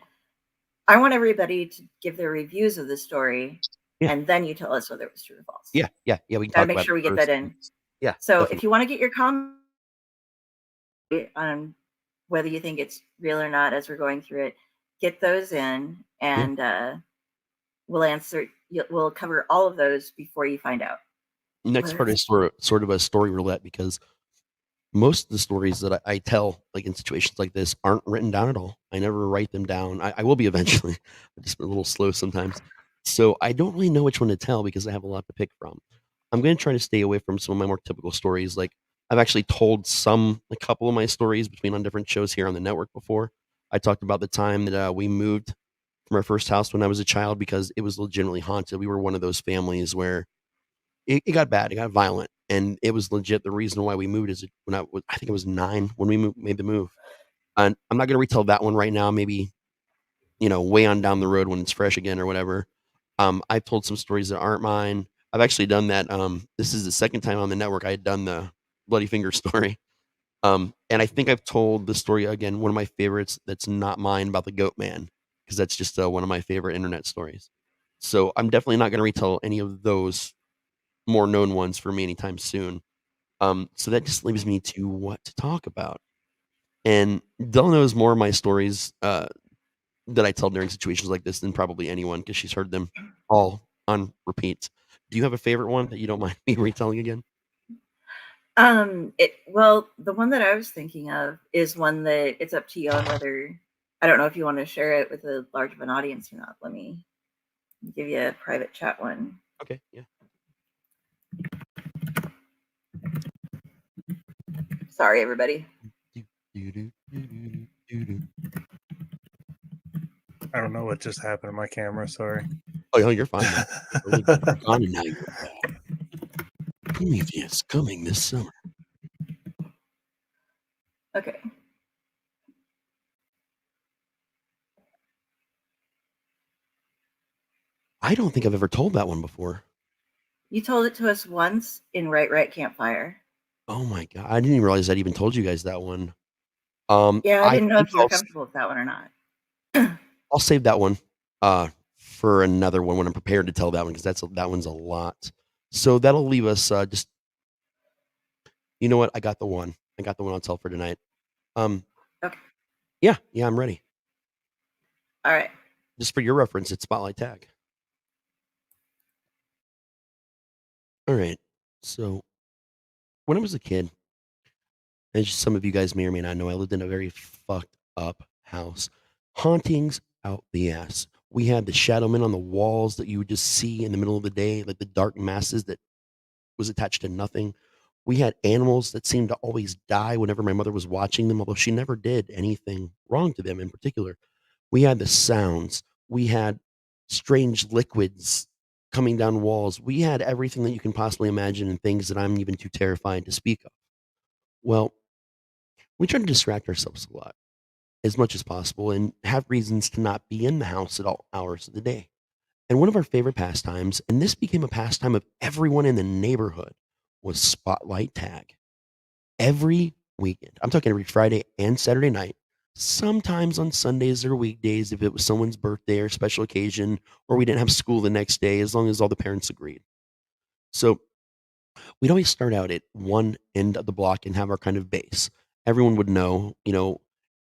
I want everybody to give their reviews of the story, and then you tell us whether it was true or false. Yeah. We can gotta talk make about sure it we get first. that in. Yeah. So definitely. if you want to get your comment on whether you think it's real or not as we're going through it, get those in, and we'll answer. We'll cover all of those before you find out. Next part is sort of a story roulette, because most of the stories that I tell, like in situations like this, aren't written down at all. I never write them down. I will be eventually. I'm just a little slow sometimes. So I don't really know which one to tell because I have a lot to pick from. I'm going to try to stay away from some of my more typical stories. Like I've actually told a couple of my stories between on different shows here on the network before. I talked about the time that we moved from our first house when I was a child because it was legitimately haunted. We were one of those families where it got bad, it got violent, and it was legit. The reason why we moved is when I think it was 9 when we made the move. And I'm not going to retell that one right now. Maybe way on down the road when it's fresh again or whatever. I've told some stories that aren't mine. I've actually done that. This is the second time on the network I had done the Bloody Finger story. And I think I've told the story again, one of my favorites that's not mine, about the Goat Man, because that's just one of my favorite internet stories. So I'm definitely not going to retell any of those more known ones for me anytime soon. So that just leaves me to what to talk about. And Del knows more of my stories that I tell during situations like this than probably anyone, because she's heard them all on repeat. Do you have a favorite one that you don't mind me retelling again? Well, the one that I was thinking of is one that it's up to you on whether, I don't know if you want to share it with a large of an audience or not. Let me give you a private chat one. Okay, yeah. Sorry, everybody. I don't know what just happened to my camera. Sorry. Oh, you're fine. On and now you're back. Prometheus coming this summer. Okay. I don't think I've ever told that one before. You told it to us once in Right Campfire. Oh my god, I didn't even realize I'd even told you guys that one. Yeah, I didn't know if you were I'll comfortable with that one or not. I'll save that one for another one when I'm prepared to tell that one, because that one's a lot. So that'll leave us just. You know what? I got the one I'll tell for tonight. Okay. Yeah, I'm ready. All right. Just for your reference, it's Spotlight Tag. All right. So when I was a kid, as some of you guys may or may not know, I lived in a very fucked up house. Hauntings out the ass. We had the shadow men on the walls that you would just see in the middle of the day, like the dark masses that was attached to nothing. We had animals that seemed to always die whenever my mother was watching them, although she never did anything wrong to them in particular. We had the sounds. We had strange liquids coming down walls. We had everything that you can possibly imagine, and things that I'm even too terrified to speak of. Well, we try to distract ourselves a lot, as much as possible, and have reasons to not be in the house at all hours of the day. And one of our favorite pastimes, and this became a pastime of everyone in the neighborhood, was Spotlight Tag. Every weekend, I'm talking every Friday and Saturday night, sometimes on Sundays or weekdays if it was someone's birthday or special occasion, or we didn't have school the next day, as long as all the parents agreed. So we'd always start out at one end of the block and have our kind of base. Everyone would know,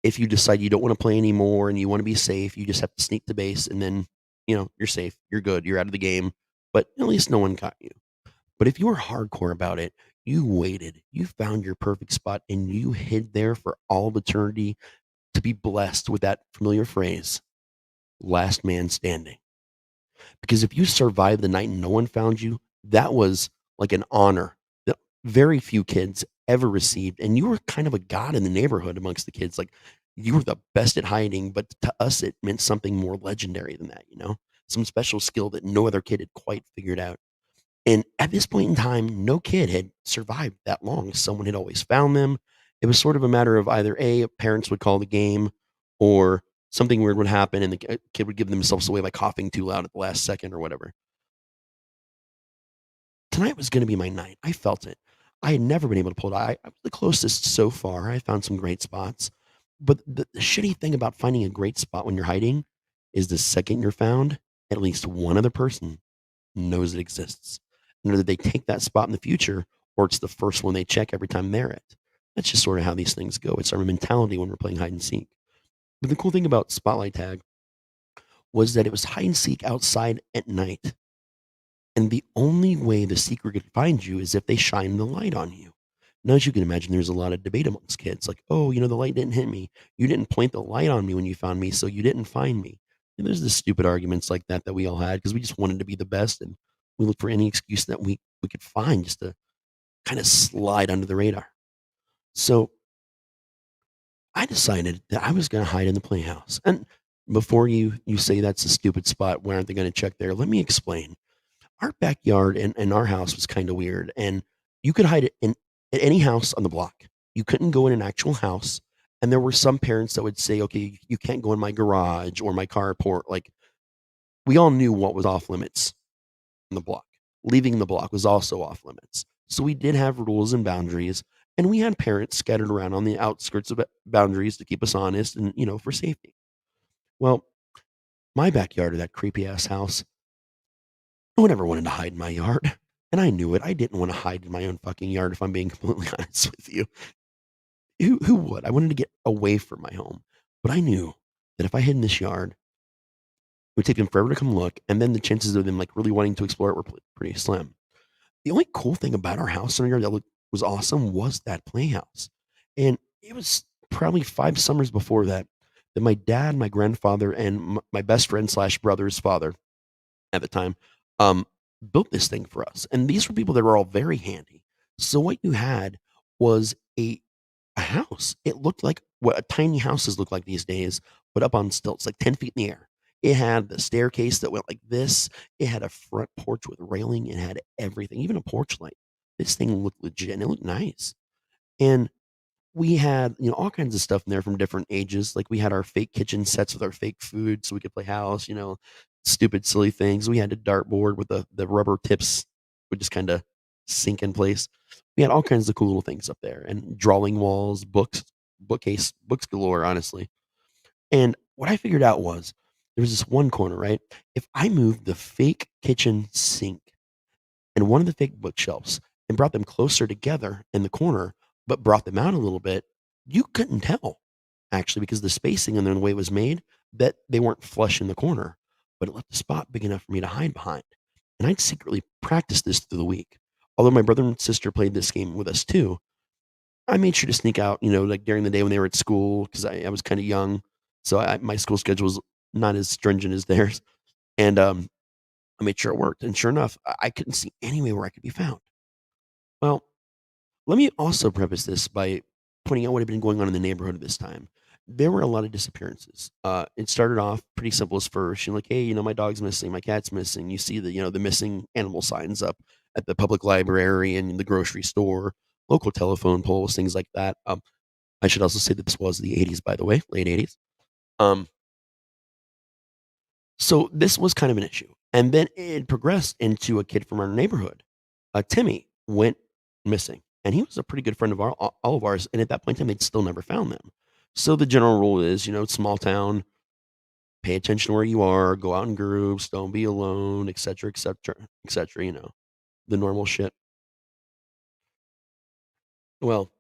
if you decide you don't want to play anymore and you want to be safe, you just have to sneak to base, and then, you're safe, you're good, you're out of the game, but at least no one caught you. But if you were hardcore about it, you waited, you found your perfect spot, and you hid there for all of eternity to be blessed with that familiar phrase, last man standing. Because if you survived the night and no one found you, that was like an honor that very few kids ever received. And you were kind of a god in the neighborhood amongst the kids. Like, you were the best at hiding, but to us, it meant something more legendary than that, some special skill that no other kid had quite figured out. And at this point in time, no kid had survived that long. Someone had always found them. It was sort of a matter of either parents would call the game, or something weird would happen and the kid would give themselves away by coughing too loud at the last second or whatever. Tonight was going to be my night. I felt it. I had never been able to pull it. I was the closest so far. I found some great spots. But the shitty thing about finding a great spot when you're hiding is the second you're found, at least one other person knows it exists. And whether they take that spot in the future or it's the first one they check every time they're it. That's just sort of how these things go. It's our mentality when we're playing hide and seek. But the cool thing about Spotlight Tag was that it was hide and seek outside at night. And the only way the seeker could find you is if they shine the light on you. Now, as you can imagine, there's a lot of debate amongst kids like, oh, the light didn't hit me. You didn't point the light on me when you found me, so you didn't find me. And there's the stupid arguments like that we all had because we just wanted to be the best. And we looked for any excuse that we could find just to kind of slide under the radar. So I decided that I was going to hide in the playhouse. And before you say that's a stupid spot, why aren't they going to check there? Let me explain. Our backyard and our house was kind of weird, and you could hide it at any house on the block. You couldn't go in an actual house, and there were some parents that would say, okay, you can't go in my garage or my carport. Like, we all knew what was off limits on the block. Leaving the block was also off limits. So we did have rules and boundaries, and we had parents scattered around on the outskirts of boundaries to keep us honest and, for safety. Well, my backyard of that creepy ass house, no one ever wanted to hide in my yard. And I knew it. I didn't want to hide in my own fucking yard, if I'm being completely honest with you. Who would? I wanted to get away from my home. But I knew that if I hid in this yard, it would take them forever to come look. And then the chances of them like really wanting to explore it were pretty slim. The only cool thing about our house in our yard that was awesome was that playhouse. And it was probably 5 summers before that my dad, my grandfather, and my best friend / brother's father at the time built this thing for us. And these were people that were all very handy. So what you had was a house. It looked like what tiny houses look like these days, but up on stilts, like 10 feet in the air. It had the staircase that went like this. It had a front porch with railing. It had everything, even a porch light. This thing looked legit and it looked nice. And we had, all kinds of stuff in there from different ages. Like we had our fake kitchen sets with our fake food so we could play house, stupid, silly things. We had a dartboard with the rubber tips would just kind of sink in place. We had all kinds of cool little things up there and drawing walls, books galore, honestly. And what I figured out was there was this one corner, right? If I moved the fake kitchen sink and one of the fake bookshelves and brought them closer together in the corner, but brought them out a little bit, you couldn't tell, actually, because the spacing and the way it was made, that they weren't flush in the corner, but it left a spot big enough for me to hide behind. And I'd secretly practice this through the week. Although my brother and sister played this game with us too, I made sure to sneak out, like during the day when they were at school, because I was kind of young. So my school schedule was not as stringent as theirs. And I made sure it worked. And sure enough, I couldn't see any way where I could be found. Well, let me also preface this by pointing out what had been going on in the neighborhood at this time. There were a lot of disappearances. It started off pretty simple as first. You're like, hey, my dog's missing, my cat's missing. You see the missing animal signs up at the public library and the grocery store, local telephone poles, things like that. I should also say that this was the 80s, by the way, late 80s. So this was kind of an issue. And then it progressed into a kid from our neighborhood. Timmy went missing. And he was a pretty good friend of all of ours. And at that point in time, they'd still never found them. So the general rule is, small town, pay attention where you are, go out in groups, don't be alone, et cetera, the normal shit. Well,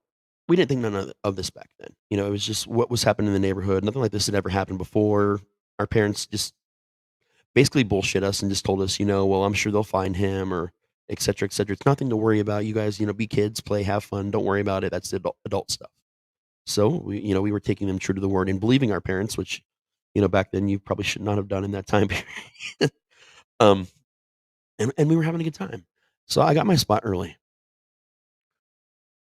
we didn't think none of this back then. It was just what was happening in the neighborhood. Nothing like this had ever happened before. Our parents just basically bullshit us and just told us, well, I'm sure they'll find him or et cetera, et cetera. It's nothing to worry about. You guys, be kids, play, have fun. Don't worry about it. That's the adult stuff. So we were taking them true to the word and believing our parents, which, back then you probably should not have done in that time period. And we were having a good time. So I got my spot early.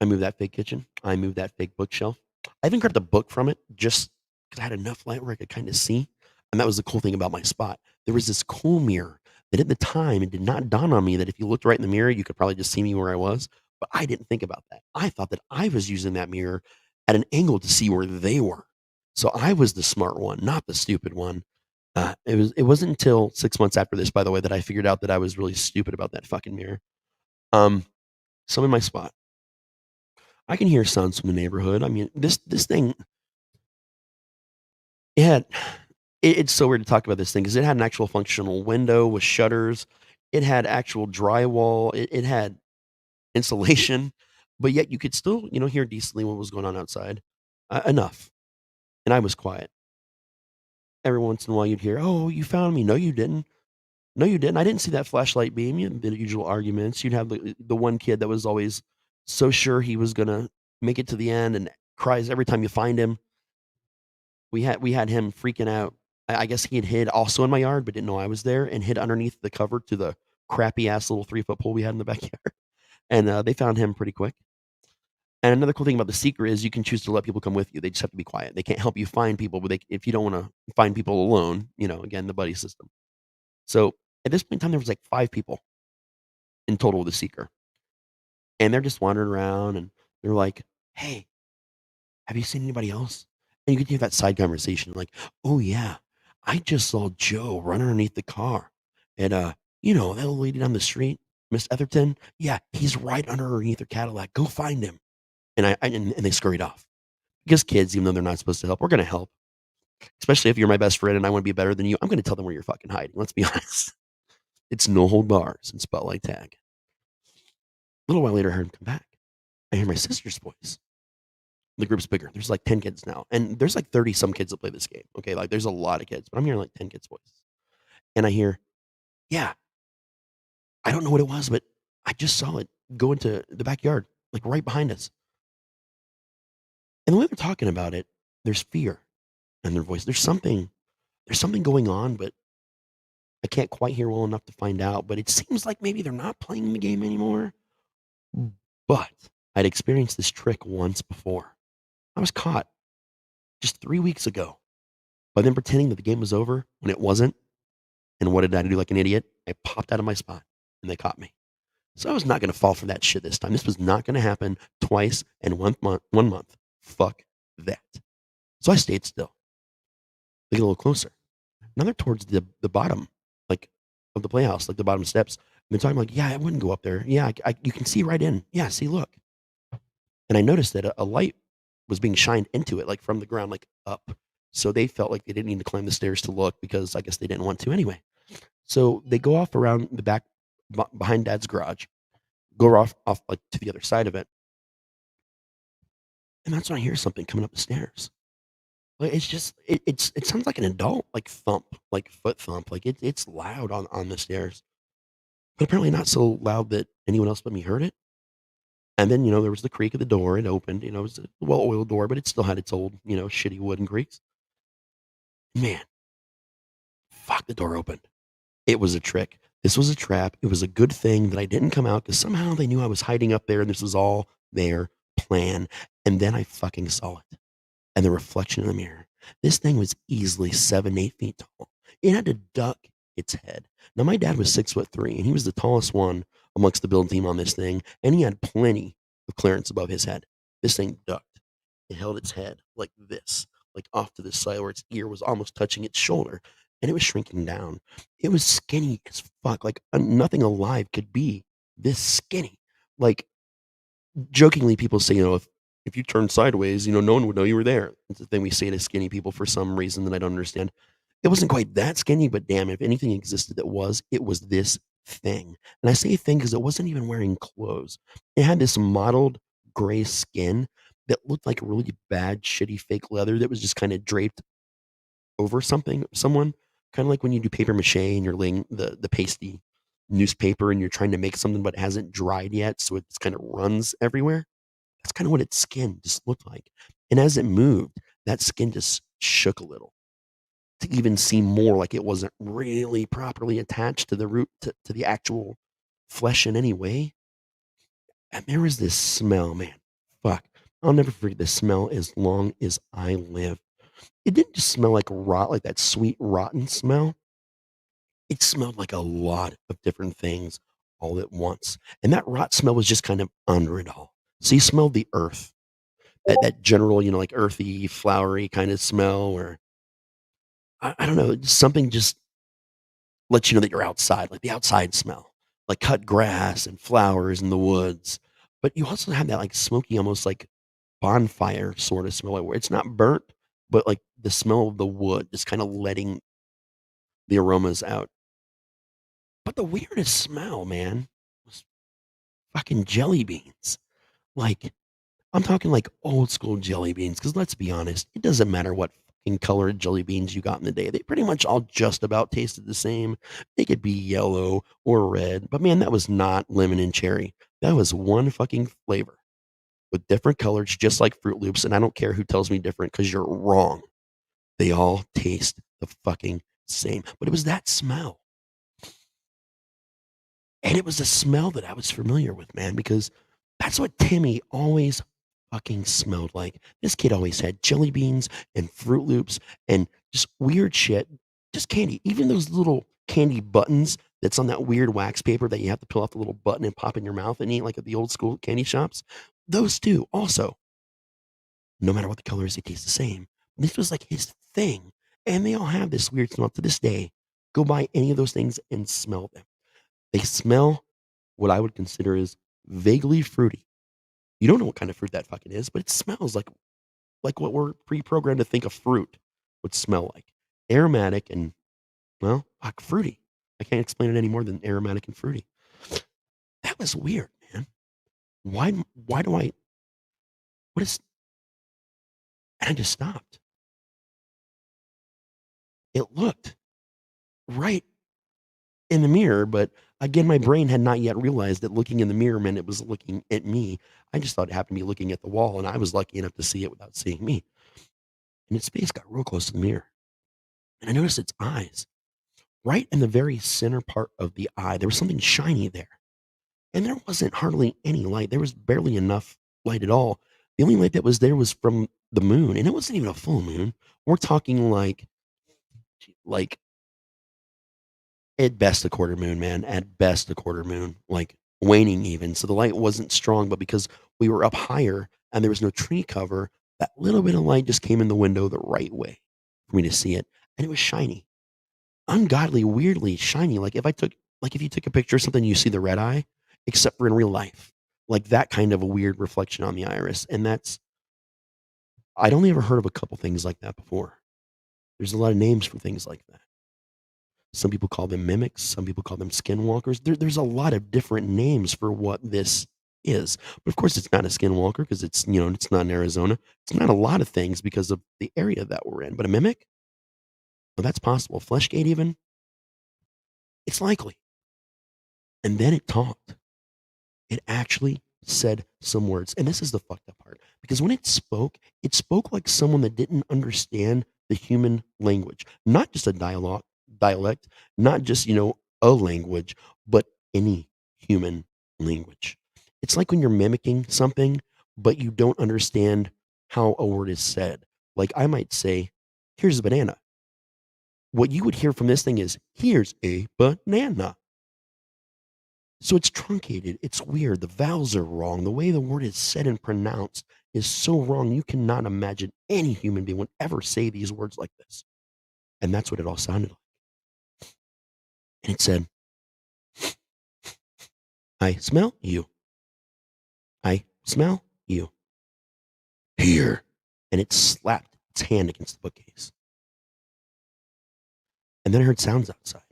I moved that fake kitchen. I moved that fake bookshelf. I even grabbed a book from it just because I had enough light where I could kind of see. And that was the cool thing about my spot. There was this cool mirror that at the time, it did not dawn on me that if you looked right in the mirror, you could probably just see me where I was. But I didn't think about that. I thought that I was using that mirror at an angle to see where they were. So I was the smart one, not the stupid one. It wasn't until 6 months after this, by the way, that I figured out that I was really stupid about that fucking mirror. So I'm in my spot. I can hear sounds from the neighborhood. I mean, this thing, it's so weird to talk about this thing because it had an actual functional window with shutters. It had actual drywall. It had insulation, but yet you could still, hear decently what was going on outside. Enough. And I was quiet. Every once in a while you'd hear, "Oh, you found me." "No, you didn't." "No, you didn't. I didn't see that flashlight beam." The usual arguments. You'd have the one kid that was always so sure he was gonna make it to the end and cries every time you find him. We had him freaking out. I guess he had hid also in my yard, but didn't know I was there, and hid underneath the cover to the crappy ass little 3-foot pole we had in the backyard. And they found him pretty quick. And another cool thing about the seeker is you can choose to let people come with you. They just have to be quiet. They can't help you find people, but if you don't want to find people alone, again, the buddy system. So at this point in time, there was like 5 people in total with the seeker. And they're just wandering around and they're like, "Hey, have you seen anybody else?" And you could hear that side conversation like, "Oh yeah, I just saw Joe run underneath the car. And that little lady down the street, Miss Etherton, yeah, he's right underneath her Cadillac. Go find him." And they scurried off. Because kids, even though they're not supposed to help, we're gonna help. Especially if you're my best friend and I want to be better than you, I'm gonna tell them where you're fucking hiding. Let's be honest. It's no hold bars in Spotlight Tag. A little while later, I heard him come back. I hear my sister's voice. The group's bigger. There's like 10 kids now. And there's like 30 some kids that play this game. Okay, like there's a lot of kids, but I'm hearing like 10 kids' voices. And I hear, "Yeah, I don't know what it was, but I just saw it go into the backyard, like right behind us." And the way they're talking about it, there's fear in their voice. There's something going on, but I can't quite hear well enough to find out. But it seems like maybe they're not playing the game anymore. But I'd experienced this trick once before. I was caught just 3 weeks ago by them pretending that the game was over when it wasn't. And what did I do like an idiot? I popped out of my spot and they caught me. So I was not going to fall for that shit this time. This was not going to happen twice in 1 month. Fuck that. So I stayed still. They get a little closer. Now they're towards the bottom, like, of the playhouse, like the bottom steps. And they're talking like, "Yeah, I wouldn't go up there. Yeah, you can see right in. Yeah, see, look." And I noticed that a light was being shined into it, like from the ground, like up. So they felt like they didn't need to climb the stairs to look because I guess they didn't want to anyway. So they go off around the back behind Dad's garage, go off like to the other side of it. And that's when I hear something coming up the stairs. Like it's just it sounds like an adult like thump, like foot thump. Like it's loud on the stairs. But apparently not so loud that anyone else but me heard it. And then, there was the creak of the door. It opened. It was a well-oiled door, but it still had its old, shitty wooden creaks. Man, fuck, the door opened. It was a trick. This was a trap. It was a good thing that I didn't come out because somehow they knew I was hiding up there and this was all their plan. And then I fucking saw it. And the reflection in the mirror. This thing was easily 7-8 feet tall. It had to duck its head. Now, my dad was 6'3", and he was the tallest one amongst the build team on this thing, and he had plenty of clearance above his head. This thing ducked. It held its head like this, like off to the side where its ear was almost touching its shoulder, and it was shrinking down. It was skinny as fuck. Like nothing alive could be this skinny. Like, jokingly, people say, if you turned sideways, no one would know you were there. It's the thing we say to skinny people for some reason that I don't understand. It wasn't quite that skinny, but damn, if anything existed it was this thing. And I say thing because it wasn't even wearing clothes. It had this mottled gray skin that looked like really bad, shitty fake leather that was just kind of draped over someone. Kind of like when you do paper mache and you're laying the pasty newspaper and you're trying to make something but it hasn't dried yet, so it just kind of runs everywhere. That's kind of what its skin just looked like. And as it moved, that skin just shook a little to even seem more like it wasn't really properly attached to the root, to the actual flesh in any way. And there was this smell, man. Fuck. I'll never forget this smell as long as I live. It didn't just smell like rot, like that sweet, rotten smell. It smelled like a lot of different things all at once. And that rot smell was just kind of under it all. So you smelled the earth, that general, like earthy, flowery kind of smell, or I don't know, something just lets you know that you're outside, like the outside smell, like cut grass and flowers in the woods. But you also have that like smoky, almost like bonfire sort of smell, like where it's not burnt, but like the smell of the wood just kind of letting the aromas out. But the weirdest smell, man, was fucking jelly beans. Like, I'm talking like old school jelly beans, because let's be honest, it doesn't matter what fucking colored jelly beans you got in the day. They pretty much all just about tasted the same. They could be yellow or red, but man, that was not lemon and cherry. That was one fucking flavor with different colors, just like Fruit Loops. And I don't care who tells me different, because you're wrong. They all taste the fucking same. But it was that smell. And it was a smell that I was familiar with, man, because that's what Timmy always fucking smelled like. This kid always had jelly beans and Fruit Loops and just weird shit, just candy. Even those little candy buttons that's on that weird wax paper that you have to peel off the little button and pop in your mouth and eat, like at the old school candy shops. Those too, also, no matter what the color is, they taste the same. This was like his thing. And they all have this weird smell to this day. Go buy any of those things and smell them. They smell what I would consider is vaguely fruity. You don't know what kind of fruit that fucking is, but it smells like what we're pre-programmed to think a fruit would smell like. Aromatic and, well, like fruity. I can't explain it any more than aromatic and fruity. That was weird, man. Why do I, what is, and I just stopped. It looked right in the mirror, but again, my brain had not yet realized that looking in the mirror meant it was looking at me. I just thought it happened to be looking at the wall, and I was lucky enough to see it without seeing me. And its face got real close to the mirror. And I noticed its eyes. Right in the very center part of the eye, there was something shiny there. And there wasn't hardly any light. There was barely enough light at all. The only light that was there was from the moon, and it wasn't even a full moon. We're talking like at best a quarter moon, man. At best a quarter moon, like waning even. So the light wasn't strong, but because we were up higher and there was no tree cover, that little bit of light just came in the window the right way for me to see it. And it was shiny. Ungodly, weirdly shiny. Like if you took a picture of something, you see the red eye, except for in real life. Like that kind of a weird reflection on the iris. And I'd only ever heard of a couple things like that before. There's a lot of names for things like that. Some people call them mimics. Some people call them skinwalkers. There's a lot of different names for what this is. But of course, it's not a skinwalker because it's not in Arizona. It's not a lot of things because of the area that we're in. But a mimic? Well, that's possible. Fleshgate even? It's likely. And then it talked. It actually said some words. And this is the fucked up part. Because when it spoke like someone that didn't understand the human language. Not just a dialect, not just, a language, but any human language. It's like when you're mimicking something, but you don't understand how a word is said. Like I might say, here's a banana. What you would hear from this thing is, here's a banana. So it's truncated. It's weird. The vowels are wrong. The way the word is said and pronounced is so wrong. You cannot imagine any human being would ever say these words like this. And that's what it all sounded like. And it said, I smell you. I smell you. Here. And it slapped its hand against the bookcase. And then I heard sounds outside.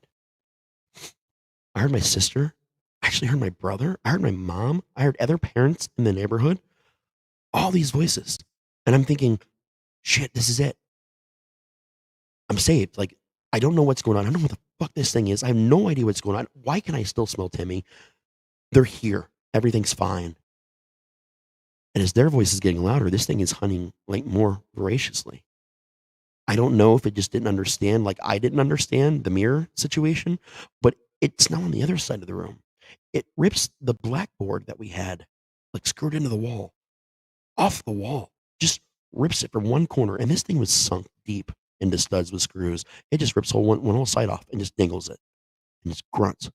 I heard my sister. I actually heard my brother. I heard my mom. I heard other parents in the neighborhood. All these voices. And I'm thinking, shit, this is it. I'm saved. Like, I don't know what's going on. I don't know what the fuck this thing is. I have no idea what's going on. Why can I still smell Timmy? They're here. Everything's fine. And as their voice is getting louder, this thing is hunting like more voraciously. I don't know if it just didn't understand, like I didn't understand the mirror situation, but it's now on the other side of the room. It rips the blackboard that we had, like screwed into the wall, off the wall, just rips it from one corner. And this thing was sunk deep into studs with screws. It just rips one whole side off and just dingles it. and just grunts.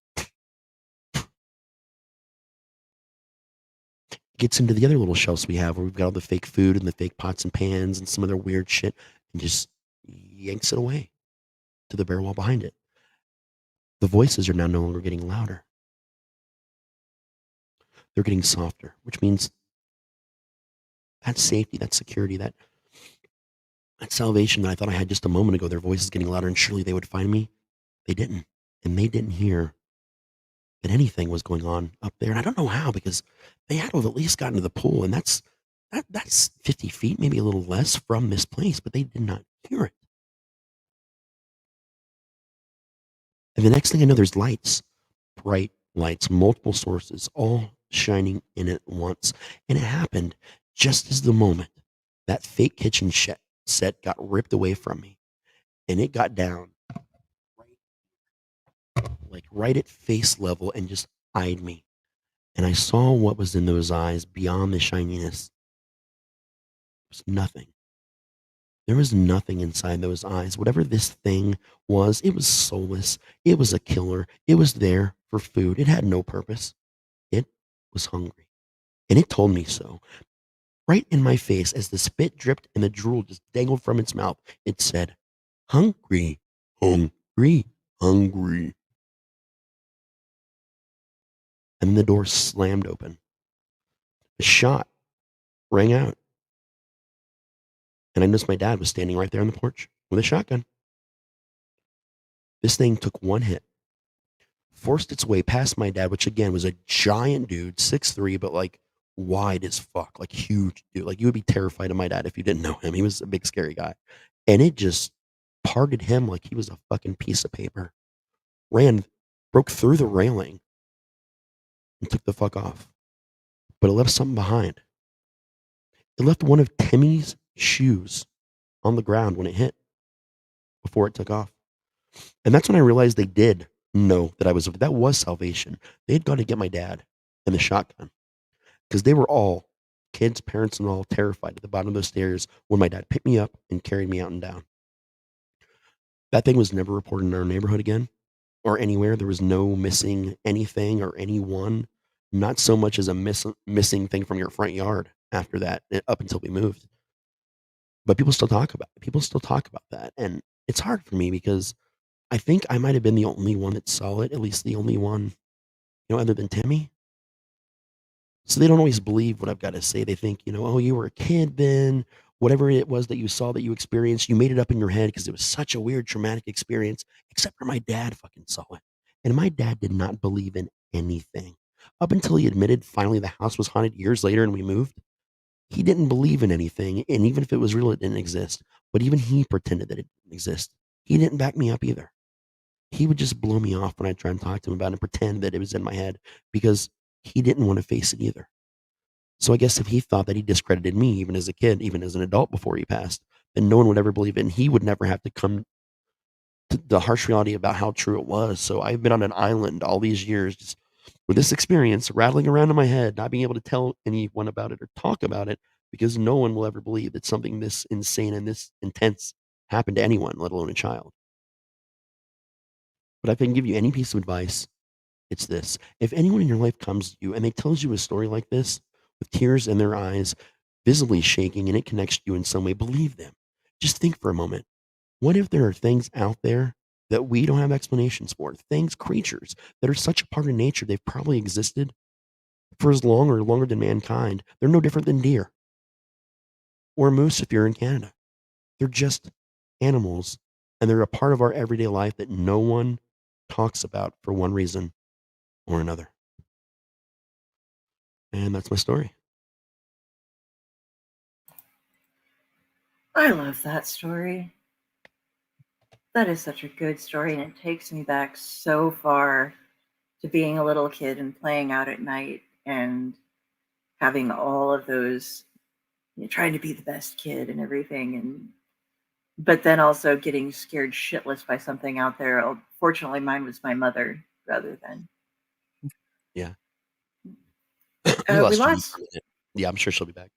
Gets into the other little shelves we have where we've got all the fake food and the fake pots and pans and some other weird shit, and just yanks it away to the bare wall behind it. The voices are now no longer getting louder. They're getting softer, which means that safety, that security, that salvation that I thought I had just a moment ago, their voices getting louder and surely they would find me. They didn't. And they didn't hear that anything was going on up there. And I don't know how, because they had to have at least gotten to the pool, and that's 50 feet, maybe a little less from this place, but they did not hear it. And the next thing I know, there's lights, bright lights, multiple sources, all shining in at once. And it happened just as the moment that fake kitchen set got ripped away from me, and it got down right at face level and just eyed me. And I saw what was in those eyes beyond the shininess. There was nothing. There was nothing inside those eyes. Whatever this thing was, it was soulless. It was a killer. It was there for food. It had no purpose. It was hungry. And it told me so. Right in my face, as the spit dripped and the drool just dangled from its mouth, it said, "Hungry, hungry, hungry." And the door slammed open. A shot rang out. And I noticed my dad was standing right there on the porch with a shotgun. This thing took one hit, forced its way past my dad, which again was a giant dude, 6'3", but like wide as fuck, like huge dude. Like you would be terrified of my dad if you didn't know him. He was a big, scary guy. And it just parted him like he was a fucking piece of paper. Broke through the railing and took the fuck off. But it left something behind. It left one of Timmy's shoes on the ground when it hit before it took off. And that's when I realized they did know that that was salvation. They had gone to get my dad and the shotgun because they were all, kids, parents, and all, terrified at the bottom of those stairs when my dad picked me up and carried me out and down. That thing was never reported in our neighborhood again or anywhere. There was no missing anything or anyone, not so much as a missing thing from your front yard after that, up until we moved. But people still talk about it. People still talk about that. And it's hard for me because I think I might have been the only one that saw it, at least the only one, other than Timmy. So they don't always believe what I've got to say. They think, oh, you were a kid then, whatever it was that you saw, that you experienced, you made it up in your head because it was such a weird, traumatic experience, except for my dad fucking saw it. And my dad did not believe in anything. Up until he admitted finally the house was haunted years later and we moved, he didn't believe in anything. And even if it was real, it didn't exist. But even he pretended that it didn't exist. He didn't back me up either. He would just blow me off when I try and talk to him about it and pretend that it was in my head because he didn't want to face it either. So I guess if he thought that he discredited me, even as a kid, even as an adult before he passed, then no one would ever believe it. And he would never have to come to the harsh reality about how true it was. So I've been on an island all these years, just with this experience rattling around in my head, not being able to tell anyone about it or talk about it because no one will ever believe that something this insane and this intense happened to anyone, let alone a child. But if I can give you any piece of advice, it's this. If anyone in your life comes to you and they tells you a story like this, with tears in their eyes, visibly shaking, and it connects to you in some way, believe them. Just think for a moment. What if there are things out there that we don't have explanations for? Things, creatures that are such a part of nature, they've probably existed for as long or longer than mankind. They're no different than deer or a moose if you're in Canada. They're just animals, and they're a part of our everyday life that no one talks about for one reason or another. And that's my story. I love that story. That is such a good story, and it takes me back so far to being a little kid and playing out at night and having all of those, trying to be the best kid and everything, but then also getting scared shitless by something out there. Fortunately, mine was my mother rather than. Yeah. We lost. Yeah, I'm sure she'll be back.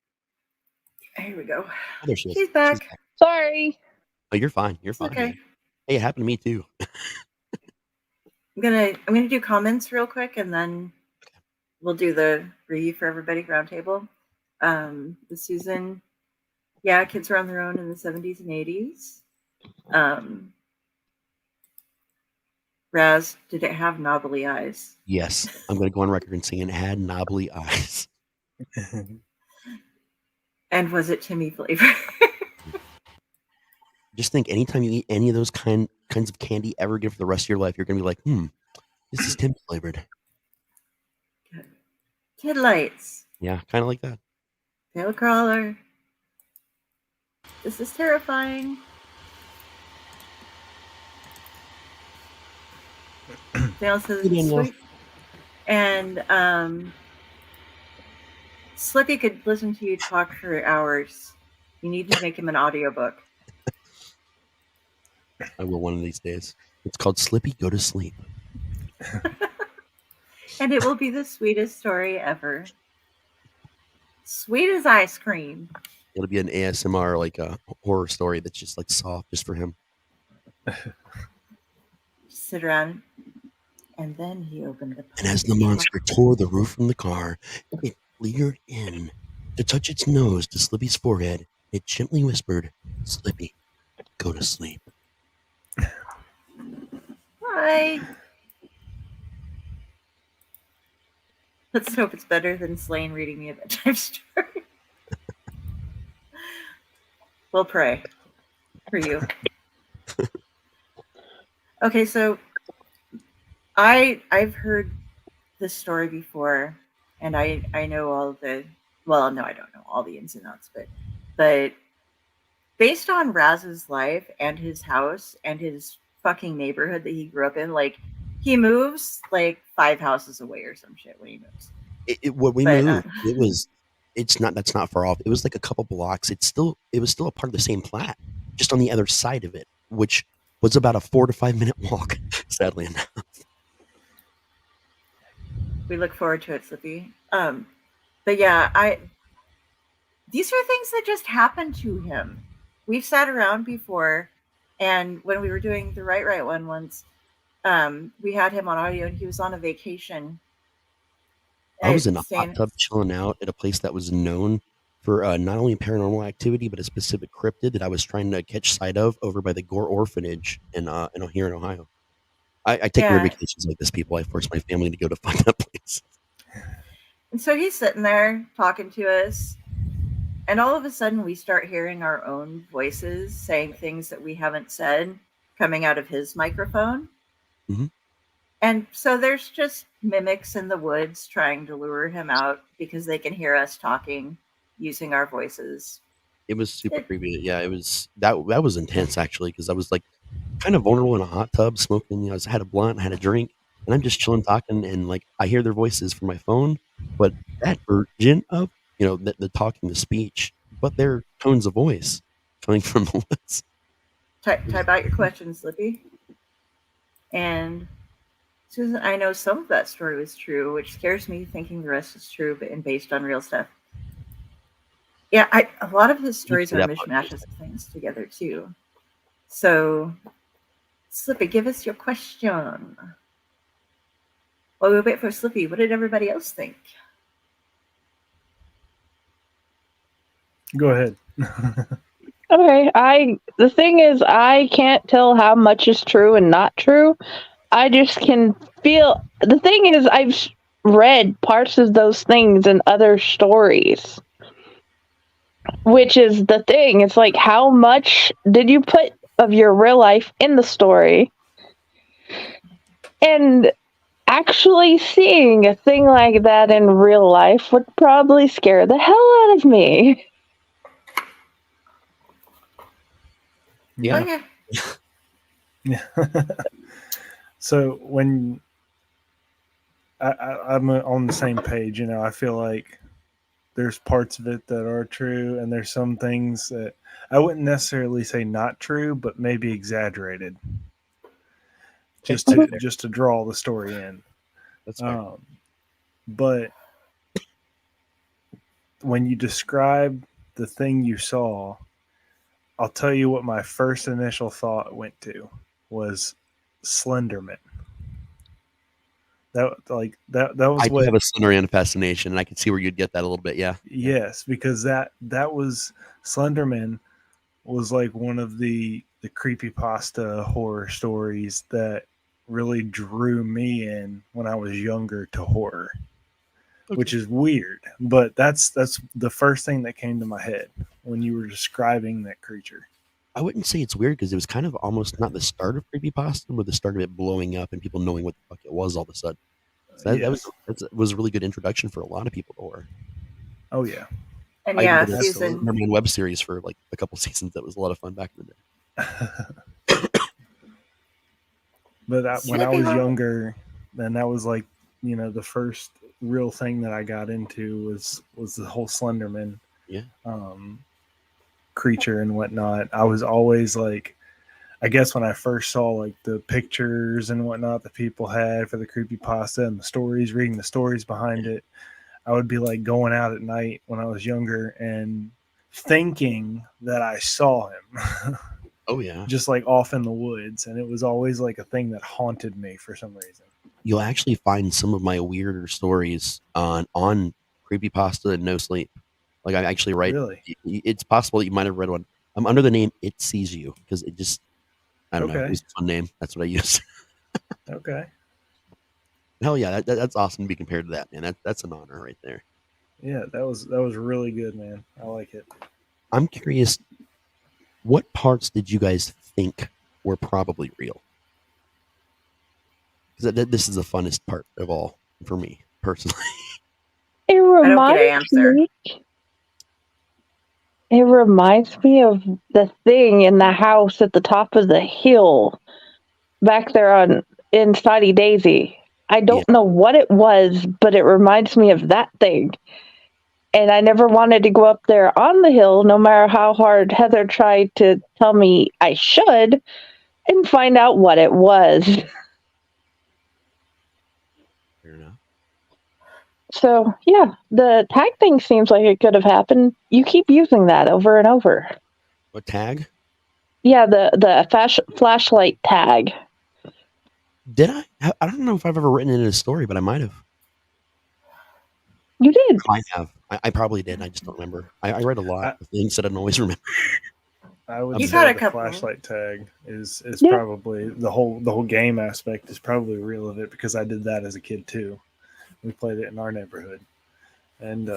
Here we go. Oh, there she is. She's back. Sorry. Oh, you're fine. You're fine. Okay. Hey, it happened to me too. I'm gonna do comments real quick, and then we'll do the review for everybody roundtable. The Susan, yeah, kids were on their own in the 70s and 80s. Raz, did it have knobbly eyes? Yes, I'm going to go on record and saying it had knobbly eyes. And was it Timmy flavor? Just think, anytime you eat any of those kinds of candy ever again for the rest of your life, you're going to be like, this is Tim flavored. Kid lights. Yeah, kind of like that. Tail crawler. This is terrifying. Dale says it's sweet. And Slippy could listen to you talk for hours. You need to make him an audiobook. I will one of these days. It's called Slippy Go to Sleep. And it will be the sweetest story ever. Sweet as ice cream. It'll be an ASMR, like a horror story that's just like soft just for him. Just sit around. And then he opened the And as the monster tore the roof from the car, it leered in to touch its nose to Slippy's forehead. It gently whispered, "Slippy, go to sleep." Hi. Let's hope it's better than Slane reading me a bedtime story. We'll pray for you. Okay, so I've heard this story before, and I know all the, well, no, I don't know all the ins and outs, but based on Raz's life and his house and his fucking neighborhood that he grew up in, like, he moves like 5 houses away or some shit when he moves. When we moved, that's not far off. It was like a couple blocks. It was still a part of the same flat, just on the other side of it, which was about a 4 to 5 minute walk, sadly enough. We look forward to it, Slippy. But yeah, these are things that just happen to him. We've sat around before, and when we were doing the Right one once, we had him on audio, and he was on a vacation. I was in a hot tub chilling out at a place that was known for not only paranormal activity, but a specific cryptid that I was trying to catch sight of over by the Gore Orphanage here in Ohio. I take weird vacations like this, people. I force my family to go to find that place. And so he's sitting there talking to us, and all of a sudden we start hearing our own voices saying things that we haven't said coming out of his microphone. Mm-hmm. And so there's just mimics in the woods trying to lure him out because they can hear us talking using our voices. It was super creepy. Yeah, it was that was intense actually, because I was like kind of vulnerable in a hot tub smoking. I had a blunt, I had a drink, and I'm just chilling talking, and like I hear their voices from my phone, but that version of the talking, the speech, but their tones of voice coming from the woods. Type out your questions, Slippy. And Susan, I know some of that story was true, which scares me thinking the rest is true, but based on real stuff. Yeah, a lot of his stories are mishmashes of things together too. So, Slippy, give us your question. While we wait for Slippy, what did everybody else think? Go ahead. Okay, the thing is, I can't tell how much is true and not true. I just can feel. The thing is, I've read parts of those things in other stories, which is the thing. It's like, how much did you put of your real life in the story? And actually seeing a thing like that in real life would probably scare the hell out of me. Yeah. Okay. Yeah. So when I'm on the same page, I feel like there's parts of it that are true, and there's some things that I wouldn't necessarily say not true, but maybe exaggerated, just to draw the story in. That's fair. But when you describe the thing you saw, I'll tell you what my first initial thought went to was Slenderman. That was I do what. have a Slenderman fascination, and I can see where you'd get that a little bit. Yeah. Yes, because that was Slenderman was like one of the creepypasta horror stories that really drew me in when I was younger to horror, which is weird. But that's the first thing that came to my head when you were describing that creature. I wouldn't say it's weird because it was kind of almost not the start of creepypasta, but the start of it blowing up and people knowing what the fuck it was all of a sudden. So that was a really good introduction for a lot of people to horror. Oh yeah. And I yeah, did a Susan. Slenderman web series for like a couple seasons. That was a lot of fun back in the day. But when I was younger, then that was like, the first real thing that I got into was the whole Slenderman creature and whatnot. I was always like, I guess when I first saw like the pictures and whatnot that people had for the creepypasta and the stories, reading the stories behind it, I would be like going out at night when I was younger and thinking that I saw him. Oh yeah. Just like off in the woods. And it was always like a thing that haunted me for some reason. You'll actually find some of my weirder stories on creepypasta and No Sleep. Like I actually write. Really? It's possible that you might have read one. I'm under the name It Sees You because it just, I don't know. It was a fun name. That's what I use. Okay. Hell yeah, that's awesome to be compared to that, man. That's an honor right there. Yeah, that was really good, man. I like it. I'm curious, what parts did you guys think were probably real? Because this is the funnest part of all for me personally. It reminds me of the thing in the house at the top of the hill back there in Spotty Daisy. I don't know what it was, but it reminds me of that thing. And I never wanted to go up there on the hill, no matter how hard Heather tried to tell me I should, and find out what it was. Fair enough. So, yeah, the tag thing seems like it could have happened. You keep using that over and over. What tag? Yeah, the flashlight tag. Did I? I don't know if I've ever written it in a story, but I might have. You did. I have. I probably did. I just don't remember. I read a lot of things that I don't always remember. I would say the flashlight tag is probably the whole game aspect is probably real of it because I did that as a kid too. We played it in our neighborhood, and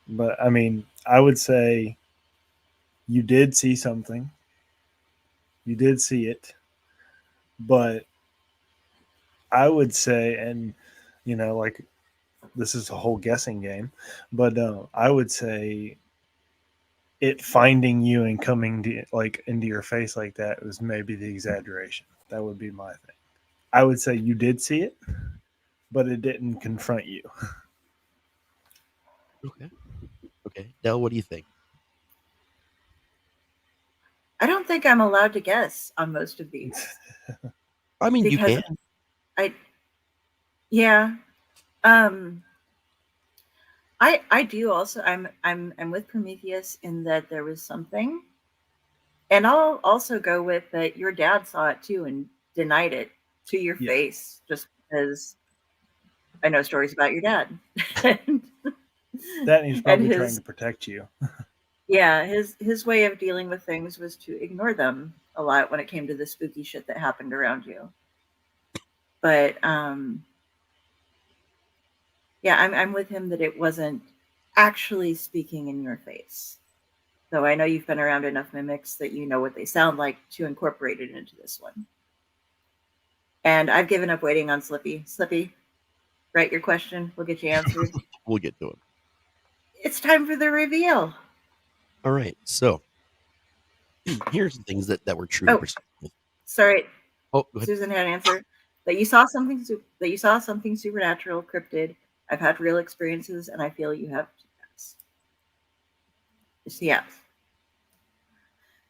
but I mean, I would say you did see something. You did see it, but I would say, and like this is a whole guessing game, but I would say it finding you and coming to, like into your face like that was maybe the exaggeration. That would be my thing. I would say you did see it, but it didn't confront you. Okay. Del, what do you think? I don't think I'm allowed to guess on most of these. I mean, you can. I do also. I'm with Prometheus in that there was something, and I'll also go with that. Your dad saw it too and denied it to your face, just because I know stories about your dad. That he's probably trying to protect you. Yeah, his way of dealing with things was to ignore them a lot when it came to the spooky shit that happened around you. But yeah, I'm with him that it wasn't actually speaking in your face. Though I know you've been around enough mimics that you know what they sound like to incorporate it into this one. And I've given up waiting on Slippy. Slippy, write your question. We'll get you answered. We'll get to it. It's time for the reveal. All right. So here's the things that were true. Sorry. Oh, go ahead. Susan had an answer. That you saw something supernatural, cryptid. I've had real experiences, and I feel you have too. Yes.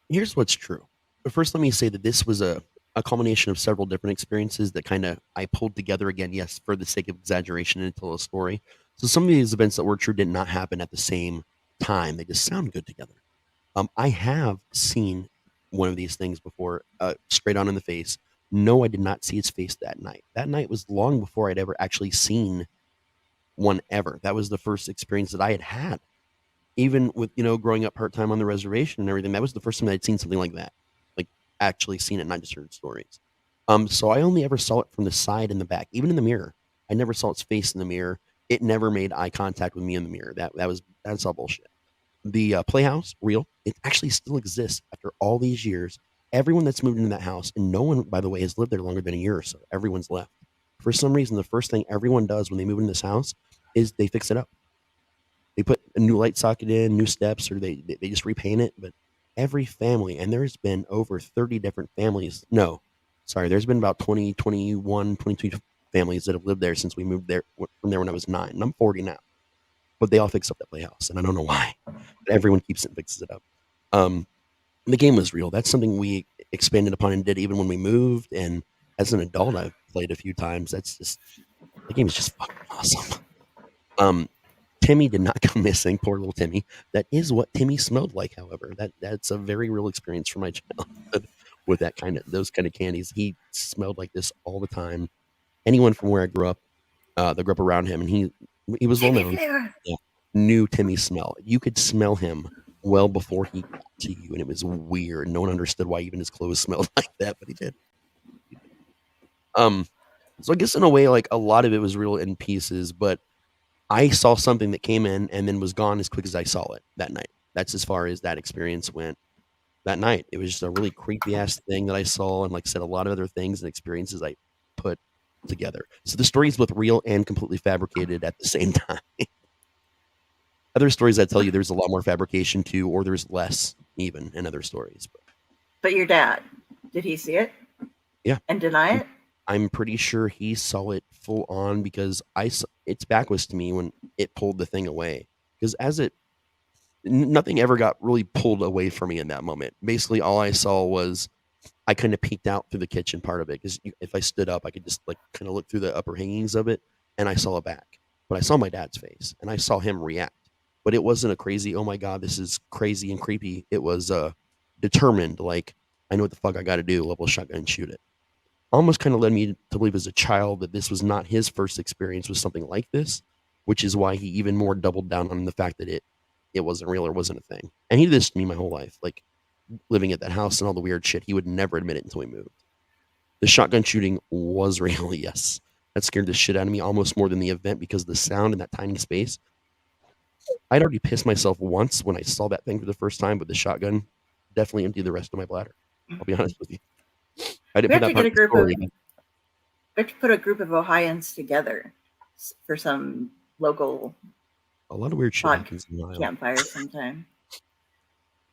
Here's what's true. But first, let me say that this was a culmination of several different experiences that kind of I pulled together again, yes, for the sake of exaggeration and tell a story. So some of these events that were true did not happen at the same time. They just sound good together. I have seen one of these things before, straight on in the face. No, I did not see his face that night. That night was long before I'd ever actually seen one ever. That was the first experience that I had had. Even with, growing up part-time on the reservation and everything, that was the first time I'd seen something like that. Like, actually seen it, not just heard stories. So I only ever saw it from the side and the back, even in the mirror. I never saw its face in the mirror. It never made eye contact with me in the mirror. That's all bullshit. The playhouse, real. It actually still exists after all these years. Everyone that's moved into that house, and no one, by the way, has lived there longer than a year or so. Everyone's left. For some reason, the first thing everyone does when they move into this house is they fix it up. They put a new light socket in, new steps, or they just repaint it. But every family, and there's been over 30 different families. No, sorry, there's been about 20, 21, 22 families that have lived there since we moved there from there when I was 9. And I'm 40 now. But they all fix up that playhouse, and I don't know why. But everyone keeps it and fixes it up. The game was real. That's something we expanded upon and did even when we moved. And as an adult, I've played a few times. The game is just fucking awesome. Timmy did not go missing. Poor little Timmy. That is what Timmy smelled like. However, that's a very real experience from my childhood with those kind of candies. He smelled like this all the time. Anyone from where I grew up, that grew up around him, and he was well known. Yeah, knew Timmy's smell. You could smell him well before he got to you, and it was weird. No one understood why even his clothes smelled like that, but he did. So I guess in a way, like a lot of it was real in pieces, but I saw something that came in and then was gone as quick as I saw it that night. That's as far as that experience went that night. It was just a really creepy ass thing that I saw, and like I said, a lot of other things and experiences I put together. So the story is both real and completely fabricated at the same time. Other stories I tell you, there's a lot more fabrication too, or there's less even in other stories. But your dad, did he see it? Yeah. And deny it? I'm pretty sure he saw it full on because its back was to me when it pulled the thing away. Because nothing ever got really pulled away from me in that moment. Basically, all I saw was I kind of peeked out through the kitchen part of it. Because if I stood up, I could just like kind of look through the upper hangings of it, and I saw a back. But I saw my dad's face, and I saw him react. But it wasn't a crazy, oh my God, this is crazy and creepy. It was determined, like, I know what the fuck I got to do, level shotgun and shoot it. Almost kind of led me to believe as a child that this was not his first experience with something like this, which is why he even more doubled down on the fact that it wasn't real or wasn't a thing. And he did this to me my whole life, like living at that house and all the weird shit. He would never admit it until we moved. The shotgun shooting was real, yes. That scared the shit out of me almost more than the event because of the sound in that tiny space. I'd already pissed myself once when I saw that thing for the first time, but the shotgun definitely emptied the rest of my bladder. I'll be honest with you. I didn't We have to put a group of Ohioans together for some local a lot of weird shit happens in Ohio. Campfire sometime.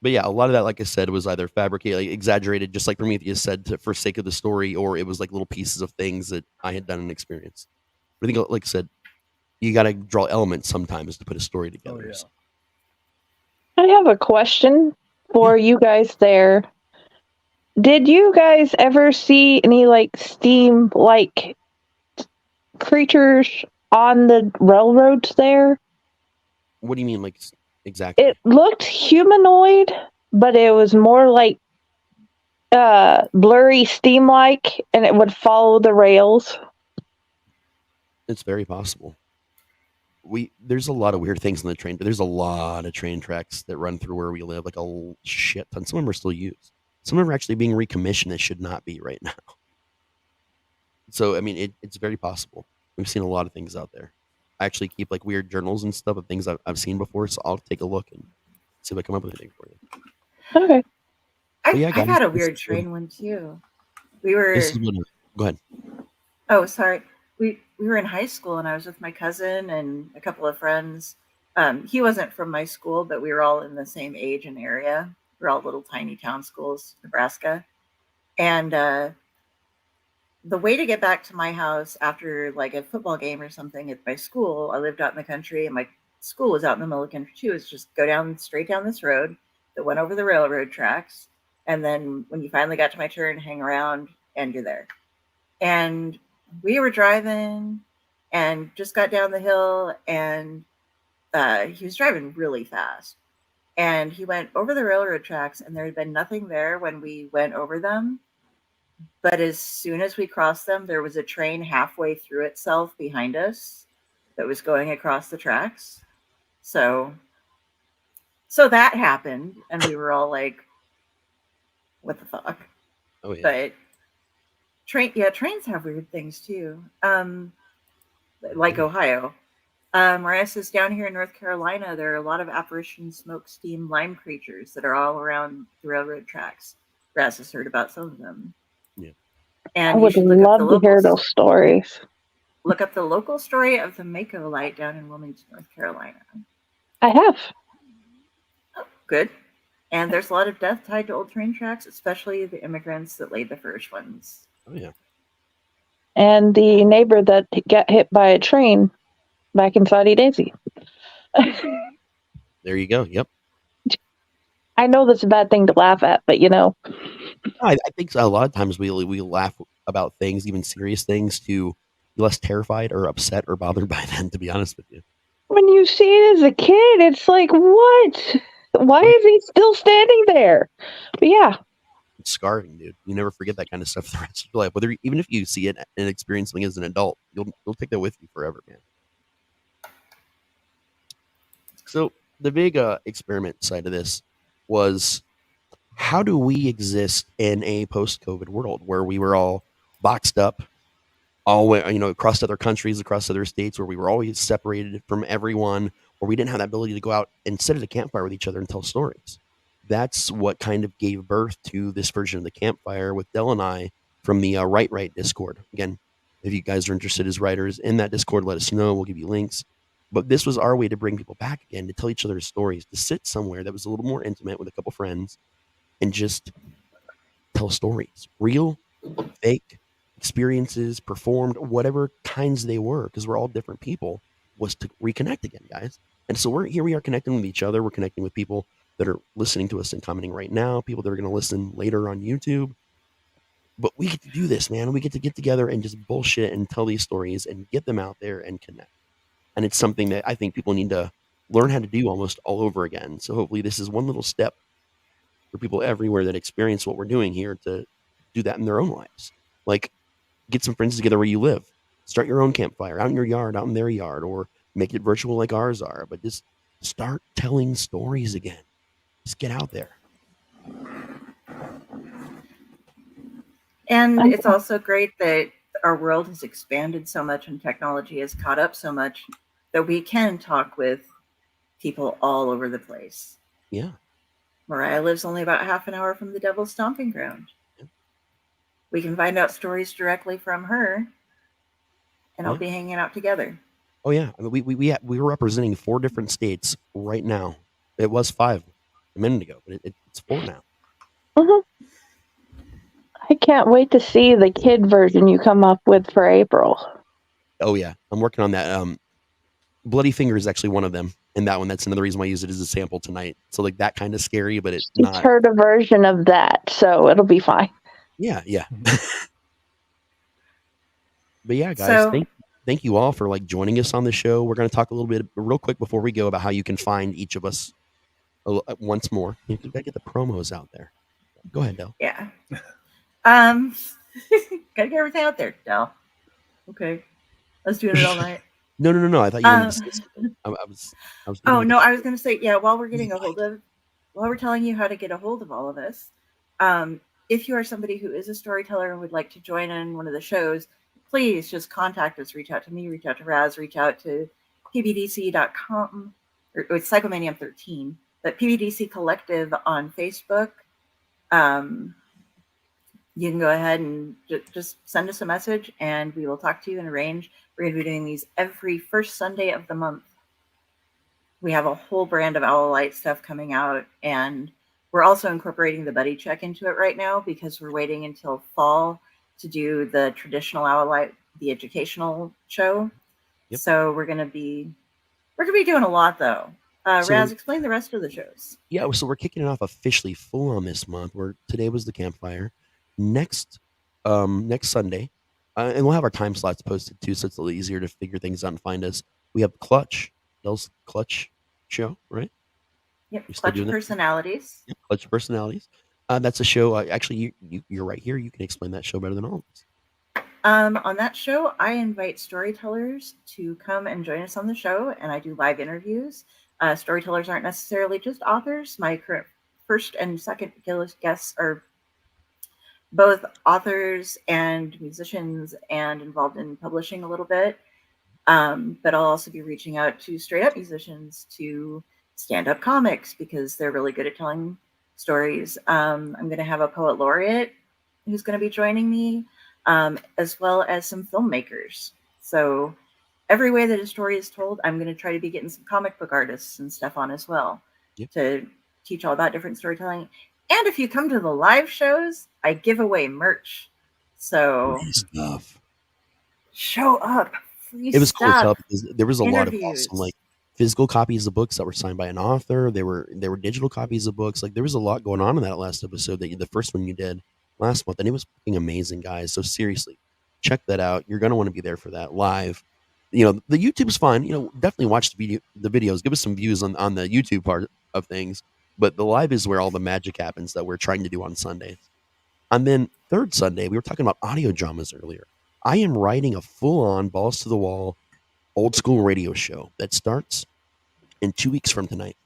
But yeah, a lot of that, like I said, was either fabricated, like exaggerated, just like Prometheus said, for sake of the story, or it was like little pieces of things that I had done and experienced. I think, like I said, you got to draw elements sometimes to put a story together. Oh, yeah. So. I have a question for you guys there. Did you guys ever see any like steam-like creatures on the railroads there? What do you mean, like exactly? It looked humanoid, but it was more like blurry steam-like, and it would follow the rails. It's very possible. There's a lot of weird things on the train, but there's a lot of train tracks that run through where we live, like a shit ton. Some of them are still used. Some of them are actually being recommissioned that should not be right now. So, I mean, it's very possible. We've seen a lot of things out there. I actually keep like weird journals and stuff of things I've seen before, so I'll take a look and see if I come up with anything for you. Okay. I got a weird train one too. We were. Go ahead. Oh, sorry. We were in high school, and I was with my cousin and a couple of friends. He wasn't from my school, but we were all in the same age and area. We're all little tiny town schools, Nebraska. And the way to get back to my house after like a football game or something at my school, I lived out in the country and my school was out in the middle of the country too, is just go straight down this road that went over the railroad tracks. And then when you finally got to my turn, hang around and you're there. And we were driving and just got down the hill, and he was driving really fast. And he went over the railroad tracks, and there had been nothing there when we went over them. But as soon as we crossed them, there was a train halfway through itself behind us that was going across the tracks. So that happened, and we were all like, what the fuck? Oh yeah. But trains have weird things too. Like Ohio. Whereas is down here in North Carolina, there are a lot of apparition, smoke, steam, lime creatures that are all around the railroad tracks. Raz has heard about some of them. Yeah. And I would love to hear those stories. Look up the local story of the Mako light down in Wilmington, North Carolina. I have. Oh, good. And there's a lot of death tied to old train tracks, especially the immigrants that laid the first ones. Oh yeah. And the neighbor that got hit by a train back in Saudi Daisy. There you go. Yep. I know that's a bad thing to laugh at, but I think a lot of times we laugh about things, even serious things, to be less terrified or upset or bothered by them, to be honest with you. When you see it as a kid, it's like, what? Why is he still standing there? But yeah. It's scarring, dude. You never forget that kind of stuff the rest of your life. Even if you see it and experience something as an adult, you'll take that with you forever, man. So the big experiment side of this was, how do we exist in a post-COVID world where we were all boxed up, all across other countries, across other states, where we were always separated from everyone, where we didn't have that ability to go out and sit at a campfire with each other and tell stories. That's what kind of gave birth to this version of the campfire with Del and I from the Right Discord. Again, if you guys are interested as writers in that Discord, let us know. We'll give you links. But this was our way to bring people back again, to tell each other stories, to sit somewhere that was a little more intimate with a couple friends and just tell stories. Real, fake, experiences, performed, whatever kinds they were, because we're all different people, was to reconnect again, guys. And so we are connecting with each other. We're connecting with people that are listening to us and commenting right now, people that are going to listen later on YouTube. But we get to do this, man. We get to get together and just bullshit and tell these stories and get them out there and connect. And it's something that I think people need to learn how to do almost all over again. So hopefully this is one little step for people everywhere that experience what we're doing here to do that in their own lives. Like, get some friends together where you live. Start your own campfire out in your yard, out in their yard, or make it virtual like ours are. But just start telling stories again. Just get out there. And it's also great that our world has expanded so much and technology has caught up so much that we can talk with people all over the place. Yeah. Mariah lives only about half an hour from the Devil's Stomping Ground. Yeah. We can find out stories directly from her, and I'll be hanging out together. Oh yeah, I mean, we were representing 4 different states right now. It was 5 a minute ago, but it's 4 now. Mm-hmm. I can't wait to see the kid version you come up with for April. Oh yeah, I'm working on that. Bloody Finger is actually one of them, and that's another reason why I use it as a sample tonight. So like that kind of scary, but it's not. She's heard a version of that, so it'll be fine. Yeah. But yeah, guys, thank you all for like joining us on the show. We're going to talk a little bit real quick before we go about how you can find each of us once more. You got to get the promos out there. Go ahead, Del. Yeah. Gotta get everything out there, Del. Okay. Let's do it all night. No. I thought you wanted to say I was. Oh no, I was going to say, yeah. While we're telling you how to get a hold of all of us, if you are somebody who is a storyteller and would like to join in one of the shows, please just contact us. Reach out to me. Reach out to Raz. Reach out to pbdc.com or it's Psychomanium 13, but PBDC Collective on Facebook. You can go ahead and just send us a message and we will talk to you and arrange. We're going to be doing these every first Sunday of the month. We have a whole brand of Owl Light stuff coming out, and we're also incorporating the buddy check into it right now because we're waiting until fall to do the traditional Owl Light, the educational show. Yep. So we're going to be doing a lot though. Raz, explain the rest of the shows. Yeah, so we're kicking it off officially full on this month. Today was the campfire. Next Sunday, and we'll have our time slots posted too, so it's a little easier to figure things out and find us. We have Del's Clutch show, right? Yep, Clutch Personalities. Yep, Clutch Personalities. That's a show. Actually, you're right here. You can explain that show better than all of us. On that show, I invite storytellers to come and join us on the show, and I do live interviews. Storytellers aren't necessarily just authors. My current first and second guests are both authors and musicians and involved in publishing a little bit. But I'll also be reaching out to straight up musicians to stand up comics because they're really good at telling stories. I'm going to have a poet laureate who's going to be joining me, as well as some filmmakers. So every way that a story is told, I'm going to try to be getting some comic book artists and stuff on as well to teach all about different storytelling. And if you come to the live shows, I give away merch. So stuff. Show up. It was cool as hell because there was a lot of Interviews. awesome like physical copies of books that were signed by an author. There were digital copies of books. Like there was a lot going on in that last episode the first one you did last month, and it was fucking amazing, guys. So seriously, check that out. You're gonna want to be there for that live. You know, the YouTube's fine. You know, definitely watch the videos. Give us some views on the YouTube part of things. But the live is where all the magic happens that we're trying to do on Sundays. And then third Sunday, we were talking about audio dramas earlier. I am writing a full-on, balls-to-the-wall, old-school radio show that starts in 2 weeks from tonight.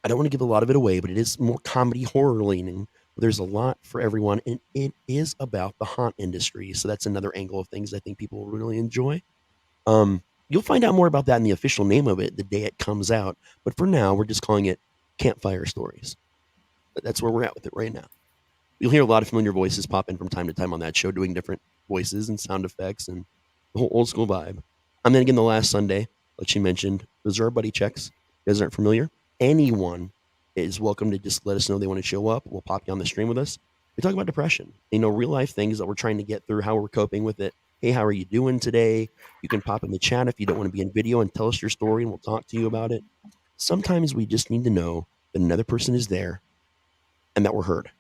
I don't want to give a lot of it away, but it is more comedy horror leaning. There's a lot for everyone, and it is about the haunt industry. So that's another angle of things I think people will really enjoy. You'll find out more about that in the official name of it the day it comes out. But for now, we're just calling it Campfire Stories. But that's where we're at with it right now. You'll hear a lot of familiar voices pop in from time to time on that show, doing different voices and sound effects and the whole old school vibe. And then again, the last Sunday, like she mentioned, those are our buddy checks. You guys aren't familiar? Anyone is welcome to just let us know they want to show up. We'll pop you on the stream with us. We talk about depression, real life things that we're trying to get through, how we're coping with it. Hey, how are you doing today? You can pop in the chat if you don't want to be in video and tell us your story, and we'll talk to you about it. Sometimes we just need to know that another person is there and that we're heard.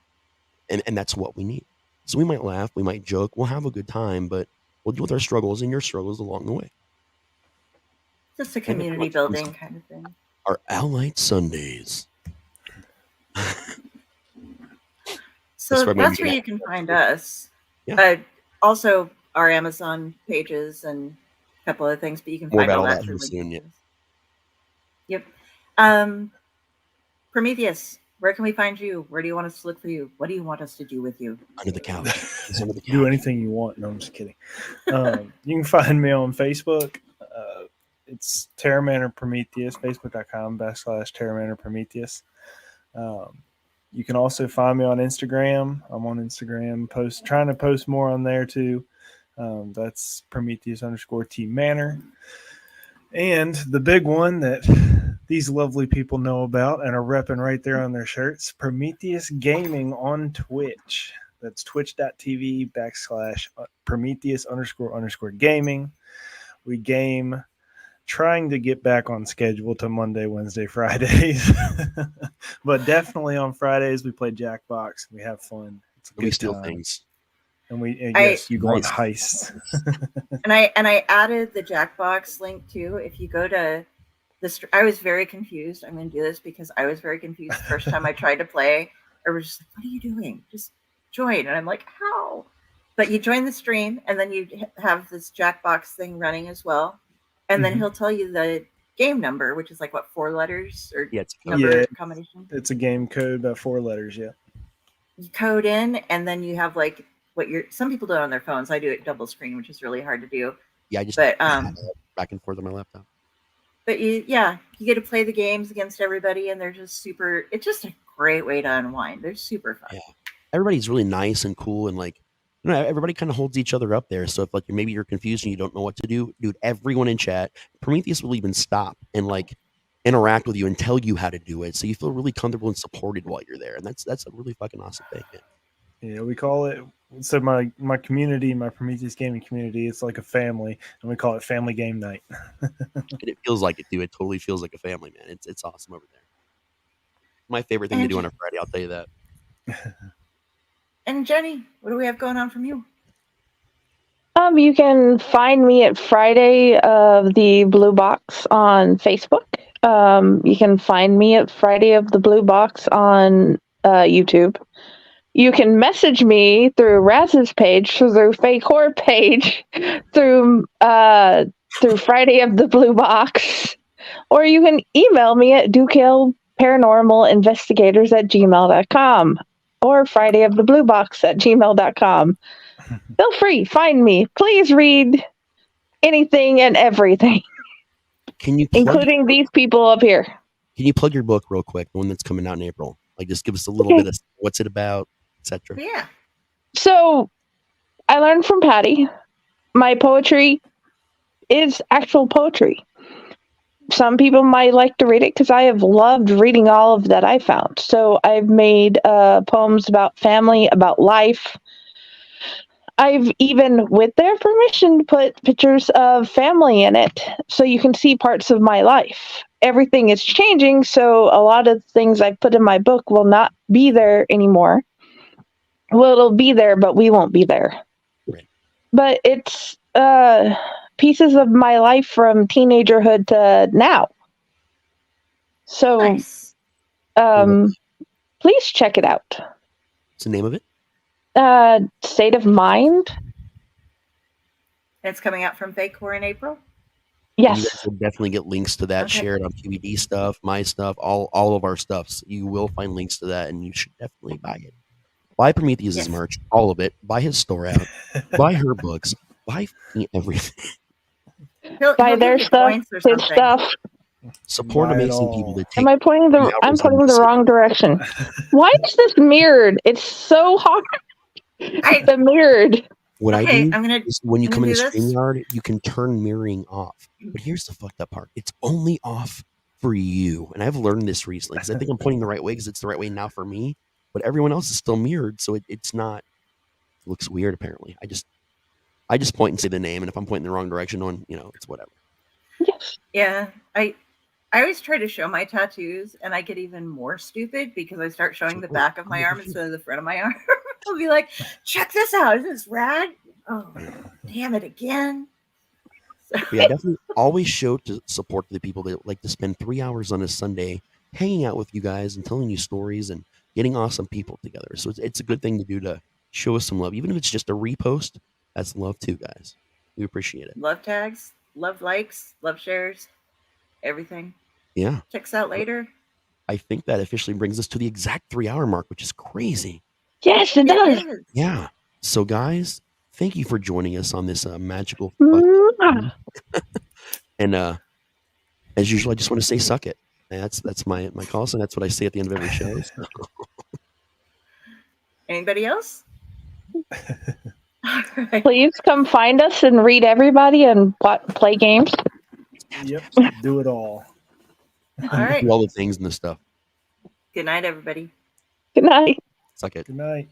And that's what we need. So we might laugh, we might joke, we'll have a good time, but we'll deal with our struggles and your struggles along the way. Just a community building kind of thing. Our Allied Sundays. So that's where you can find us. Yeah. Also, our Amazon pages and a couple of things, but you can find all that through soon. Yeah. Yep. Prometheus, where can we find you? Where do you want us to look for you? What do you want us to do with you? Under the couch. Under the couch. Do anything you want. No, I'm just kidding. You can find me on Facebook. It's Terra Manor Prometheus, facebook.com/Terra Manor Prometheus. You can also find me on Instagram. I'm on Instagram, trying to post more on there too. That's Prometheus_T Manor. And the big one that these lovely people know about and are repping right there on their shirts, Prometheus Gaming on Twitch. That's twitch.tv/Prometheus__gaming. We game, trying to get back on schedule to Monday, Wednesday, Fridays. But definitely on Fridays, we play Jackbox. We have fun. It's a we good steal time. things. And you go on heists. And I added the Jackbox link too. If you go to I was very confused. I'm going to do this because I was very confused the first time I tried to play. I was just like, what are you doing? Just join. And I'm like, how? But you join the stream and then you have this Jackbox thing running as well. And then he'll tell you the game number, which is like, what, 4 letters or number combination? It's a game code, about 4 letters, yeah. You code in and then you have like some people do it on their phones. I do it double screen, which is really hard to do. Yeah, I just back and forth on my laptop. But you get to play the games against everybody, and they're just it's just a great way to unwind. They're super fun. Yeah. Everybody's really nice and cool, and everybody kind of holds each other up there. So if maybe you're confused and you don't know what to do, dude, everyone in chat, Prometheus will even stop and interact with you and tell you how to do it. So you feel really comfortable and supported while you're there. And that's a really fucking awesome thing. Man. Yeah, we call it, so my community, my Prometheus gaming community, it's like a family, and we call it Family Game Night. And it feels like it, dude. It totally feels like a family, man. It's awesome over there. My favorite thing to do on a Friday, I'll tell you that. And Jenny, what do we have going on from you? You can find me at Friday of the Blue Box on Facebook. You can find me at Friday of the Blue Box on YouTube. You can message me through Raz's page, through Fae Corps page, through Friday of the Blue Box, or you can email me at dukaleParanormalInvestigators@gmail.com or FridayoftheBlueBox@gmail.com. Feel free, find me. Please read anything and everything, Can you including these people up here. Can you plug your book real quick, the one that's coming out in April? Like, just give us a little bit of what's it about, etc. Yeah. So, I learned from Patti. My poetry is actual poetry. Some people might like to read it because I have loved reading all of that I found. So I've made poems about family, about life. I've even, with their permission, put pictures of family in it so you can see parts of my life. Everything is changing, so a lot of things I put in my book will not be there anymore. Well, it'll be there, but we won't be there. Right. But it's pieces of my life from teenagerhood to now. So, Nice. Please check it out. What's the name of it? State of Mind. It's coming out from Fae Corps in April. You Yes. guys will definitely get links to that Okay. shared on QED stuff, my stuff, all of our stuffs. You will find links to that, and you should definitely buy it. Buy Prometheus' Yes. merch, all of it. Buy his store out. Buy her books. Buy everything. Buy He'll their give you stuff, points or his something. stuff. Support Buy it amazing all. people that take. Am I pointing hours I'm pointing and the wrong direction. Why is this mirrored? It's so hard. The mirrored. What I Okay, do I'm gonna. is when you I'm come gonna into do this. StreamYard, you can turn mirroring off. But here's the fucked up part: it's only off for you. And I've learned this recently because I think I'm pointing the right way because it's the right way now for me. But everyone else is still mirrored, so it's not. It looks weird apparently. I just point and say the name, and if I'm pointing the wrong direction, it's whatever. Yes. Yeah, I always try to show my tattoos, and I get even more stupid because I start showing the back of my arm instead of the front of my arm. I'll be like, "Check this out! Isn't this rad?" Oh, damn it again! So, But yeah, definitely always show to support the people that like to spend 3 hours on a Sunday hanging out with you guys and telling you stories and getting awesome people together. So it's a good thing to do to show us some love, even if it's just a repost. That's love too, guys. We appreciate it. love tags, love likes, love shares, everything. Yeah, Check us out later. I think that officially brings us to the exact 3 hour mark, which is crazy. Yes, it does. Yes. Yeah. So, guys, thank you for joining us on this magical. Mwah. And as usual, I just want to say, suck it. And that's my call, so that's what I say at the end of every show. So. Anybody else? All right. Please come find us and read everybody and play games. Yep, do it all. All right. Do all the things and the stuff. Good night, everybody. Good night. Suck it. Good night.